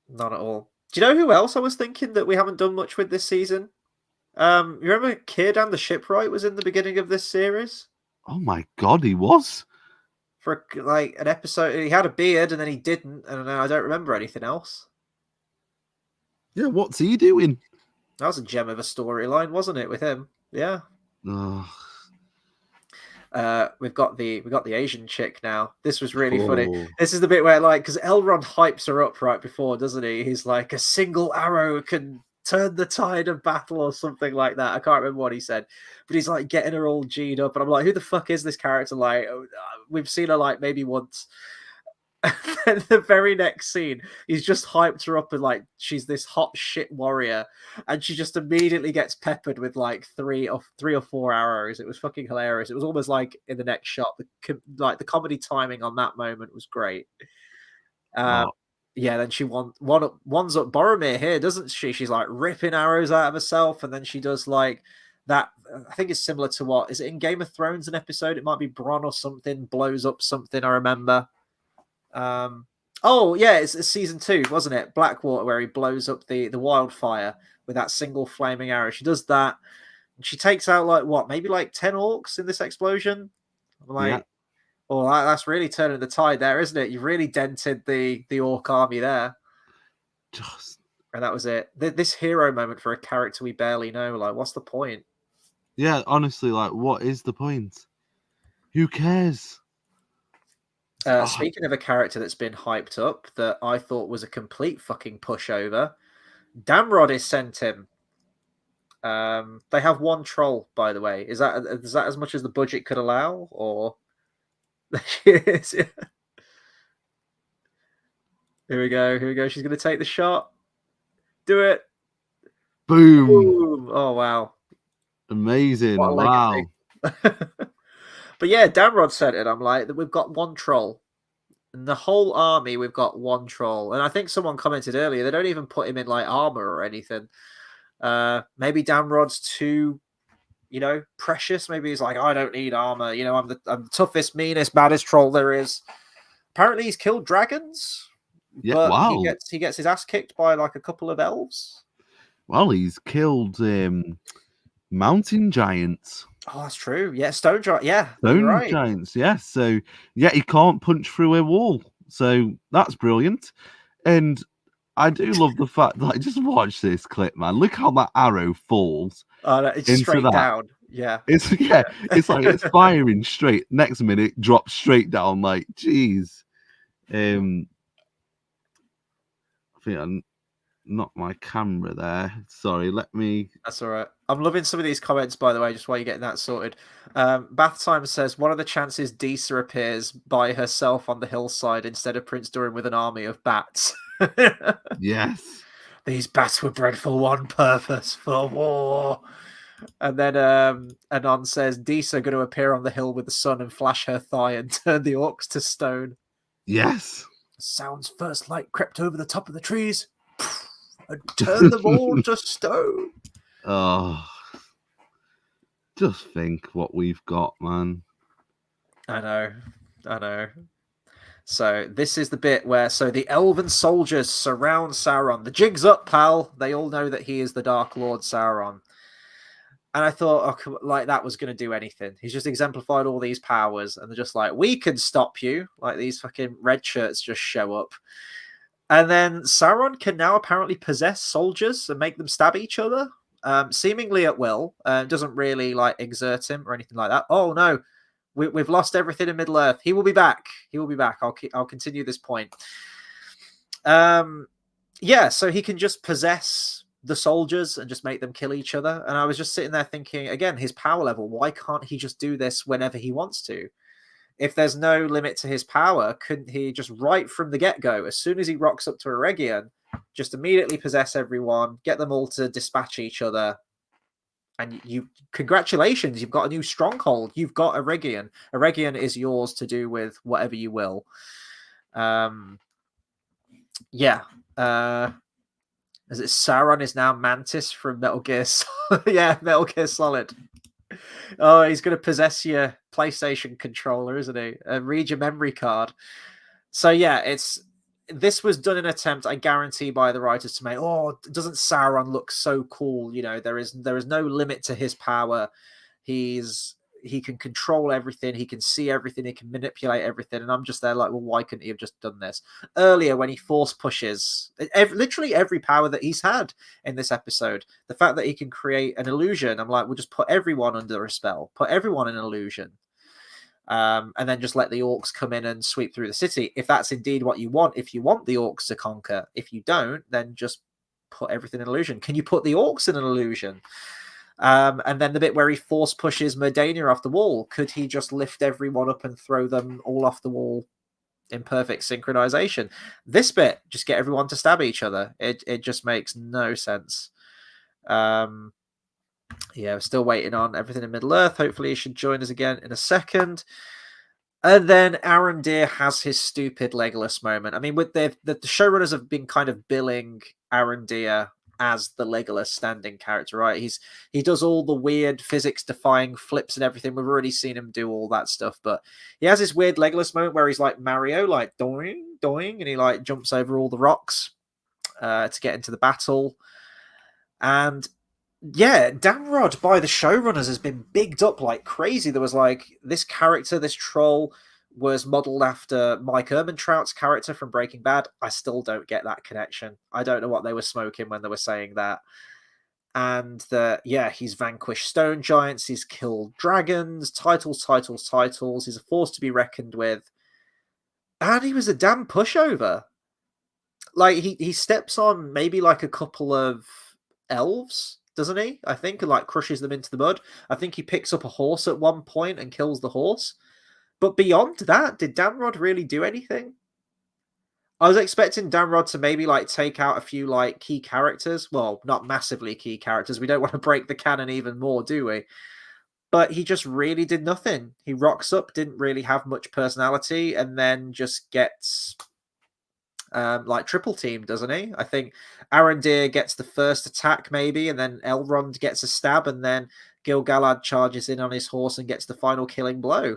Not at all. Do you know who else I was thinking that we haven't done much with this season? You remember Círdan the Shipwright was in the beginning of this series? Oh my god, he was. For like an episode, he had a beard and then he didn't, and I don't remember anything else. Yeah, what's he doing? That was a gem of a storyline, wasn't it, with him? Yeah. Oh. We've got the Asian chick now. This was really funny. This is the bit where, like, because Elrond hypes her up right before, doesn't he? He's like, a single arrow can turn the tide of battle or something like that. I can't remember what he said, but he's like getting her all G'd up, and I'm like, who the fuck is this character? Like, we've seen her like maybe once. And then the very next scene, he's just hyped her up and like she's this hot shit warrior, and she just immediately gets peppered with like three or 4 arrows. It was fucking hilarious. It was almost like in the next shot, the comedy timing on that moment was great. Yeah, then she ones up Boromir here, doesn't she? She's like ripping arrows out of herself, and then she does like that. I think it's similar to what is it in Game of Thrones? An episode, it might be Bronn or something, blows up something. I remember. Oh yeah, it's season 2, wasn't it? Blackwater, where he blows up the wildfire with that single flaming arrow. She does that, and she takes out like what, maybe like 10 orcs in this explosion. I'm like, yeah. Oh, that's really turning the tide there, isn't it? You've really dented the orc army there. And that was it. This hero moment for a character we barely know. Like, what's the point? Yeah, honestly, like, what is the point? Who cares? Speaking of a character that's been hyped up that I thought was a complete fucking pushover, Damrod is sent him. They have 1 troll, by the way. Is that as much as the budget could allow, or? Here we go. She's going to take the shot. Do it. Boom. Boom. Oh, wow. Amazing. Wow. But yeah, Damrod said it. I'm like, we've got 1 troll. In the whole army, we've got 1 troll. And I think someone commented earlier, they don't even put him in like armor or anything. Maybe Damrod's too, precious. Maybe he's like, I don't need armor. I'm the toughest, meanest, baddest troll there is. Apparently, he's killed dragons. Yeah, but wow. He gets his ass kicked by like a couple of elves. Well, he's killed mountain giants. Oh, that's true. Yeah, stone giants. Yeah, stone giants. Yeah, so yeah, he can't punch through a wall. So that's brilliant. And I do love the fact that just watch this clip, man. Look how that arrow falls. Oh, no, it's straight down. Yeah, it's like it's firing straight. Next minute, drops straight down. Like, geez. I think I knocked my camera there. Sorry, let me. That's all right. I'm loving some of these comments, by the way, just while you're getting that sorted. Bath Time says, what are the chances Disa appears by herself on the hillside instead of Prince Durin with an army of bats? Yes. These bats were bred for one purpose, for war. And then Anon says, Disa going to appear on the hill with the sun and flash her thigh and turn the orcs to stone. Yes. Sound's first light crept over the top of the trees and turned them all to stone. Oh, just think what we've got, man. I know. So this is the bit where the elven soldiers surround Sauron. The jig's up, pal. They all know that he is the Dark Lord Sauron. And I thought, like, that was going to do anything. He's just exemplified all these powers, and they're just like, we can stop you. Like, these fucking red shirts just show up. And then Sauron can now apparently possess soldiers and make them stab each other, seemingly at will. Doesn't really, like, exert him or anything like that. Oh, no. We've lost everything in Middle-earth. He will be back. I'll continue this point. Yeah, so he can just possess the soldiers and just make them kill each other. And I was just sitting there thinking, again, his power level, why can't he just do this whenever he wants to? If there's no limit to his power, couldn't he just right from the get-go, as soon as he rocks up to Eregion, just immediately possess everyone, get them all to dispatch each other? And congratulations, you've got a new stronghold. You've got Eregion. Eregion is yours to do with whatever you will. Yeah. As it Sauron is now Mantis from Metal Gear Solid. Yeah, Metal Gear Solid. Oh, he's going to possess your PlayStation controller, isn't he? And read your memory card. So yeah, this was done in an attempt, I guarantee, by the writers to make, doesn't Sauron look so cool? There is no limit to his power. He can control everything. He can see everything. He can manipulate everything. And I'm just there like, well, why couldn't he have just done this earlier when he force pushes literally every power that he's had in this episode? The fact that he can create an illusion, I'm like, we'll just put everyone under a spell, put everyone in an illusion. And then just let the orcs come in and sweep through the city. If that's indeed what you want, if you want the orcs to conquer, if you don't, then just put everything in illusion? Can you put the orcs in an illusion? And then the bit where he force pushes Merdania off the wall, could he just lift everyone up and throw them all off the wall in perfect synchronization? This bit, just get everyone to stab each other. It just makes no sense. Yeah, we're still waiting on everything in Middle Earth. Hopefully he should join us again in a second. And then Arondir has his stupid Legolas moment. I mean, with the showrunners have been kind of billing Arondir as the Legolas standing character, right? He does all the weird physics-defying flips and everything. We've already seen him do all that stuff, but he has this weird Legolas moment where he's like Mario, like doing, and he like jumps over all the rocks to get into the battle. And yeah, Damrod by the showrunners has been bigged up like crazy. There was like this character, this troll, was modeled after Mike Ehrmantraut's character from Breaking Bad. I still don't get that connection. I don't know what they were smoking when they were saying that. And he's vanquished stone giants, he's killed dragons, titles. He's a force to be reckoned with. And he was a damn pushover. Like, he steps on maybe like a couple of elves, doesn't he? I think, and like crushes them into the mud. I think he picks up a horse at one point and kills the horse. But beyond that, did Damrod really do anything? I was expecting Damrod to maybe like take out a few like key characters. Well, not massively key characters. We don't want to break the canon even more, do we? But he just really did nothing. He rocks up, didn't really have much personality, and then just gets like triple teamed, doesn't he? I think Arondir gets the first attack maybe, and then Elrond gets a stab, and then Gil-galad charges in on his horse and gets the final killing blow.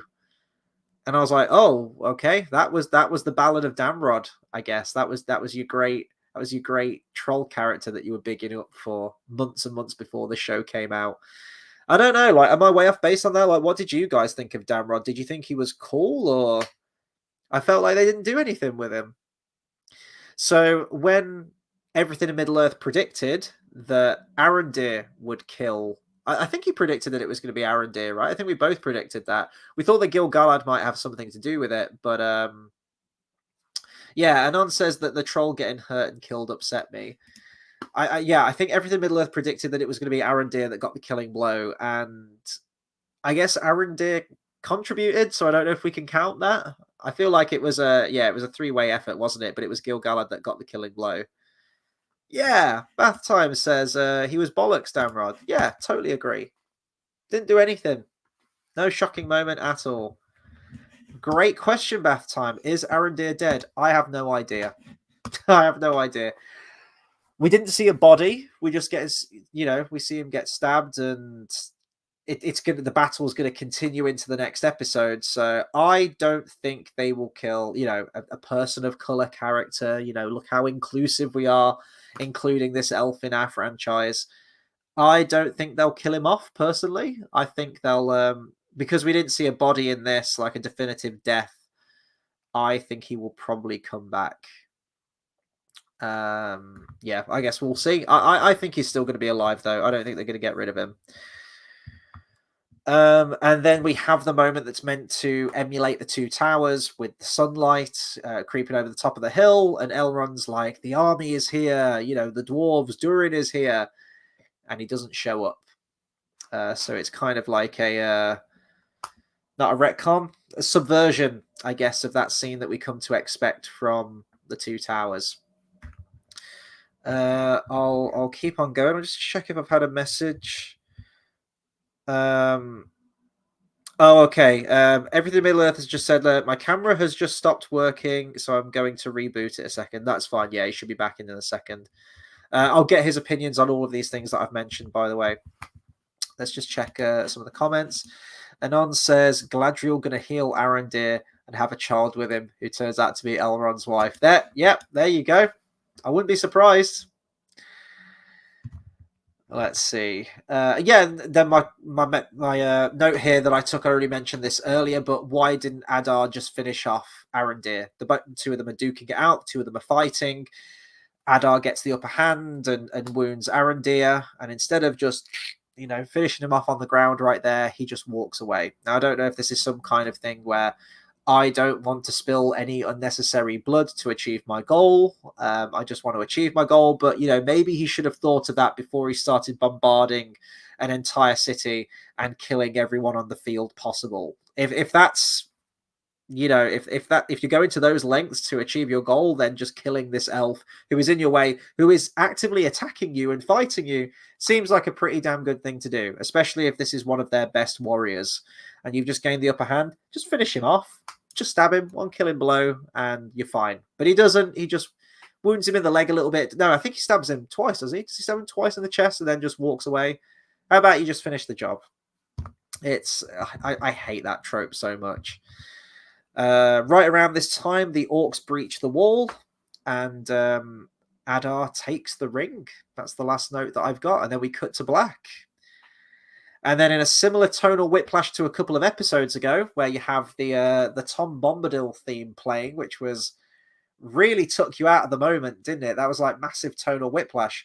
And I was like, oh, okay, that was the Ballad of Damrod, I guess. That was your great troll character that you were bigging up for months and months before the show came out. I don't know, like, am I way off base on that? Like, what did you guys think of Damrod? Did you think he was cool, or I felt like they didn't do anything with him? So when everything in Middle-earth predicted that Arondir would kill, I think he predicted that it was going to be Arondir, right? I think we both predicted that. We thought that Gil-galad might have something to do with it, but yeah, Anon says that the troll getting hurt and killed upset me. I think everything Middle-earth predicted that it was going to be Arondir that got the killing blow, and I guess Arondir contributed, so I don't know if we can count that. I feel like it was a three-way effort, wasn't it? But it was Gil-galad that got the killing blow. Yeah, Bath Time says he was bollocks, Damrod. Yeah, totally agree. Didn't do anything. No shocking moment at all. Great question, Bath Time. Is Arondir dead? I have no idea. I have no idea. We didn't see a body. We just get his, we see him get stabbed, and it's good. The battle's going to continue into the next episode. So I don't think they will kill, a person of color character. Look how inclusive we are, including this elf in our franchise. I don't think they'll kill him off, personally. I think they'll, because we didn't see a body in this, like a definitive death, I think he will probably come back. Yeah, I guess we'll see. I think he's still going to be alive, though. I don't think they're going to get rid of him. And then we have the moment that's meant to emulate the Two Towers with the sunlight creeping over the top of the hill, and Elrond's like, the army is here, the dwarves, Durin is here, and he doesn't show up. So it's kind of like not a retcon, a subversion, I guess, of that scene that we come to expect from the Two Towers. I'll keep on going. I'll just check if I've had a message. Oh, okay. Everything Middle-earth has just said that my camera has just stopped working, so I'm going to reboot it a second. That's fine. Yeah, he should be back in a second. I'll get his opinions on all of these things that I've mentioned, by the way. Let's just check some of the comments. Anon says, Galadriel going to heal Arondir and have a child with him, who turns out to be Elrond's wife. There you go. I wouldn't be surprised. Let's see. Then my note here that I took, I already mentioned this earlier, but why didn't Adar just finish off Arondir? The two of them are duking it out. Two of them are fighting. Adar gets the upper hand and wounds Arondir, and instead of just finishing him off on the ground right there, he just walks away. Now, I don't know if this is some kind of thing where I don't want to spill any unnecessary blood to achieve my goal. I just want to achieve my goal. But, maybe he should have thought of that before he started bombarding an entire city and killing everyone on the field possible. If that's, if you're going to those lengths to achieve your goal, then just killing this elf who is in your way, who is actively attacking you and fighting you, seems like a pretty damn good thing to do, especially if this is one of their best warriors and you've just gained the upper hand. Just finish him off. Just stab him, one killing blow, and you're fine. But he doesn't. He just wounds him in the leg a little bit. No, I think he stabs him twice, does he? Does he stab him twice in the chest and then just walks away? How about you just finish the job? I hate that trope so much. Right around this time, the orcs breach the wall, and Adar takes the ring. That's the last note that I've got, and then we cut to black. And then in a similar tonal whiplash to a couple of episodes ago, where you have the Tom Bombadil theme playing, which was really took you out of the moment, didn't it? That was like massive tonal whiplash.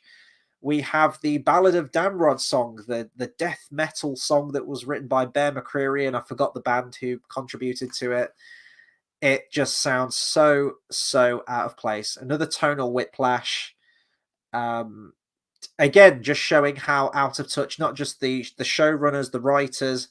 We have the Ballad of Damrod song, the death metal song that was written by Bear McCreary, and I forgot the band who contributed to it. It just sounds so out of place. Another tonal whiplash. Again, just showing how out of touch not just the showrunners, the writers,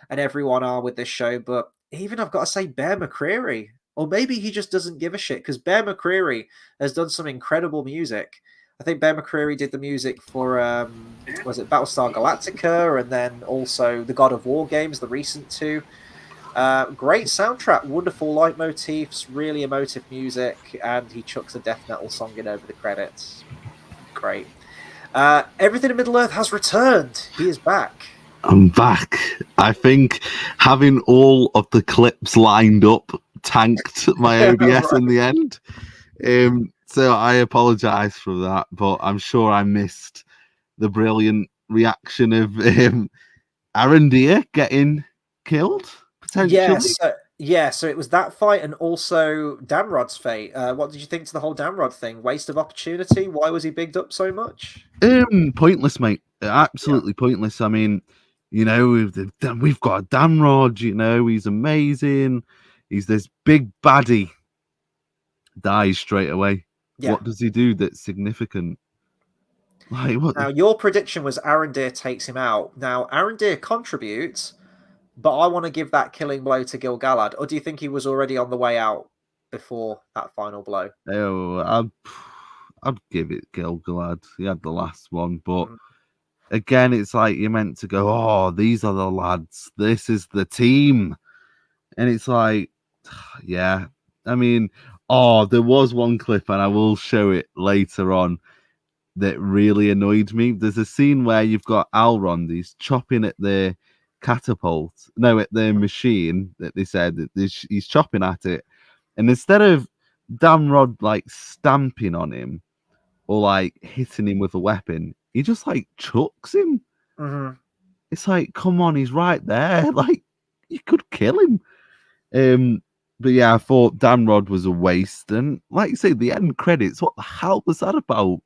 and everyone are with this show, but even I've got to say Bear McCreary. Or maybe he just doesn't give a shit, because Bear McCreary has done some incredible music. I think Bear McCreary did the music for, was it Battlestar Galactica, and then also the God of War games, the recent two. Great soundtrack, wonderful leitmotifs, really emotive music, and he chucks a death metal song in over the credits. Great. Everything in Middle-earth has returned. He is back. I'm back. I think having all of the clips lined up tanked my OBS right in the end. So I apologise for that, but I'm sure I missed the brilliant reaction of Arondir getting killed, potentially. So it was that fight and also Damrod's fate. What did you think to the whole Damrod thing? Waste of opportunity? Why was he bigged up so much? Pointless, mate. Absolutely pointless. I mean, we've got a Damrod, he's amazing. He's this big baddie. Dies straight away. Yeah. What does he do that's significant? Like what? Now, your prediction was Arondir takes him out. Now, Arondir contributes, but I want to give that killing blow to Gil-galad. Or do you think he was already on the way out before that final blow? Oh, I'd give it Gil-galad. He had the last one, but again, it's like you're meant to go, oh, these are the lads. This is the team. And it's like, yeah. I mean, there was one clip, and I will show it later on, that really annoyed me. There's a scene where you've got Elrond, he's chopping at the catapult, at the machine that they said that he's chopping at it. And instead of Damrod like stamping on him or like hitting him with a weapon, he just like chucks him. Mm-hmm. It's like, come on, he's right there. Like, you could kill him. But yeah, I thought Damrod was a waste. And like you say, the end credits, what the hell was that about?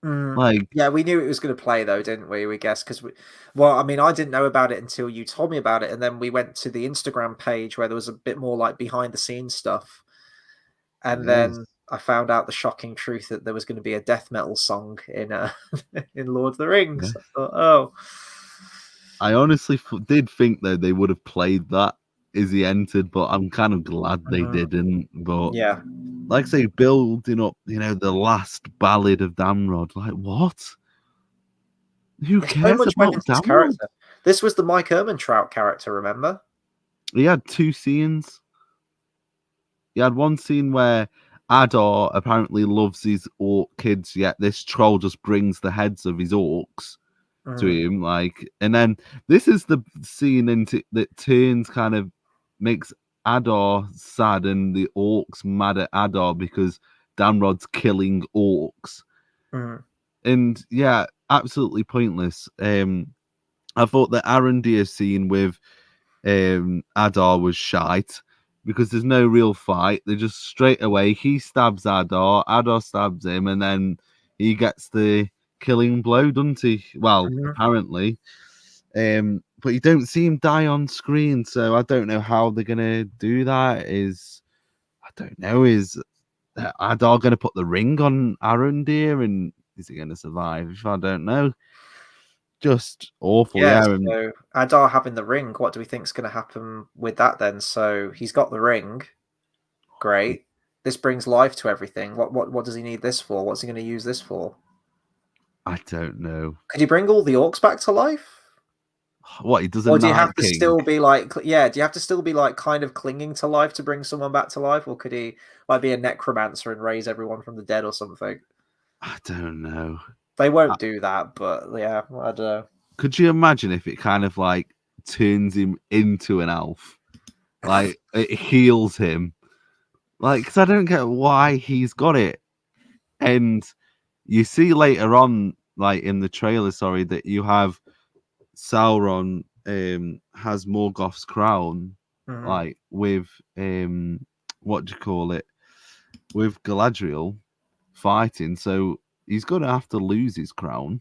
Yeah, we knew it was going to play though, didn't we? We guessed because I didn't know about it until you told me about it, and then we went to the Instagram page where there was a bit more like behind the scenes stuff, and then I found out the shocking truth that there was going to be a death metal song in in Lord of the Rings. Yeah. I thought, oh, I honestly did think though they would have played that as he entered, but I'm kind of glad they didn't. But yeah. Like I say, building up, the last ballad of Damrod. Like, what? Who cares about Damrod? Character. This was the Mike Ehrmantraut character, remember? He had two scenes. He had one scene where Adar apparently loves his orc kids, yet this troll just brings the heads of his orcs to him. And then this is the scene that turns kind of makes Adar sad and the orcs mad at Adar because Damrod's killing orcs. And yeah, absolutely pointless. I thought the Arondir scene with Adar was shite because there's no real fight. They just straight away, he stabs Adar, Adar stabs him, and then he gets the killing blow, doesn't he? Well, apparently. but you don't see him die on screen, so I don't know how they're gonna do that. I don't know. Is Adar gonna put the ring on Arondir, and is he gonna survive? I don't know. Just awful, Yeah, yeah. And so Adar having the ring, what do we think is going to happen with that then? So he's got the ring. Great. This brings life to everything. What does he need this for? What's he going to use this for? I don't know. Could he bring all the orcs back to life? What, he does a Or do you Night have to King? still be like, yeah, do you have to still be like kind of clinging to life to bring someone back to life? Or could he like be a necromancer and raise everyone from the dead or something? I don't know. They won't do that, but yeah, I don't know. Could you imagine if it kind of like turns him into an elf? Like it heals him. Like, because I don't get why he's got it. And you see later on, like in the trailer, sorry, that you have Sauron has Morgoth's crown, like with what do you call it? With Galadriel fighting, so he's gonna have to lose his crown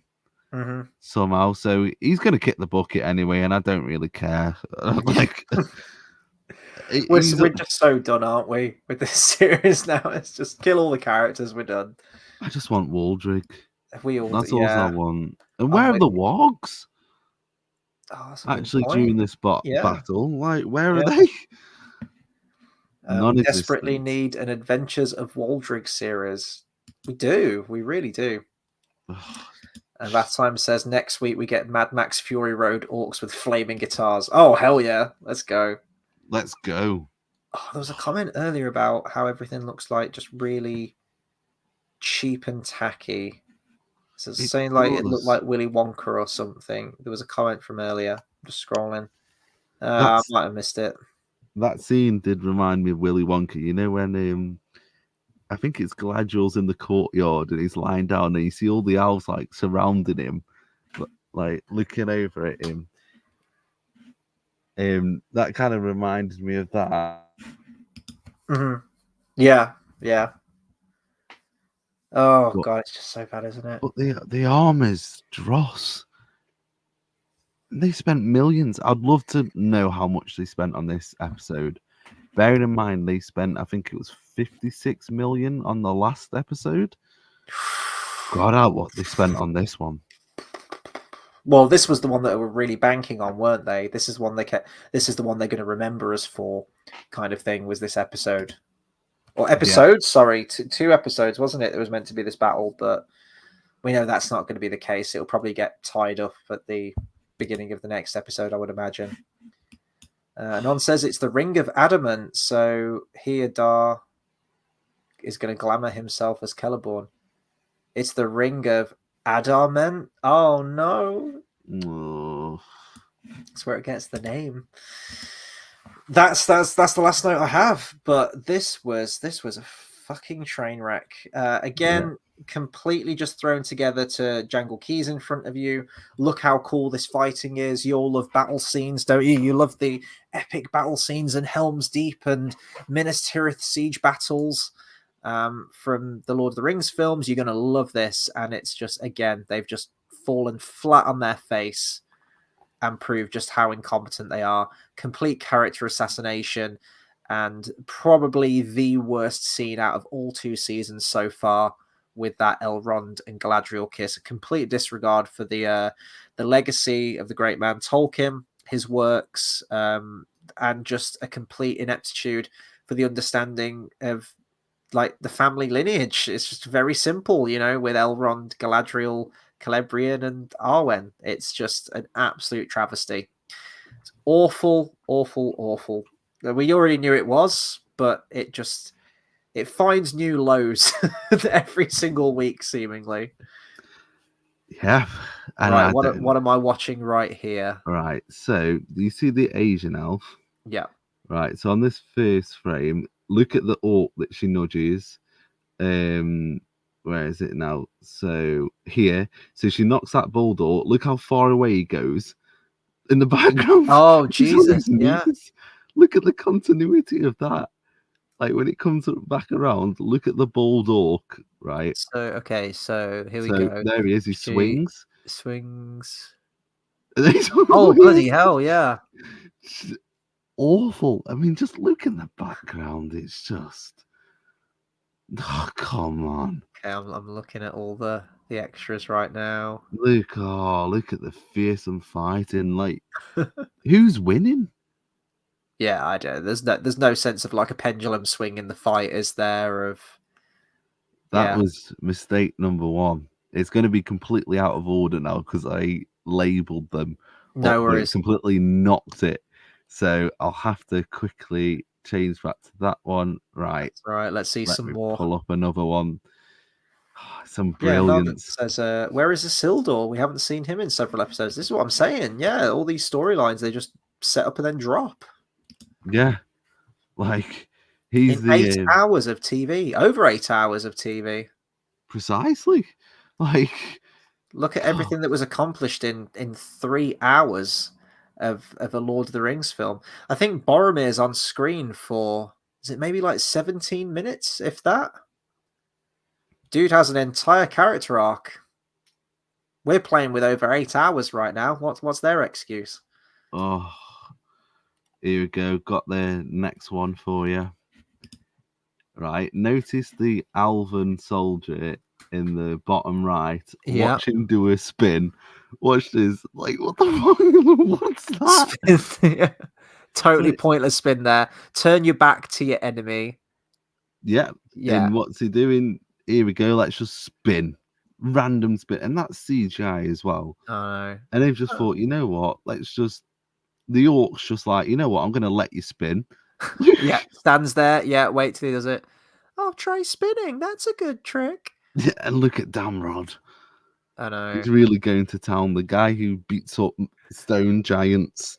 somehow. So he's gonna kick the bucket anyway, and I don't really care. Like, we're just so done, aren't we, with this series now? It's just kill all the characters. We're done. I just want Waldrick. We all, That's all yeah. I want. And where are the wargs? Oh, Actually, during this battle, like, where are they? We desperately need an Adventures of Waldrick series. We do. We really do. And that time says next week we get Mad Max Fury Road orcs with flaming guitars. Oh, hell yeah. Let's go. Let's go. Oh, there was a comment earlier about how everything looks like just really cheap and tacky. So it's saying like it looked like Willy Wonka or something. There was a comment from earlier. I'm just scrolling. I might have missed it. That scene did remind me of Willy Wonka. You know when I think it's Galadriel's in the courtyard and he's lying down and you see all the elves like surrounding him, like looking over at him. That kind of reminded me of that. Yeah. Oh god, it's just so bad, isn't it? But the armor's dross. They spent millions. I'd love to know how much they spent on this episode. Bearing in mind they spent, I think it was 56 million on the last episode. God, out what they spent on this one. Well, this was the one that they were really banking on, weren't they? This is the one they're going to remember us for, kind of thing. Was this episode or episodes? Yeah. Sorry, two episodes, wasn't it? It was meant to be this battle, but we know that's not going to be the case. It'll probably get tied up at the beginning of the next episode, I would imagine. Non says it's the Ring of Adamant, so Adar is going to glamour himself as Celeborn. It's the Ring of Adamant. Oh no! Oh. That's where it gets the name. That's the last note I have. But this was a fucking train wreck. Again, completely just thrown together to jangle keys in front of you. Look how cool this fighting is. You all love battle scenes, don't you? You love the epic battle scenes in Helm's Deep and Minas Tirith siege battles from the Lord of the Rings films. You're going to love this. And it's just, again, they've just fallen flat on their face and proved just how incompetent they are. Complete character assassination and probably the worst scene out of all 2 seasons so far, with that Elrond and Galadriel kiss. A complete disregard for the legacy of the great man Tolkien, his works, and just a complete ineptitude for the understanding of like the family lineage. It's just very simple, with Elrond, Galadriel, Celebrimbor, and Arwen. It's just an absolute travesty. It's awful, awful, awful. We already knew it was, but it finds new lows every single week, seemingly. Yeah. And right, what am I watching right here? Right, so do you see the Asian elf? Yeah. Right, so on this first frame, look at the orc that she nudges. Where is it now? So here, so she knocks that bulldog. Look how far away he goes in the background. Oh, Jesus, yeah. Look at the continuity of that. Like when it comes back around, look at the bald orc, right? So here we go. There he is. He swings. Swings. Oh, bloody hell, yeah. It's awful. I mean, just look in the background. It's just, oh, come on. Okay, I'm looking at all the extras right now. Look at the fearsome fighting. Like, who's winning? Yeah, I don't. There's no sense of like a pendulum swing in the fight, is there? Of That yeah, was mistake number one. It's going to be completely out of order now because I labeled them, no but it worries. completely knocked it. So I'll have to quickly change back to that one. Right. All right, let's see Let some me more. pull up another one. Some Yeah, Melvin brilliance. says, "Where is Isildur? We haven't seen him in several episodes." This is what I'm saying. Yeah, all these storylines they just set up and then drop Yeah. Like, he's in the 8 hours of TV, over 8 hours of TV. precisely. Like, Look at God. everything that was accomplished in 3 hours of a Lord of the Rings film. I think Boromir's on screen for, is it maybe like 17 minutes, if that? Dude has an entire character arc. We're playing with over 8 hours right now. What's their excuse? Oh, here we go. Got the next one for you. Right. Notice the Alvan soldier in the bottom right. Yeah. Watch him do a spin. Watch this. Like, what the fuck? What's that? Spin, totally pointless spin there. Turn your back to your enemy. Yeah. Yeah. And what's he doing? Here we go. Let's just spin. Random spin. And that's CGI as well. I know. And they've just thought, you know what? Let's just. The orcs just like, you know what? I'm going to let you spin. Yeah. Stands there. Yeah. Wait till he does it. Oh, try spinning. That's a good trick. Yeah. And look at Damrod. I know. He's really going to town. The guy who beats up stone giants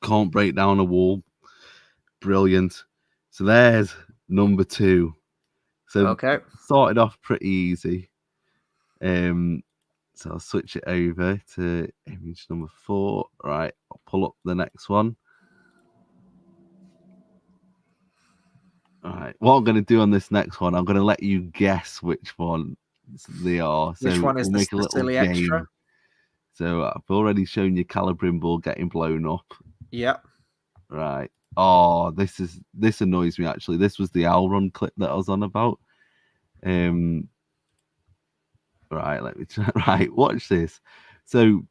can't break down a wall. Brilliant. So there's number 2. So Okay. started off pretty easy. So I'll switch it over to image number 4. Right, I'll pull up the next one. All right, what I'm going to do on this next one, I'm going to let you guess which one they are. So Which one is we'll make a the little silly game. extra? So I've already shown you Celebrimbor getting blown up. Yep. Right. Oh, this annoys me actually. This was the Elrond clip that I was on about. Right, let me try. Right, watch this. So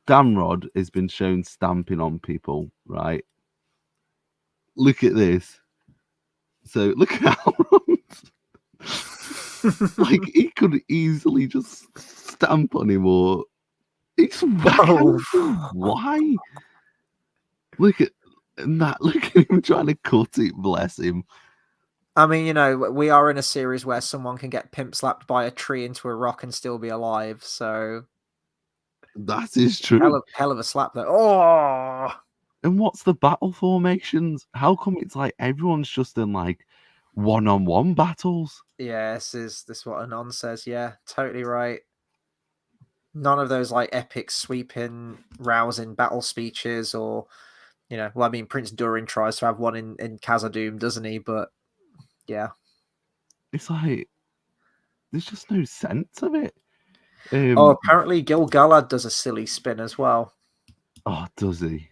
Damrod has been shown stamping on people, right? Look at this. So look at Elrond. Like he could easily just stamp on him or it's why? Look at that. Look at him trying to cut it, bless him. I mean, you know, we are in a series where someone can get pimp slapped by a tree into a rock and still be alive. So That is true. hell of a slap there. Oh, And what's the battle formations? How come it's like everyone's just in like one-on-one battles? yeah, this is what Anon says. Yeah, totally right. None of those like epic, sweeping, rousing battle speeches, or you know, well, I mean, Prince Durin tries to have one in Khazad-dûm, doesn't he? But yeah, It's like there's just no sense of it. oh, apparently Gil-galad does a silly spin as well. Oh, does he?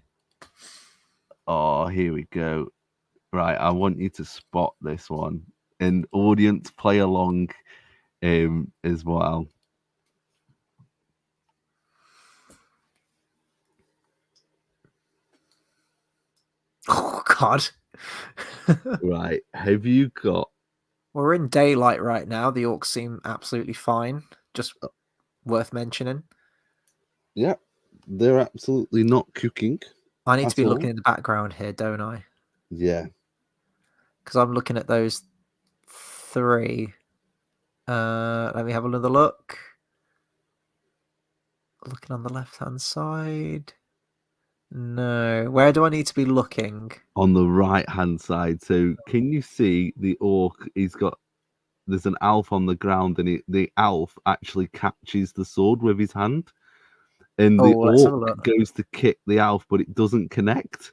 Oh, here we go. Right, I want you to spot this one. And audience play along as well. Oh God. Right, have you got? We're in daylight right now. The orcs seem absolutely fine. Just worth mentioning. Yeah, they're absolutely not cooking. I need to be all. looking in the background here, don't I? Yeah. Because I'm looking at those 3. Let me have another look. Looking on the left-hand side. No. Where do I need to be looking? On the right-hand side. So can you see the orc? There's an elf on the ground, and the elf actually catches the sword with his hand. And the let's have a orc look. goes to kick the elf, but it doesn't connect.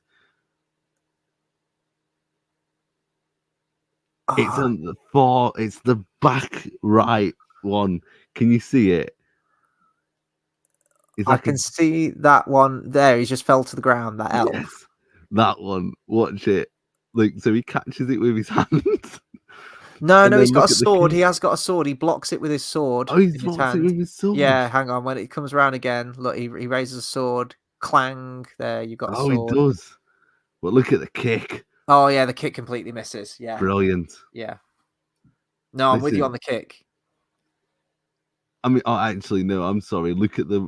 It's on the far. It's the back right one. Can you see it? It's I like can see that one there. He just fell to the ground. That elf. yes, that one. Watch it. Like so, he catches it with his hands. No, And no, he's then got a look at the sword. He kick. has got a sword. He blocks it with his sword Oh, he in his blocks it hand. with his sword. Yeah, hang on. When it comes around again, look, he raises a sword. Clang. There, you got a Oh, he sword. does. But look at the kick. Oh yeah, the kick completely misses. Yeah, Brilliant. yeah. No, I'm with you Listen, on the kick. I mean, oh, actually, no, I'm sorry. Look at the.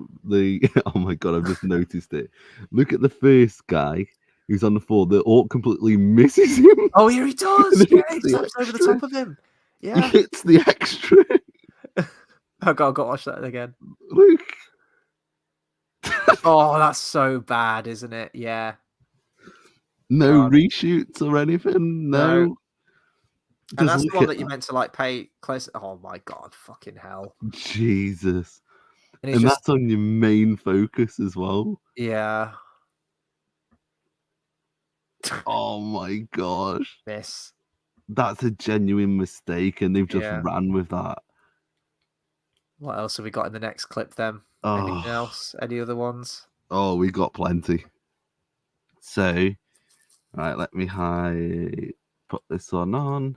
Oh my god, I've just noticed it. Look at the first guy who's on the floor. The orc completely misses him. Oh, here he And does. then Yeah, hits he the steps over the extra. top of him. He Yeah. hits the extra. I gotta watch that again. Look. Oh, that's so bad, isn't it? Yeah. No God, reshoots or anything. no. No. And Just that's the look one at that you're that. meant to like pay close. Oh my god, fucking hell! Jesus. And he's And just that's on your main focus as well. yeah. Oh my gosh. Miss. That's a genuine mistake, and they've just Yeah. ran with that. What else have we got in the next clip then? Anything Oh, else? Any other ones? oh, we got plenty. So, right, let me put this one on.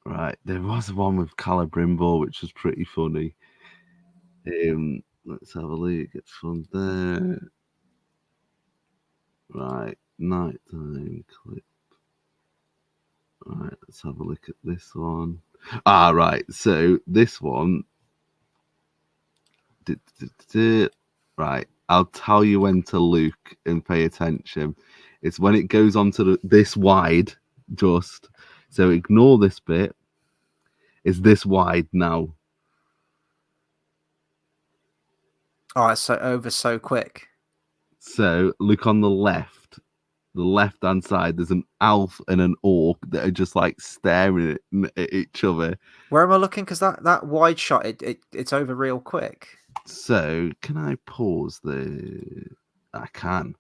Right, there was one with Celebrimbor, which was pretty funny. Let's have a look. It's from there. Right, nighttime clip. Right, let's have a look at this one. Ah, right. So this one. Right, I'll tell you when to look and pay attention. It's when it goes on to this wide, just so ignore this bit. It's this wide now. Oh, it's so over so quick. So look on the left-hand side. There's an elf and an orc that are just like staring at each other. Where am I looking? Because that wide shot, it's over real quick. So can I pause I can.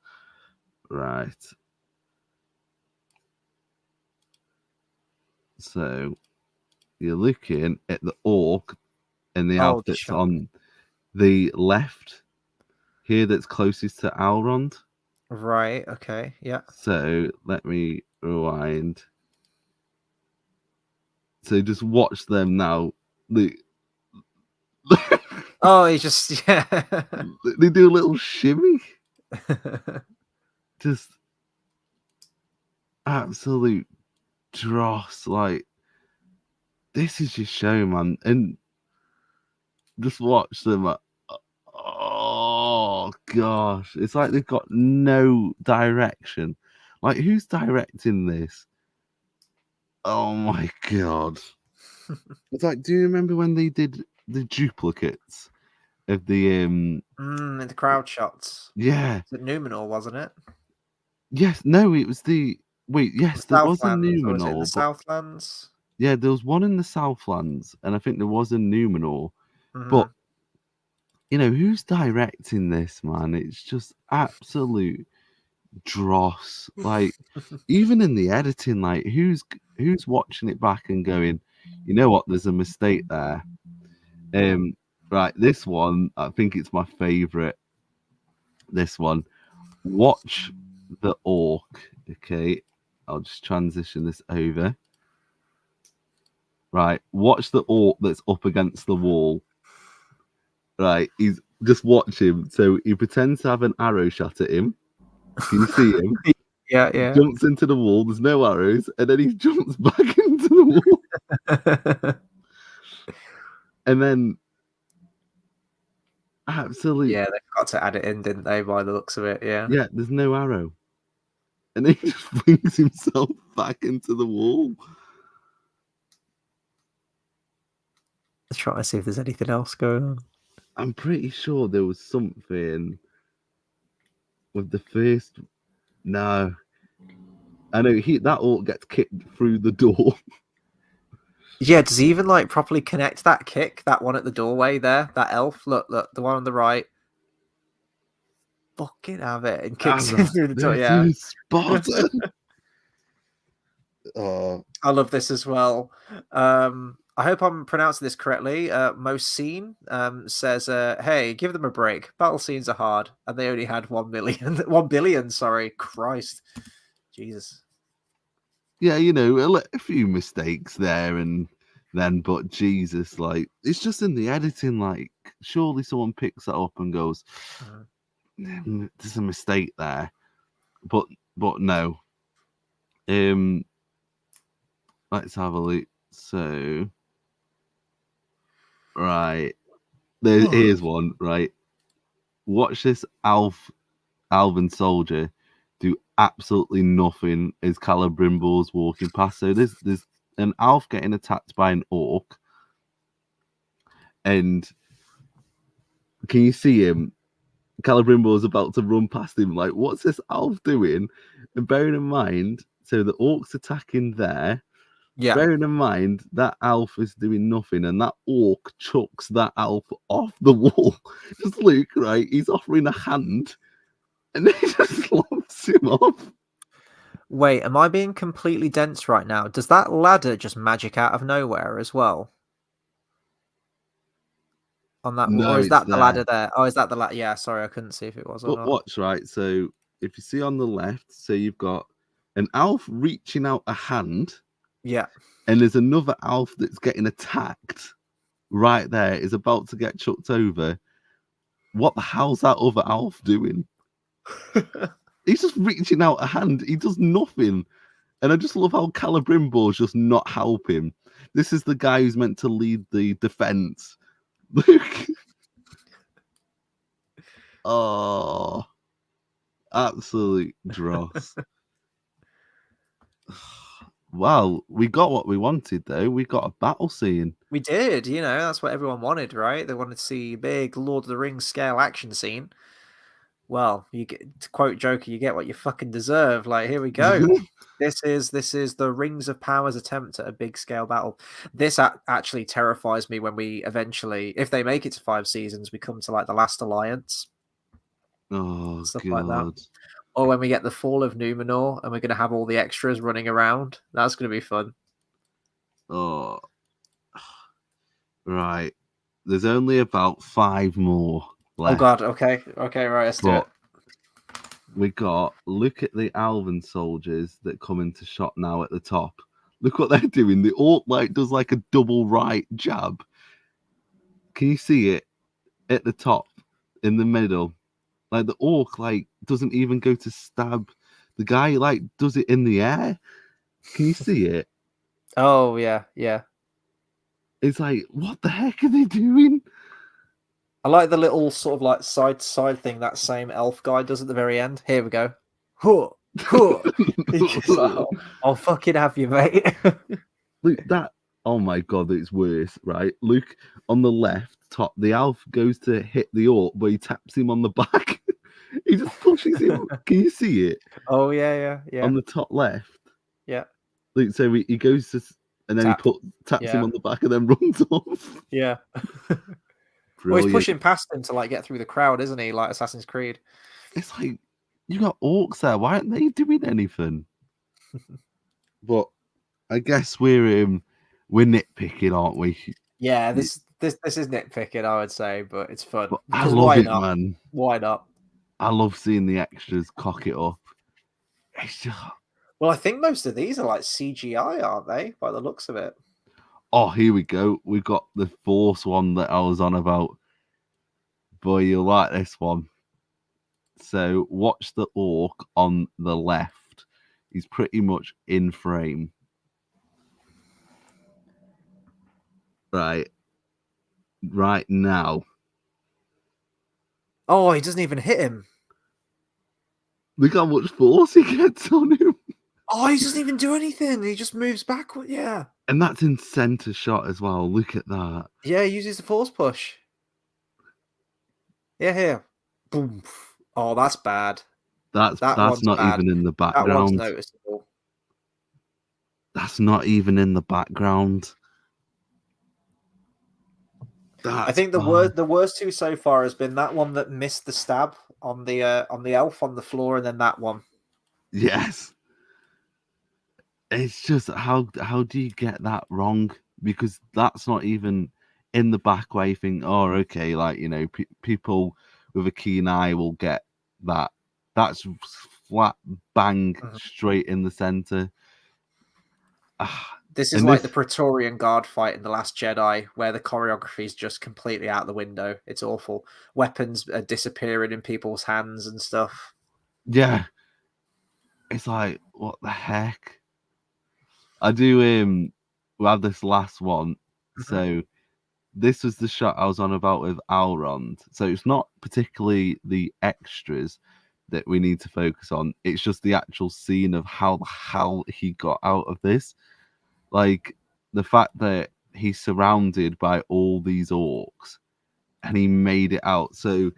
Right. So you're looking at the orc and the elf that's shot. on the left here that's closest to Elrond. Right. Okay. Yeah. So let me rewind. So just watch them now. Oh, he just yeah. They do a little shimmy. Just absolute dross. Like, this is your show, man. And just watch them. Oh gosh, it's like they've got no direction. Like, who's directing this? Oh my god. It's like, do you remember when they did the duplicates of the in the crowd shots. yeah. Was it Numenor, wasn't it? Yes, no, it was yes, there was a Southlands, or was it in the Numenor, but Southlands? yeah, there was one in the Southlands, and I think there was a Numenor. But you know, who's directing this, man? It's just absolute dross. Like, even in the editing, like who's watching it back and going, you know what, there's a mistake there. Right, this one, I think it's my favorite. This one. Watch the orc. Okay. I'll just transition this over. Right, watch the orc that's up against the wall. Right, he's just watch him. So he pretends to have an arrow shot at him. Can you see him? Yeah, yeah. Jumps into the wall. There's no arrows, and then he jumps back into the wall. And then, absolutely, yeah, they forgot to add it in, didn't they? By the looks of it, yeah. yeah. There's no arrow, and then he just flings himself back into the wall. Let's try to see if there's anything else going on. I'm pretty sure there was something with the first. No, I know that orc gets kicked through the door. Yeah, does he even like properly connect that kick? That one at the doorway there, that elf. Look, the one on the right. Fucking have it and kicks him through the door. Yeah, Spartan. Oh, I love this as well. I hope I'm pronouncing this correctly. Most Scene says, "Hey, give them a break. Battle scenes are hard, and they only had 1 million, 1 billion. Sorry, Christ, Jesus." Yeah, a few mistakes there and then, but Jesus, like it's just in the editing. Like, surely someone picks that up and goes, "There's a mistake there," but no. Let's have a look. So, right, here's one. Right, watch this Alvin soldier do absolutely nothing as Celebrimbor's walking past. So there's an elf getting attacked by an orc, and can you see him? Celebrimbor's about to run past him. Like, what's this elf doing? And bearing in mind, so the orc's attacking there. Yeah. Bearing in mind that elf is doing nothing, and that orc chucks that elf off the wall. Just look, right? He's offering a hand, and then he just lobs him off. Wait, am I being completely dense right now? Does that ladder just magic out of nowhere as well? On that, No, or is it's that the ladder there. there? Oh, is that the ladder? Yeah, sorry, I couldn't see if it was or But not. watch, right? So if you see on the left, so you've got an elf reaching out a hand, Yeah. and there's another elf that's getting attacked right there, is about to get chucked over. What the hell's that other elf doing? He's just reaching out a hand. He does nothing. And I just love how Celebrimbor's just not helping. This is the guy who's meant to lead the defense. Look. Oh, absolute dross. Well, we got what we wanted, though. We got a battle scene. We did, that's what everyone wanted, right? They wanted to see a big Lord of the Rings scale action scene. Well, you get, to quote Joker, you get what you fucking deserve. Like, here we go. This is the Rings of Power's attempt at a big scale battle. This actually terrifies me when we eventually, if they make it to 5 seasons, we come to like the Last Alliance, Oh, stuff like that. God. Or when we get the Fall of Numenor and we're going to have all the extras running around. That's going to be fun. Oh, right. There's only about 5 more left. Oh, God. Okay, right. Let's do it. Look at the Alvin soldiers that come into shot now at the top. Look what they're doing. The orc does like a double right jab. Can you see it at the top in the middle? Like the orc doesn't even go to stab the guy. Does it in the air. Can you see it? Oh yeah. It's like, what the heck are they doing? I like the little sort of side to side thing that same elf guy does at the very end. Here we go. Huh. I'll fucking have you, mate. Look, that. Oh my God, it's worse, right? Look on the left top. The elf goes to hit the orc, but he taps him on the back. He just pushes him. Can you see it? Oh yeah. On the top left. Yeah. Look, so he goes to, and then he taps him on the back and then runs off. Yeah. Well, he's pushing past him to get through the crowd, isn't he? Like Assassin's Creed. It's like, you got orcs there. Why aren't they doing anything? But I guess we're nitpicking, aren't we? Yeah, this is nitpicking, I would say, but it's fun. But I love it, man. Why not? I love seeing the extras cock it up. It's just... Well, I think most of these are CGI, aren't they? By the looks of it. Oh, here we go. We've got the Force one that I was on about. Boy, you'll like this one. So watch the orc on the left. He's pretty much in frame. Right now. Oh, he doesn't even hit him. Look how much force he gets on him. Oh, he doesn't even do anything. He just moves backward. Yeah. And that's in center shot as well. Look at that. Yeah, he uses the force push. Yeah, here. Boom. Oh, that's bad. That's not bad. Even in the background. That one's noticeable. That's not even in the background. I think the worst two so far has been that one that missed the stab on the elf on the floor, and then that one. Yes. It's just how do you get that wrong? because that's not even in the back where you think, oh, okay, like, you know, people with a keen eye will get that. That's flat bang straight in the center. This is like the Praetorian Guard fight in The Last Jedi, where the choreography is just completely out the window. It's awful. Weapons are disappearing in people's hands and stuff. Yeah. It's like, what the heck? I do we have this last one. So this was the shot I was on about with Elrond. So it's not particularly the extras that we need to focus on. It's just the actual scene of how the hell he got out of this. Like the fact that he's surrounded by all these orcs and he made it out. So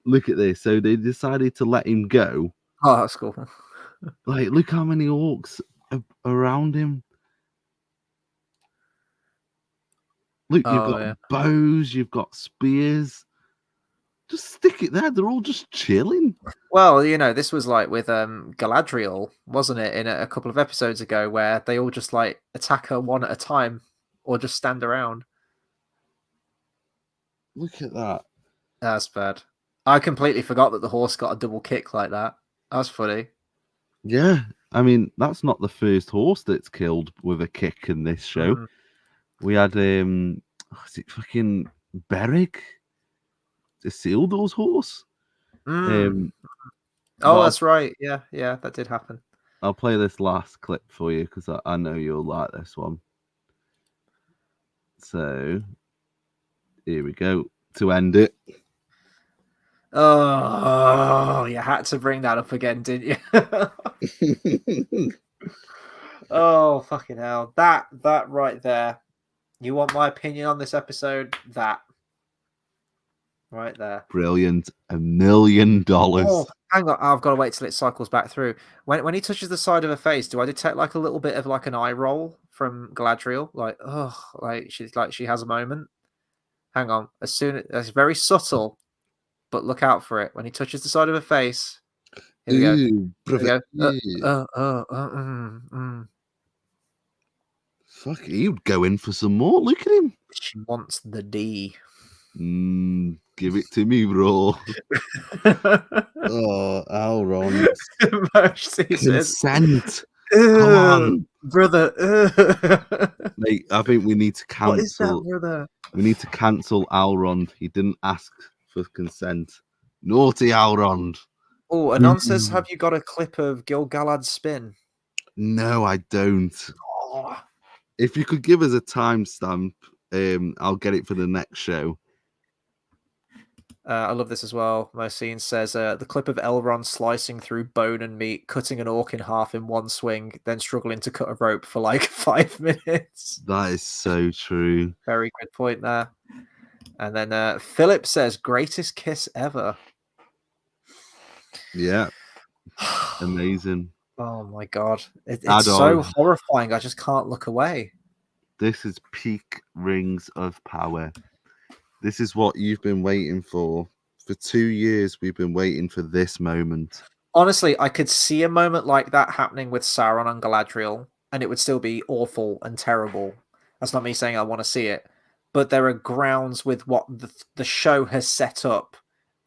look at this. So they decided to let him go. Oh, that's cool. Like, look how many orcs are around him. Look, you've got bows, you've got spears. Just stick it there. They're all just chilling. Well, you know, this was like with Galadriel, wasn't it? In a couple of episodes ago, where they all just like attack her one at a time, or just stand around. Look at that. That's bad. I completely forgot that the horse got a double kick like that. That's funny. Yeah, I mean, that's not the first horse that's killed with a kick in this show. We had is it fucking Beric? Isildur's horse? Oh, that's right. Yeah, that did happen. I'll play this last clip for you because I know you'll like this one. So here we go to end it. Oh, you had to bring that up again, didn't you? Oh, fucking hell. That right there. You want my opinion on this episode? That. Right there. Brilliant. $1 million. Oh, hang on. I've got to wait till it cycles back through. When he touches the side of her face, do I detect like a little bit of like an eye roll from Galadriel? Like, oh, like she has a moment. Hang on. That's very subtle, but look out for it. When he touches the side of her face. Here we go. Here we go. Fuck, he would go in for some more. Look at him. She wants the D. Give it to me, bro. Oh, Elrond. Consent. Come on, brother. Mate, I think we need to cancel. What is that, brother? We need to cancel Elrond. He didn't ask for consent. Naughty Elrond. Oh, Anon says, have you got a clip of Gil-galad's spin? No, I don't. Oh. If you could give us a timestamp, I'll get it for the next show. I love this as well. Mosine says, the clip of Elrond slicing through bone and meat, cutting an orc in half in one swing, then struggling to cut a rope for like 5 minutes. That is so true. Very good point there. And then Philip says, greatest kiss ever. Yeah. Amazing. Oh my God. It's so horrifying. I just can't look away. This is peak Rings of Power. This is what you've been waiting for. For 2 years, we've been waiting for this moment. Honestly, I could see a moment like that happening with Sauron and Galadriel, and it would still be awful and terrible. That's not me saying I want to see it. But there are grounds with what the show has set up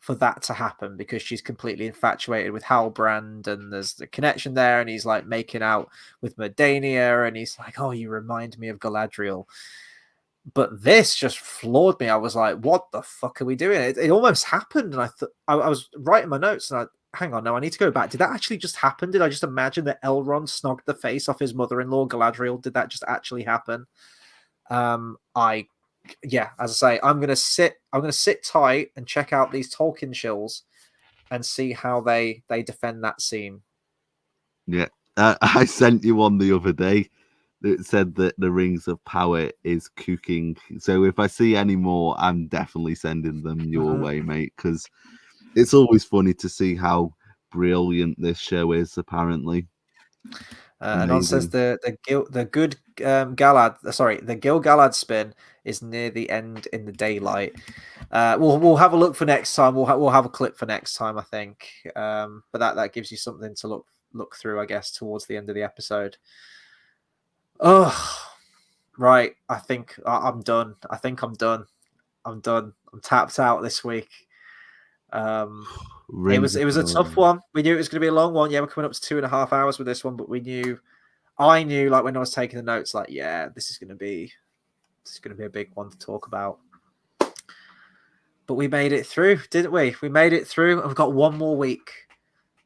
for that to happen, because she's completely infatuated with Halbrand, and there's the connection there, and he's like making out with Medania, and he's like, oh, you remind me of Galadriel. But this just floored me. I was like, what the fuck are we doing? It almost happened, and I was writing my notes, and hang on, no, I need to go back. Did that actually just happen? Did I just imagine that Elrond snogged the face off his mother-in-law, Galadriel? Did that just actually happen? Yeah, as I say, I'm gonna sit tight and check out these Tolkien shills and see how they defend that scene. Yeah, I sent you one the other day that said that the Rings of Power is cooking. So if I see any more, I'm definitely sending them your way, mate, because it's always funny to see how brilliant this show is, apparently. Anon says the Gil-galad spin is near the end in the daylight. We'll have a look for next time. We'll have a clip for next time, I think. But that gives you something to look through, I guess, towards the end of the episode. Oh, Right. I think I'm done. I think I'm done. I'm done. I'm tapped out this week. It was a tough one. We knew it was going to be a long one. Yeah, we're coming up to 2.5 hours with this one, but I knew like when I was taking the notes, like, yeah, this is going to be a big one to talk about. But we made it through, didn't we? We made it through. I've got one more week.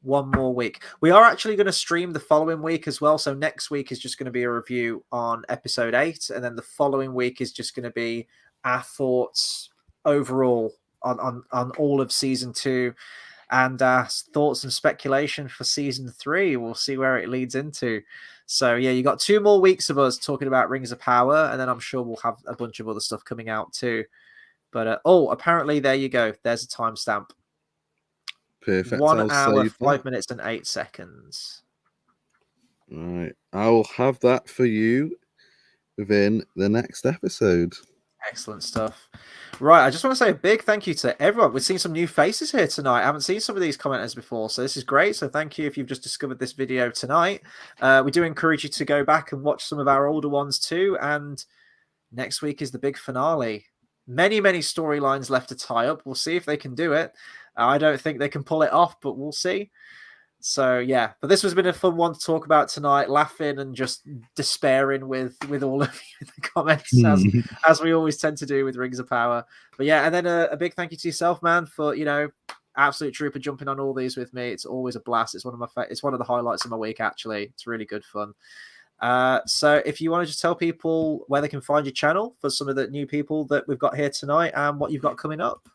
One more week. We are actually going to stream the following week as well. So next week is just going to be a review on episode 8, and then the following week is just going to be our thoughts overall on all of season 2, and thoughts and speculation for season 3. We'll see where it leads into. So yeah, you got 2 more weeks of us talking about Rings of Power, and then I'm sure we'll have a bunch of other stuff coming out too. But apparently there you go. There's a timestamp. Perfect. 1 hour, 5 minutes, and 8 seconds. All right. I will have that for you within the next episode. Excellent stuff. Right. I just want to say a big thank you to everyone. We've seen some new faces here tonight. I haven't seen some of these commenters before, so this is great. So thank you if you've just discovered this video tonight. We do encourage you to go back and watch some of our older ones too. And next week is the big finale. Many, many storylines left to tie up. We'll see if they can do it. I don't think they can pull it off, but we'll see. So yeah, but this has been a fun one to talk about tonight, laughing and just despairing with all of you in the comments, as we always tend to do with Rings of Power. But yeah, and then a big thank you to yourself, man, for absolute trooper jumping on all these with me. It's always a blast. It's one of the highlights of my week, actually. It's really good fun. So if you want to just tell people where they can find your channel for some of the new people that we've got here tonight and what you've got coming up.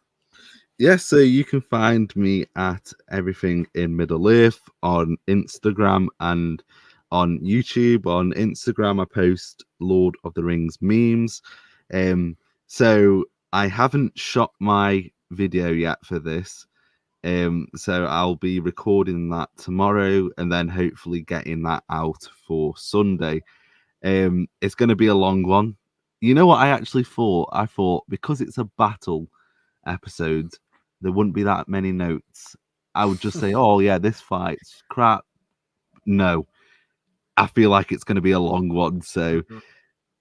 Yes, so you can find me at Everything in Middle Earth on Instagram and on YouTube. On Instagram, I post Lord of the Rings memes. So I haven't shot my video yet for this. So I'll be recording that tomorrow and then hopefully getting that out for Sunday. It's going to be a long one. You know what I actually thought? I thought because it's a battle episode, there wouldn't be that many notes. I would just say, oh yeah, this fight's crap. No, I feel like it's going to be a long one, so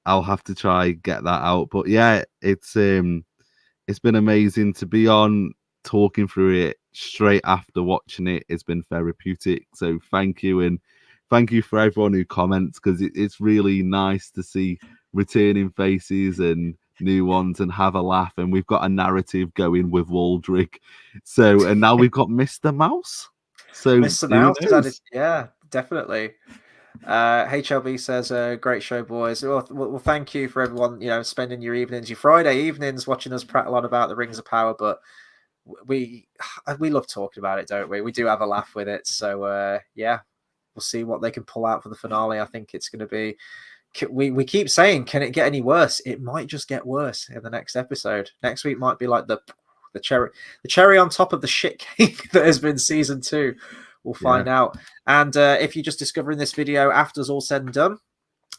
I'll have to try get that out. But yeah, it's been amazing to be on, talking through it straight after watching it. It's been therapeutic. So thank you, and thank you for everyone who comments, because it's really nice to see returning faces and new ones and have a laugh. And we've got a narrative going with Waldrick. So, and now we've got Mr. Mouse. So Mr. Mouse is added. Yeah, definitely. HLB says, great show, boys. Well, thank you for everyone, spending your evenings, your Friday evenings, watching us prattle on about the Rings of Power. But we love talking about it, don't we? We do have a laugh with it. So, yeah, we'll see what they can pull out for the finale. I think it's going to be... We keep saying, can it get any worse? It might just get worse in the next episode. Next week might be like the cherry on top of the shit cake that has been season 2. We'll find out. And if you're just discovering this video after it's all said and done,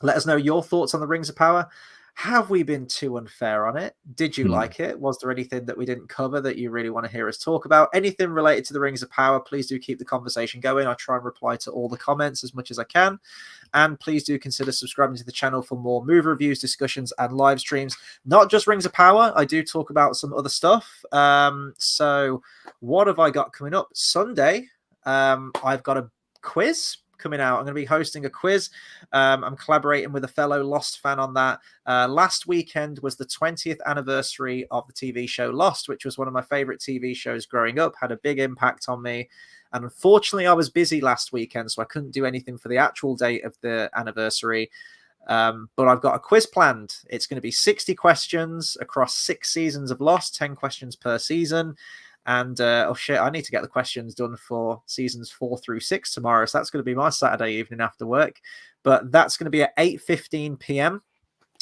let us know your thoughts on the Rings of Power. Have we been too unfair on it? Did you like it? Was there anything that we didn't cover that you really want to hear us talk about? Anything related to the Rings of Power, please do keep the conversation going. I try and reply to all the comments as much as I can. And please do consider subscribing to the channel for more movie reviews, discussions, and live streams. Not just Rings of Power. I do talk about some other stuff. So what have I got coming up? Sunday, I've got a quiz coming out. I'm going to be hosting a quiz. I'm collaborating with a fellow Lost fan on that. Last weekend was the 20th anniversary of the TV show Lost, which was one of my favorite TV shows growing up, had a big impact on me. And unfortunately, I was busy last weekend, so I couldn't do anything for the actual date of the anniversary. But I've got a quiz planned. It's going to be 60 questions across 6 seasons of Lost, 10 questions per season. And I need to get the questions done for seasons 4 through 6 tomorrow. So that's going to be my Saturday evening after work. But that's going to be at 8:15 p.m.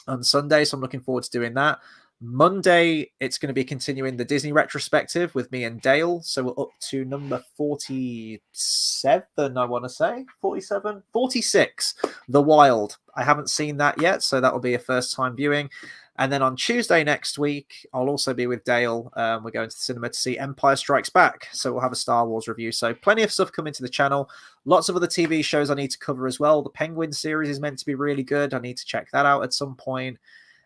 on Sunday. So I'm looking forward to doing that. Monday, it's going to be continuing the Disney retrospective with me and Dale. So we're up to number 47, I want to say. 46, The Wild. I haven't seen that yet, so that will be a first-time viewing. And then on Tuesday next week, I'll also be with Dale. We're going to the cinema to see Empire Strikes Back. So we'll have a Star Wars review. So plenty of stuff coming to the channel. Lots of other TV shows I need to cover as well. The Penguin series is meant to be really good. I need to check that out at some point.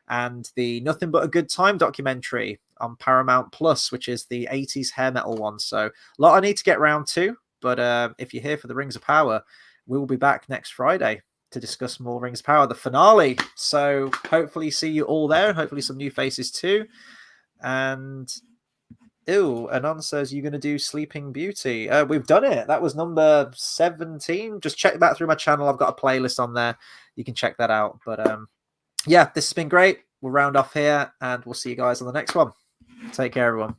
And the Nothing But a Good Time documentary on Paramount Plus, which is the 80s hair metal one. So a lot I need to get round to. But if you're here for the Rings of Power, we will be back next Friday to discuss more Rings of Power, the finale. So hopefully see you all there, and hopefully some new faces too. And Anon says you're going to do Sleeping Beauty. We've done it. That was number 17. Just check that through my channel. I've got a playlist on there. You can check that out. But yeah, this has been great. We'll round off here, and we'll see you guys on the next one. Take care, everyone.